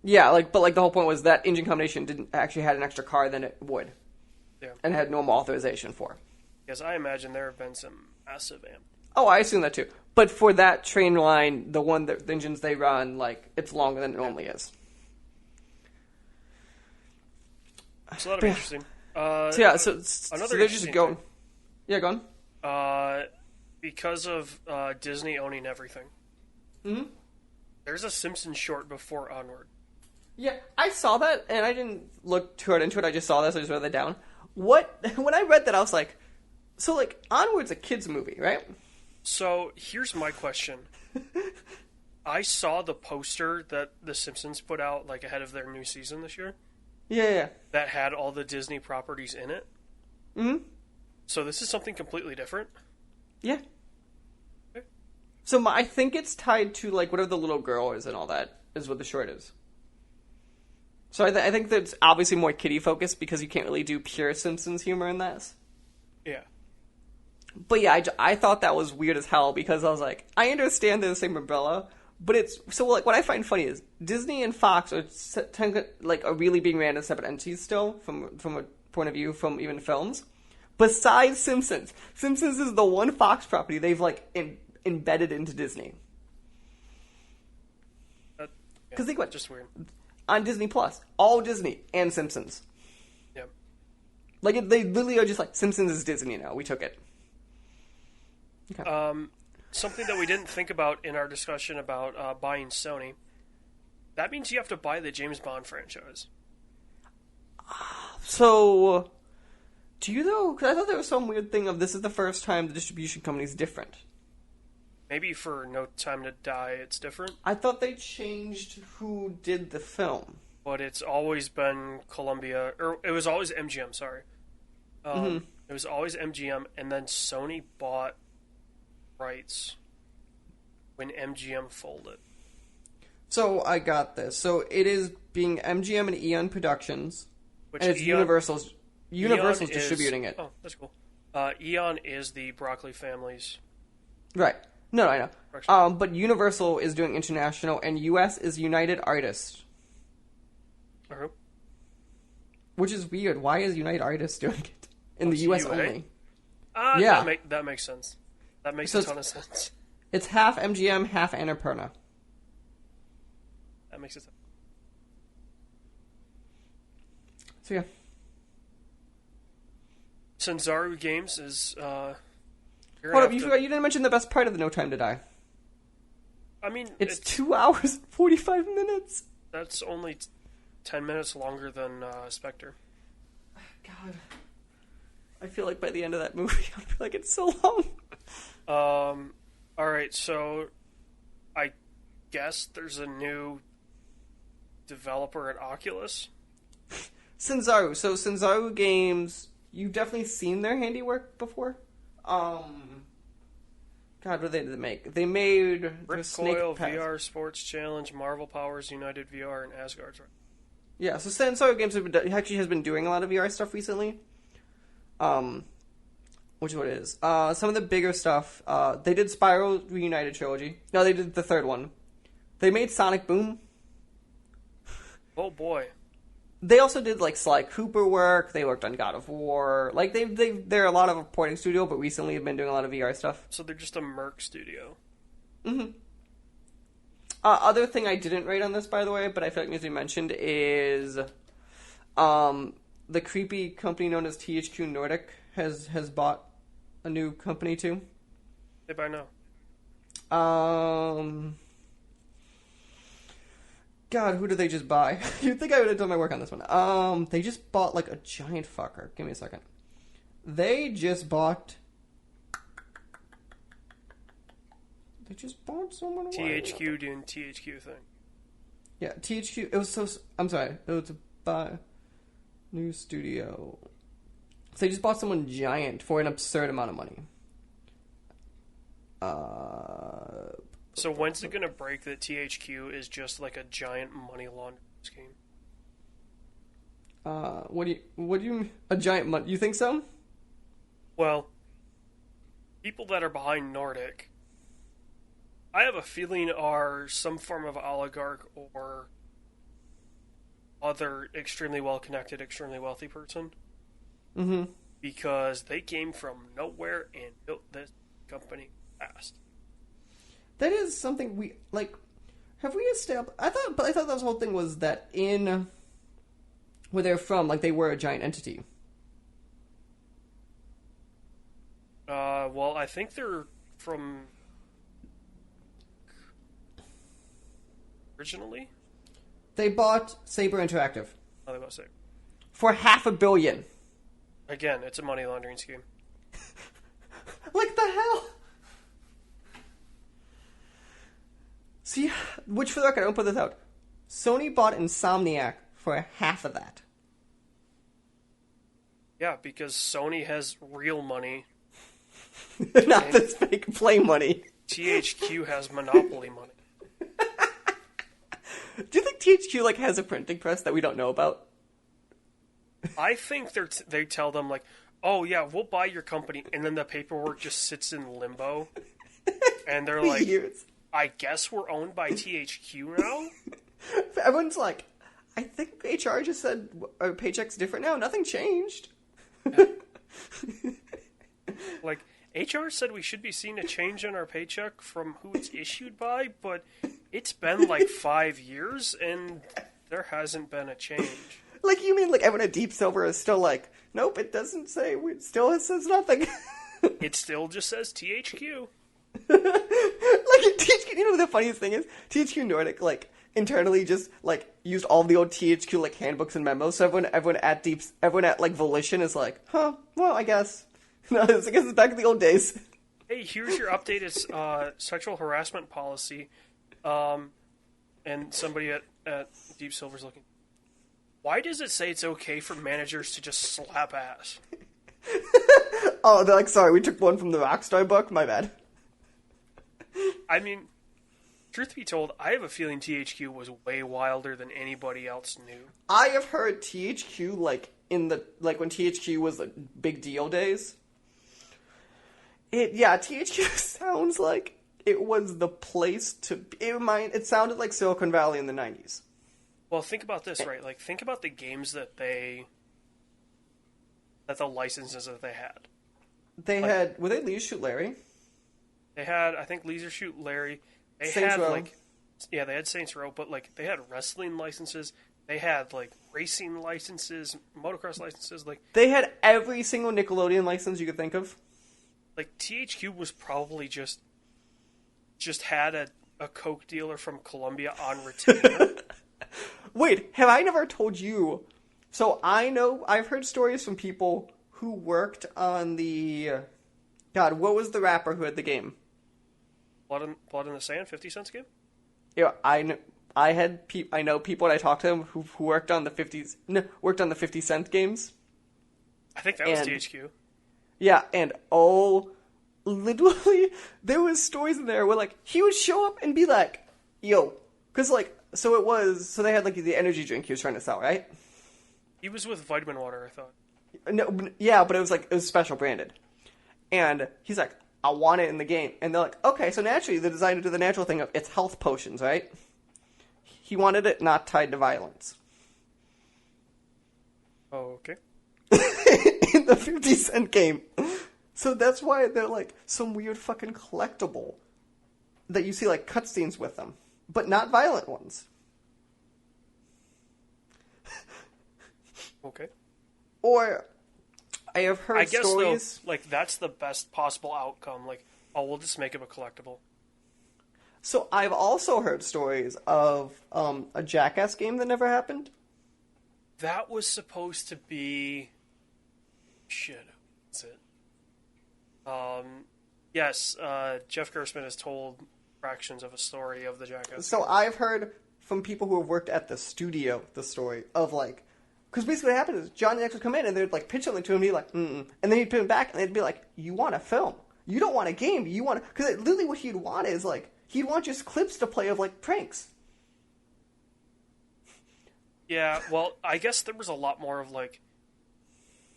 Yeah, but the whole point was that engine combination didn't actually had an extra car than it would. Yeah. And had normal authorization for. Yes, I imagine there have been some massive amp. Oh, I assume that too. But for that train line, the engines they run, like, it's longer than it normally is. It's a lot of interesting. So another they're just going. Thing. Yeah, go on. Because of Disney owning everything. Mm-hmm. There's a Simpsons short before Onward. Yeah, I saw that, and I didn't look too hard into it. I just saw that, so I just wrote that down. When I read that, I was like, so, like, Onward's a kid's movie, right? So, here's my question. I saw the poster that The Simpsons put out like ahead of their new season this year. Yeah. That had all the Disney properties in it. Mm-hmm. So this is something completely different. Yeah. Okay. So I think it's tied to like whatever the little girl is and all that is what the short is. So I think that's obviously more kiddie focused because you can't really do pure Simpsons humor in this. Yeah. But yeah, I thought that was weird as hell because I was like, I understand they're the same umbrella, but it's so like what I find funny is Disney and Fox are really being ran as separate entities still from a point of view from even films. Besides Simpsons, Simpsons is the one Fox property they've like embedded into Disney. Because think what just weird on Disney Plus, all Disney and Simpsons. Yeah. Like they literally are just like Simpsons is Disney now. We took it. Okay. Something that we didn't think about in our discussion about buying Sony. That means you have to buy the James Bond franchise. So, do you though? Because I thought there was some weird thing of this is the first time the distribution company is different. Maybe for No Time to Die, it's different. I thought they changed who did the film. But it's always been Columbia, or it was always MGM, sorry. It was always MGM, and then Sony bought rights when MGM folded. So I got this. So it is being MGM and Eon Productions, Which and it's Universal's distributing it. Oh, that's cool. Eon is the Broccoli family's. Right. No, I know. Correction. But Universal is doing international, and US is United Artists. Uh-huh. Which is weird. Why is United Artists doing it in the It's US UA? only? Yeah. That makes sense. That makes a ton of sense. It's half MGM, half Annapurna. That makes it. So yeah. Sanzaru Games is. Hold up, you didn't mention the best part of the No Time to Die. I mean, it's 2 hours and 45 minutes. That's only 10 minutes longer than Spectre. God. I feel like by the end of that movie, I feel like it's so long. Alright, so I guess there's a new developer at Oculus. Sanzaru. So Sanzaru Games, you've definitely seen their handiwork before. God, what did they make? They made Ripcoil, VR Sports Challenge, Marvel Powers, United VR, and Asgard's. Right? Yeah, so Sanzaru Games has been doing a lot of VR stuff recently. Which is what it is. Some of the bigger stuff, they did Spyro Reunited Trilogy. No, they did the third one. They made Sonic Boom. Oh boy. They also did like Sly Cooper work. They worked on God of War. Like they're a lot of a porting studio, but recently have been doing a lot of VR stuff. So they're just a Merc studio. Mm-hmm. Other thing I didn't rate on this, by the way, but I feel like needs to be mentioned is, the creepy company known as THQ Nordic has bought a new company too. They buy now. God, who did they just buy? You'd think I would have done my work on this one. They just bought like a giant fucker. Give me a second. They just bought someone. THQ doing THQ thing. Yeah, THQ. It was so. I'm sorry. It was a buy new studio. So they just bought someone giant for an absurd amount of money. So when's it gonna break that THQ is just like a giant money laundering scheme? What do you a giant money? You think so? Well, people that are behind Nordic, I have a feeling are some form of oligarch or other extremely well-connected, extremely wealthy person. Mm-hmm. Because they came from nowhere and built this company fast. That is something we like. Have we established? I thought the whole thing was that in where they're from, like they were a giant entity. Well, I think they're from originally. They bought Saber Interactive. Oh, they bought Saber for $500 million. Again, it's a money laundering scheme. Like the hell. See, which for the record, I don't put this out. Sony bought Insomniac for half of that. Yeah, because Sony has real money. Not this fake play money. THQ has monopoly money. Do you think THQ like has a printing press that we don't know about? I think they tell them like, oh yeah, we'll buy your company, and then the paperwork just sits in limbo, and they're like, Years. I guess we're owned by THQ now? Everyone's like, I think HR just said our paycheck's different now. Nothing changed. Like, HR said we should be seeing a change in our paycheck from who it's issued by, but it's been like 5 years, and there hasn't been a change. Like, you mean like everyone at Deep Silver is still like, nope, it doesn't say, it still says nothing. It still just says THQ. Like, THQ, you know what the funniest thing is? THQ Nordic, like, internally just, like, used all the old THQ, like, handbooks and memos, so everyone at, like, Volition is like, huh, well, I guess. No, I guess it's back in the old days. Hey, here's your updated sexual harassment policy. And somebody at Deep Silver's looking, why does it say it's okay for managers to just slap ass? Oh, they're like, sorry, we took one from the Rockstar book, my bad. I mean, truth be told, I have a feeling THQ was way wilder than anybody else knew. I have heard THQ, like, when THQ was, like, big deal days. THQ sounds like it was the place to be. It sounded like Silicon Valley in the 90s. Well, think about this, right? Like, think about the games that the licenses that they had. Were they Leisure Shoot Larry? They had, I think, Leisure Shoot Larry. They had Saints Row, but, like, they had wrestling licenses. They had, like, racing licenses, motocross licenses. Like, they had every single Nickelodeon license you could think of. Like, THQ was probably just had a Coke dealer from Colombia on retainer. Wait, have I never told you? So I've heard stories from people who worked on the... God, what was the rapper who had the game? Blood in the Sand, 50 Cent's game? Yeah, I know people and I talked to them who worked on the 50 Cent games. I think that was THQ. Yeah, and literally, there was stories in there where, like, he would show up and be like, yo, because, like, so they had, like, the energy drink he was trying to sell, right? He was with Vitamin Water, I thought. No, yeah, but it was special branded. And he's like, I want it in the game. And they're like, okay, so naturally, the designer did the natural thing of, it's health potions, right? He wanted it not tied to violence. Oh, okay. In the 50 Cent game. So that's why they're like some weird fucking collectible that you see like cutscenes with them, but not violent ones. Okay. Or I have heard stories. Though, like, that's the best possible outcome. Like, oh, we'll just make him a collectible. So I've also heard stories of a Jackass game that never happened. That was supposed to be... Shit. That's it. Yes, Jeff Gerstmann has told fractions of a story of the Jackass. So I've heard from people who have worked at the studio the story of, like... Because basically what happened is Johnny X would come in and they'd, like, pitch something to him and be like, mm-mm. And then he'd put him back and they'd be like, you want a film. You don't want a game. You want... Because literally what he'd want is, like... He'd want just clips to play of, like, pranks. Yeah, well, I guess there was a lot more of, like,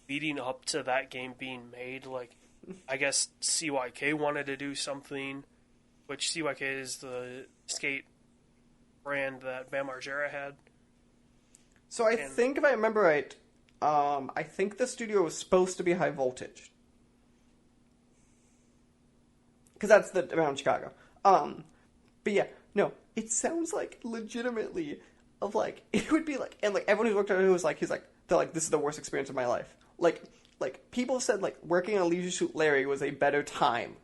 leading up to that game being made. Like, I guess CYK wanted to do something, which CYK is the skate brand that Bam Margera had. So I think, if I remember right, I think the studio was supposed to be High Voltage. Because that's around Chicago. But yeah, no, it sounds like legitimately of like, it would be like, and like everyone who worked on it was like, they're like, this is the worst experience of my life. Like people said like working on Leisure Suit Larry was a better time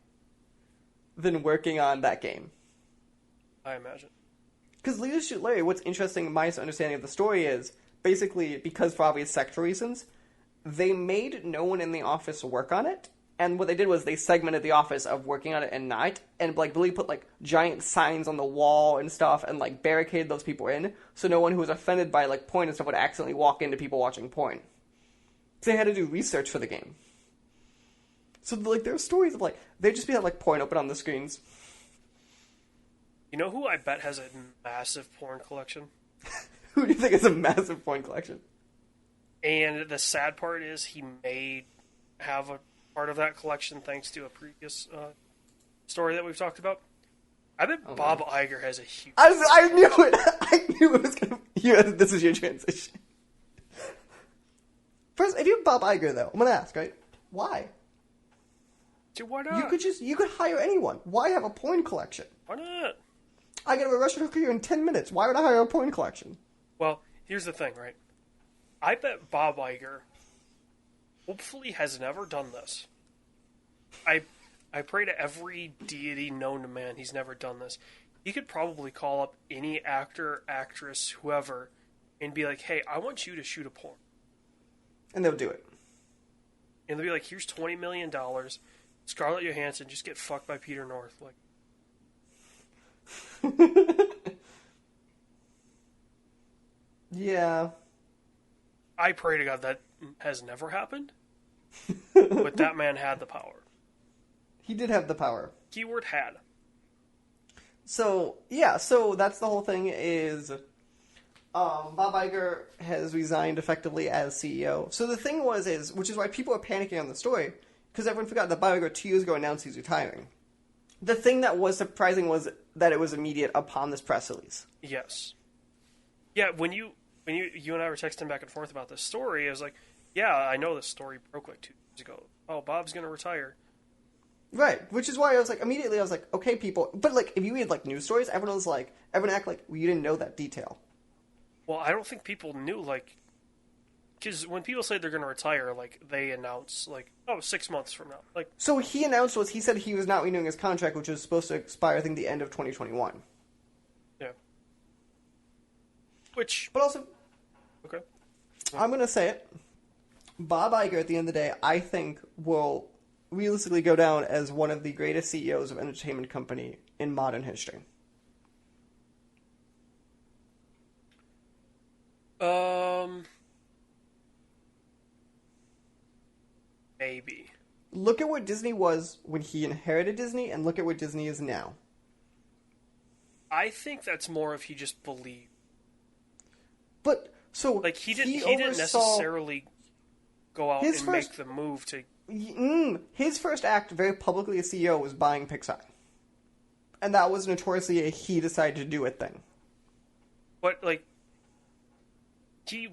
than working on that game. I imagine. Because Leisure Suit Larry, what's interesting in my understanding of the story is, basically, because for obvious sector reasons, they made no one in the office work on it, And what they did was they segmented the office of working on it at night, and like really put like giant signs on the wall and stuff, and like barricaded those people in, so no one who was offended by like porn and stuff would accidentally walk into people watching porn. So they had to do research for the game. So like there are stories of like they just be like porn open on the screens. You know who I bet has a massive porn collection? Who do you think has a massive porn collection? And the sad part is he may have a part of that collection thanks to a previous story that we've talked about. I bet Bob Iger has a huge... I knew it! I knew it was going to... This is your transition. First, if you have Bob Iger, though, I'm going to ask, right? Why? Dude, why not? You could hire anyone. Why have a porn collection? Why not? I get a Russian hooker here in 10 minutes. Why would I hire a porn collection? Well, here's the thing, right? I bet Bob Iger hopefully has never done this. I pray to every deity known to man he's never done this. He could probably call up any actor, actress, whoever, and be like, hey, I want you to shoot a porn. And they'll do it. And they'll be like, here's $20 million. Scarlett Johansson, just get fucked by Peter North. Like, yeah. I pray to God that has never happened. But that man had the power. He did have the power. Keyword had. So, yeah, so that's the whole thing is Bob Iger has resigned effectively as CEO. So the thing which is why people are panicking on the story, because everyone forgot that Bob Iger 2 years ago announced he's retiring. The thing that was surprising was that it was immediate upon this press release. Yes. Yeah, when you and I were texting back and forth about this story, I was like, yeah, I know this story broke like 2 years ago. Oh, Bob's going to retire. Right, which is why I was like, immediately I was like, okay, people, but like, if you read like news stories, everyone act like, well, you didn't know that detail. Well, I don't think people knew, like, because when people say they're going to retire, like, they announce, like, 6 months from now. Like, so he announced he said he was not renewing his contract, which was supposed to expire, I think, the end of 2021. Yeah. Which... But also... Okay. I'm going to say it. Bob Iger, at the end of the day, I think will realistically go down as one of the greatest CEOs of an entertainment company in modern history. Maybe. Look at what Disney was when he inherited Disney, and look at what Disney is now. I think that's more if he just believed. But, so... Like, he didn't necessarily go out and make the move to... His first act, very publicly as CEO, was buying Pixar. And that was notoriously a he decided to do it thing. But, like, he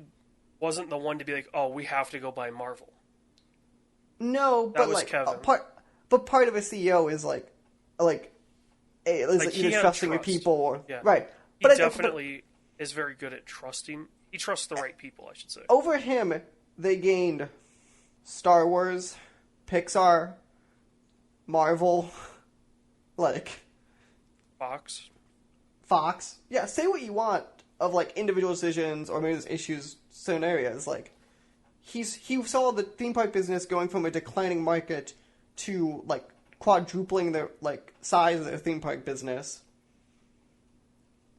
wasn't the one to be like, oh, we have to go buy Marvel. No, but like part of a CEO is like either trusting the people or right. But he definitely is very good at trusting. He trusts the right people, I should say. Over him, they gained Star Wars, Pixar, Marvel, like Fox. Yeah, say what you want of like individual decisions or maybe there's issues, certain areas like. He saw the theme park business going from a declining market to like quadrupling their like size of their theme park business.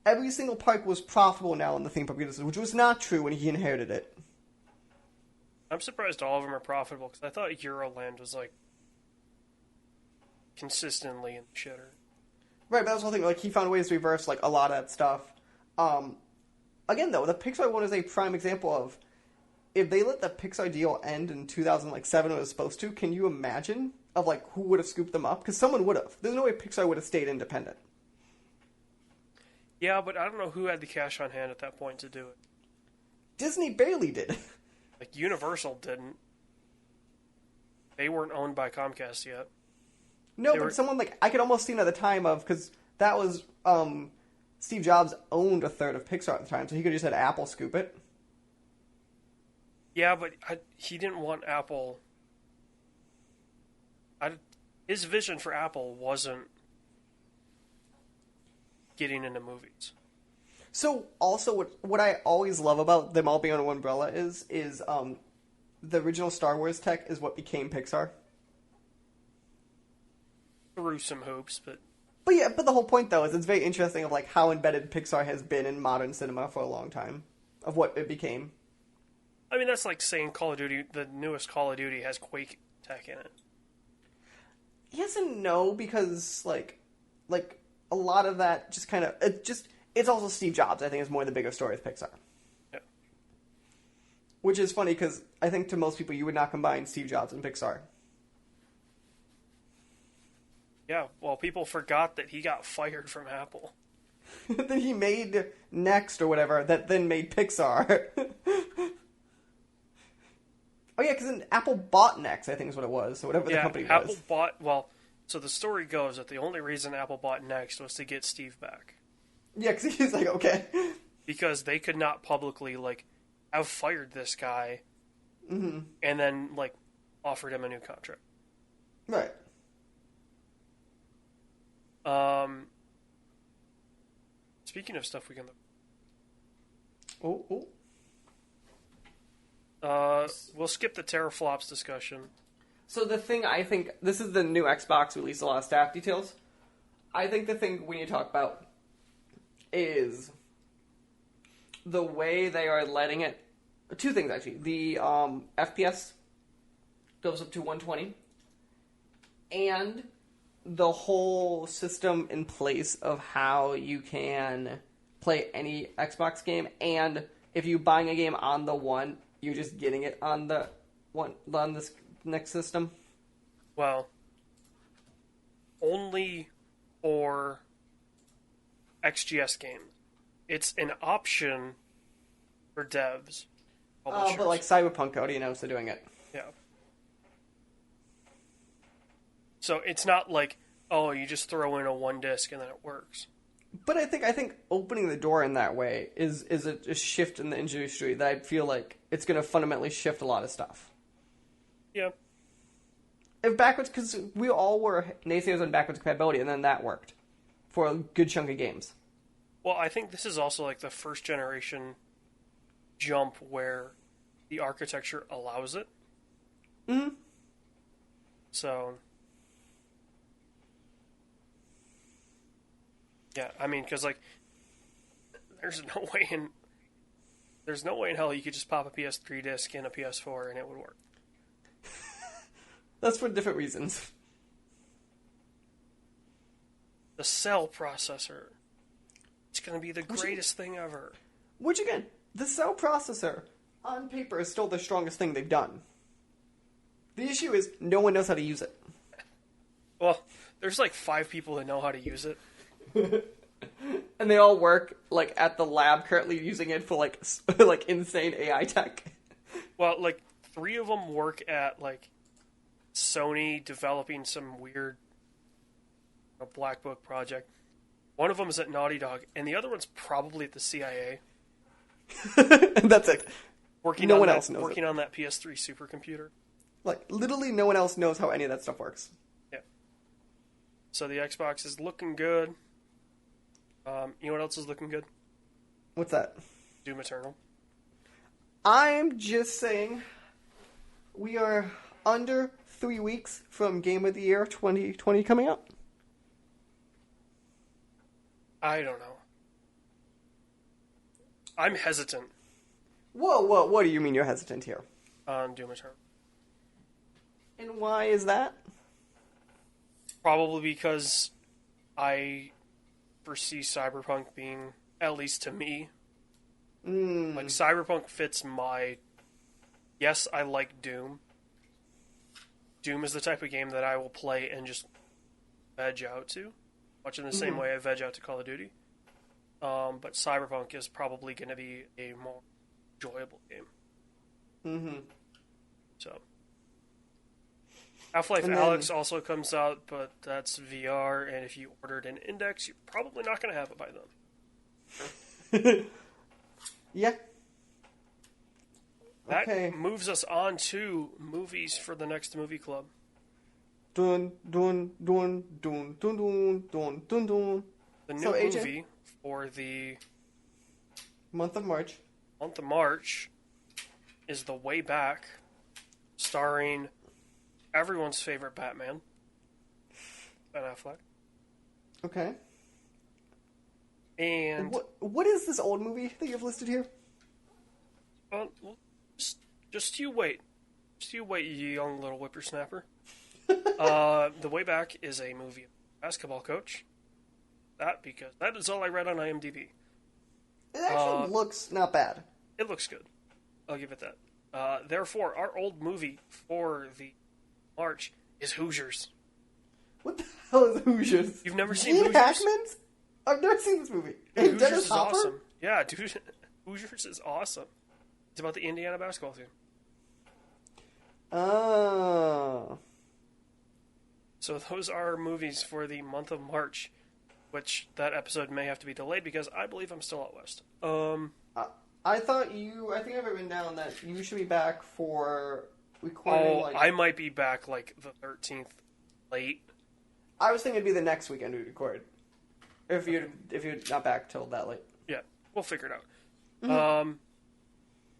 Every single park was profitable now in the theme park business, which was not true when he inherited it. I'm surprised all of them are profitable because I thought Euroland was like consistently in the shitter. Right, but that's the whole thing. Like he found ways to reverse like a lot of that stuff. Again, though, the Pixar one is a prime example of. If they let the Pixar deal end in 2007 when it was supposed to, can you imagine of like who would have scooped them up? Because someone would have. There's no way Pixar would have stayed independent. Yeah, but I don't know who had the cash on hand at that point to do it. Disney barely did. Like Universal didn't. They weren't owned by Comcast yet. No, someone like I could almost see it at the time of because that was Steve Jobs owned a third of Pixar at the time, so he could have just had Apple scoop it. Yeah, but he didn't want Apple... his vision for Apple wasn't getting into movies. So, also, what I always love about them all being under one umbrella is the original Star Wars tech is what became Pixar. through some hoops, but But the whole point though is it's very interesting of like how embedded Pixar has been in modern cinema for a long time, of what it became. I mean that's like saying Call of Duty, the newest Call of Duty has Quake tech in it. Yes and no, because like a lot of that just kind of it's also Steve Jobs. I think is more the bigger story of Pixar. Yeah. Which is funny because I think to most people you would not combine Steve Jobs and Pixar. Yeah, well, people forgot that he got fired from Apple. That he made Next or whatever, that then made Pixar. Oh yeah, because Apple bought Next, I think is what it was, or whatever the company was. Apple bought, well, so the story goes that the only reason Apple bought Next was to get Steve back. Yeah, because he's like, okay. Because they could not publicly, like, have fired this guy Mm-hmm. and then, like, offered him a new contract. Right. Speaking of stuff we can... Oh. We'll skip the teraflops discussion. So the thing I think, this is the new Xbox released a lot of staff details. I think the thing we need to talk about is the way they are letting it. Two things actually. The FPS goes up to 120, and the whole system in place of how you can play any Xbox game, and if you're buying a game on the one, you're just getting it on the one on this next system. Well, only for XGS games. It's an option for devs. Oh, but like Cyberpunk already announced they're doing it. Yeah. So it's not like, oh, you just throw in a one disc and then it works. But I think opening the door in that way is a shift in the industry that I feel like it's going to fundamentally shift a lot of stuff. Yeah. If backwards, because we all were naysayers on backwards compatibility, and then that worked for a good chunk of games. Well, I think this is also like the first generation jump where the architecture allows it. Mm-hmm. So, yeah, I mean, because like, there's no way in hell you could just pop a PS3 disc in a PS4 and it would work. That's for different reasons. The cell processor. It's going to be the greatest thing ever. Which, again, the cell processor, on paper, is still the strongest thing they've done. The issue is, no one knows how to use it. Well, there's like 5 people that know how to use it. And they all work, like, at the lab currently using it for, like, like insane AI tech. Well, like, 3 of them work at, like, Sony developing some weird black book project. One of them is at Naughty Dog, and the other one's probably at the CIA. That's it. Working no on one that, else knows working it. on that PS3 supercomputer. Like, literally no one else knows how any of that stuff works. Yeah. So the Xbox is looking good. You know what else is looking good? What's that? Doom Eternal. I'm just saying, we are under 3 weeks from Game of the Year 2020 coming up. I don't know. I'm hesitant Whoa, what do you mean you're hesitant here? on Doom Eternal. And why is that? Probably because I foresee Cyberpunk being, at least to me, like Cyberpunk fits my... Yes, I like Doom. Doom is the type of game that I will play and just veg out to, much in the same way I veg out to Call of Duty. But Cyberpunk is probably going to be a more enjoyable game. Mm-hmm. So, Half-Life Alyx also comes out, but that's VR, and if you ordered an Index, you're probably not going to have it by then. Yeah. That Okay. moves us on to movies for the next movie club. Dun dun dun dun dun dun dun dun dun. The new So, AJ? movie for the Month of March. month of March is The Way Back, starring everyone's favorite Batman. Ben Affleck. Okay. And what is this old movie that you've listed here? well, just you wait. Just you wait, you young little whippersnapper. The Way Back is a movie basketball coach. Because that is all I read on IMDb. It actually looks not bad. It looks good. I'll give it that. Therefore, our old movie for the March is Hoosiers. What the hell is Hoosiers? You've never seen Gene Hoosiers? Hackman's? I've never seen this movie. Dude, Dennis Hoosiers is Hopper? awesome. Yeah, dude, Hoosiers is awesome. It's about the Indiana basketball team. Oh. So those are movies for the month of March, which that episode may have to be delayed because I believe I'm still out west. I think I've written down that you should be back for recording. I might be back like the 13th late. I was thinking it'd be the next weekend we record. If you're not back till that late. Yeah, we'll figure it out. Mm-hmm.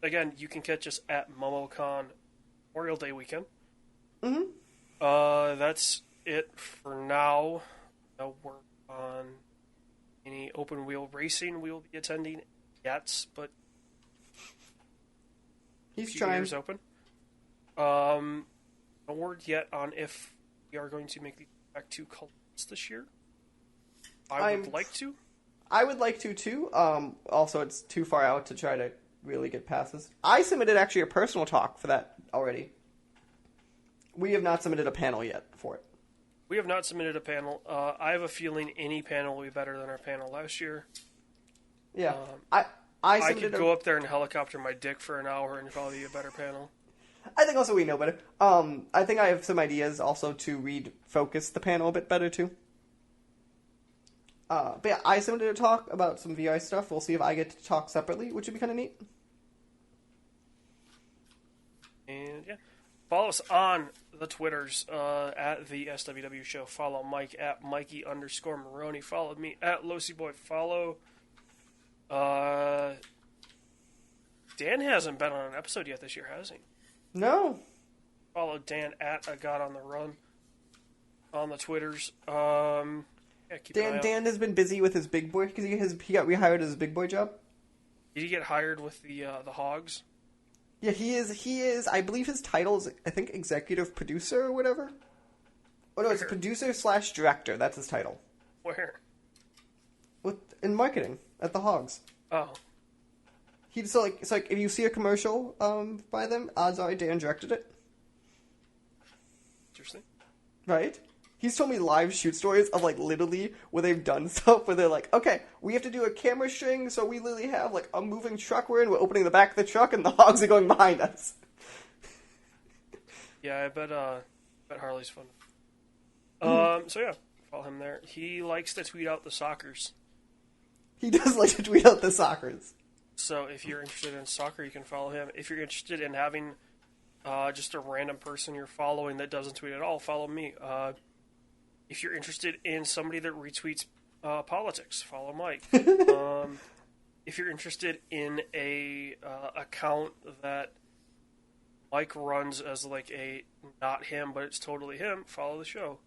Again, you can catch us at MomoCon Memorial Day weekend. Mm-hmm. That's it for now. No work on any open wheel racing we will be attending yet, but he's trying. Ears open. No word yet on if we are going to make the back to Columbus this year. I would like to. I would like to too. Also, it's too far out to try to really get passes. I submitted actually a personal talk for that already. We have not submitted a panel yet for it. We have not submitted a panel. I have a feeling any panel will be better than our panel last year. Yeah, I could go up there and helicopter my dick for an hour and probably be a better panel. I think also we know better. I think I have some ideas also to refocus the panel a bit better too. But yeah, I submitted a talk about some VI stuff. We'll see if I get to talk separately, which would be kind of neat. And yeah, follow us on the Twitters at the SWW Show. Follow Mike at Mikey_Maroney. Follow me at LoseyBoy. Follow. Dan hasn't been on an episode yet this year, has he? No. Follow Dan at A God on the Run on the Twitters. Yeah, keep an eye out. Dan has been busy with his big boy because he got rehired as his big boy job. Did he get hired with the Hogs? Yeah, he is. I believe his title is, I think, executive producer or whatever. Oh no, it's producer/director. That's his title. Where? In marketing at the Hogs. Oh. It's like if you see a commercial by them, odds are Dan directed it. Interesting. Right? He's told me live shoot stories of like literally where they've done stuff where they're like, okay, we have to do a camera string, so we literally have like a moving truck we're opening the back of the truck and the Hogs are going behind us. Yeah, I bet Harley's fun. So yeah, follow him there. He likes to tweet out the soccers. He does like to tweet out the soccers. So if you're interested in soccer, you can follow him. If you're interested in having just a random person you're following that doesn't tweet at all, follow me. If you're interested in somebody that retweets politics, follow Mike. If you're interested in a account that Mike runs as like a not him, but it's totally him, follow the show.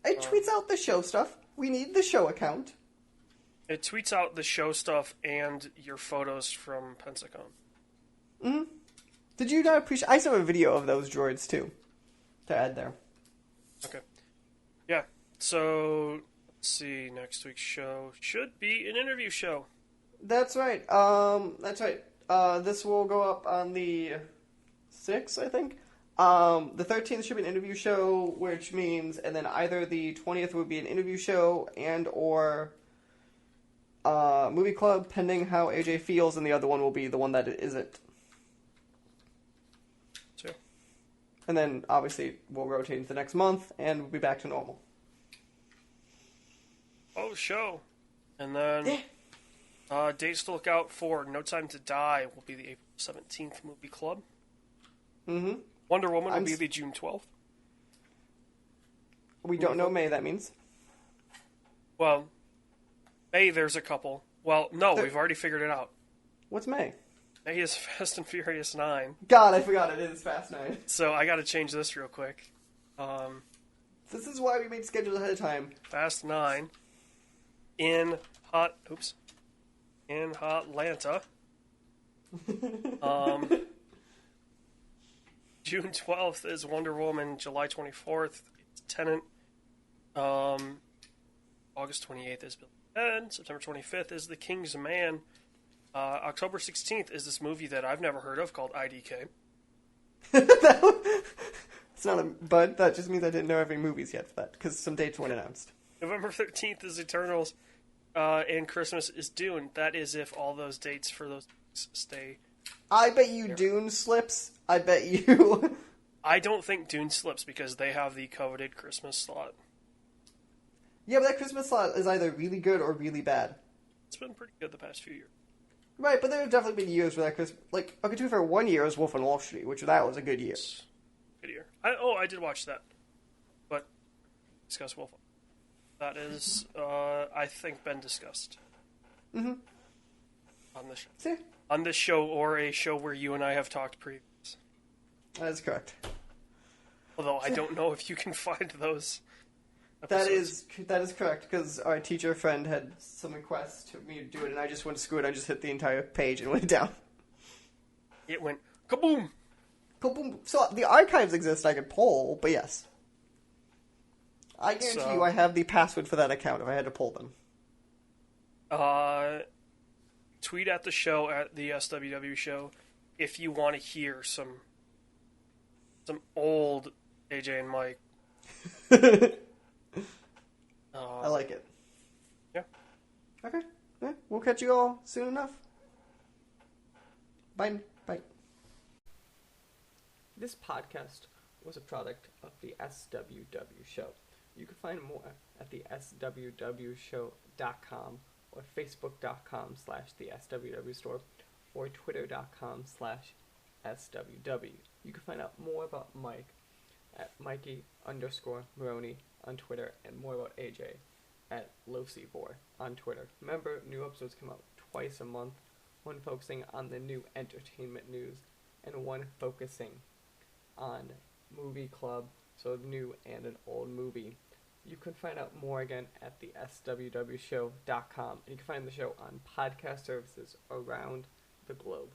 It tweets out the show stuff. We need the show account. It tweets out the show stuff and your photos from Pensacon. Mm-hmm. Did you not appreciate... I saw a video of those droids, too, to add there. Okay. Yeah, so... Let's see, next week's show should be an interview show. That's right. This will go up on the 6th, I think. The 13th should be an interview show, which means... And then either the 20th would be an interview show and or... movie club, pending how AJ feels, and the other one will be the one that it isn't. Sure. And then, obviously, we'll rotate into the next month, and we'll be back to normal. Oh, show. And then, dates to look out for No Time to Die will be the April 17th movie club. Mm-hmm. Wonder Woman will be the June 12th. We don't know May, that means. Well... May, there's a couple. Well, no, we've already figured it out. What's May? May is Fast and Furious 9. God, I forgot it is Fast 9. So I got to change this real quick. This is why we made schedules ahead of time. Fast 9 in Hotlanta. June 12th is Wonder Woman. July 24th is Tenet. August 28th is Bill and September 25th is The King's Man. October 16th is this movie that I've never heard of called IDK. It's not but that just means I didn't know every movies yet for that, because some dates weren't announced. November 13th is Eternals, and Christmas is Dune. That is if all those dates for those stay. I bet you there. Dune slips. I bet you... I don't think Dune slips because they have the coveted Christmas slot. Yeah, but that Christmas slot is either really good or really bad. It's been pretty good the past few years. Right, but there have definitely been years where that Christmas... Like, okay, to be fair, 1 year was Wolf on Wall Street, which that was a good year. Good year. I did watch that. But, discuss Wolf. That is, I think, been discussed. Mm-hmm. On this show. See? On this show, or a show where you and I have talked previous. That is correct. Although I don't know if you can find those episodes. That is correct, because our teacher friend had some requests to me to do it, and I just went to screw it. I just hit the entire page and went down. It went kaboom! Kaboom! So the archives exist I could pull, but yes. I guarantee you I have the password for that account if I had to pull them. Tweet at the show, at the SWW show, if you want to hear some old AJ and Mike. I like it. Yeah. Okay. Yeah, we'll catch you all soon enough. Bye. Bye. This podcast was a product of the SWW show. You can find more at the swwshow.com or facebook.com/the SWW store or twitter.com/SWW. You can find out more about Mike at Mikey_Maroney on Twitter and more about AJ at LoCivor on Twitter. Remember, new episodes come out twice a month, one focusing on the new entertainment news and one focusing on movie club, so new and an old movie. You can find out more again at the swwshow.com, and you can find the show on podcast services around the globe.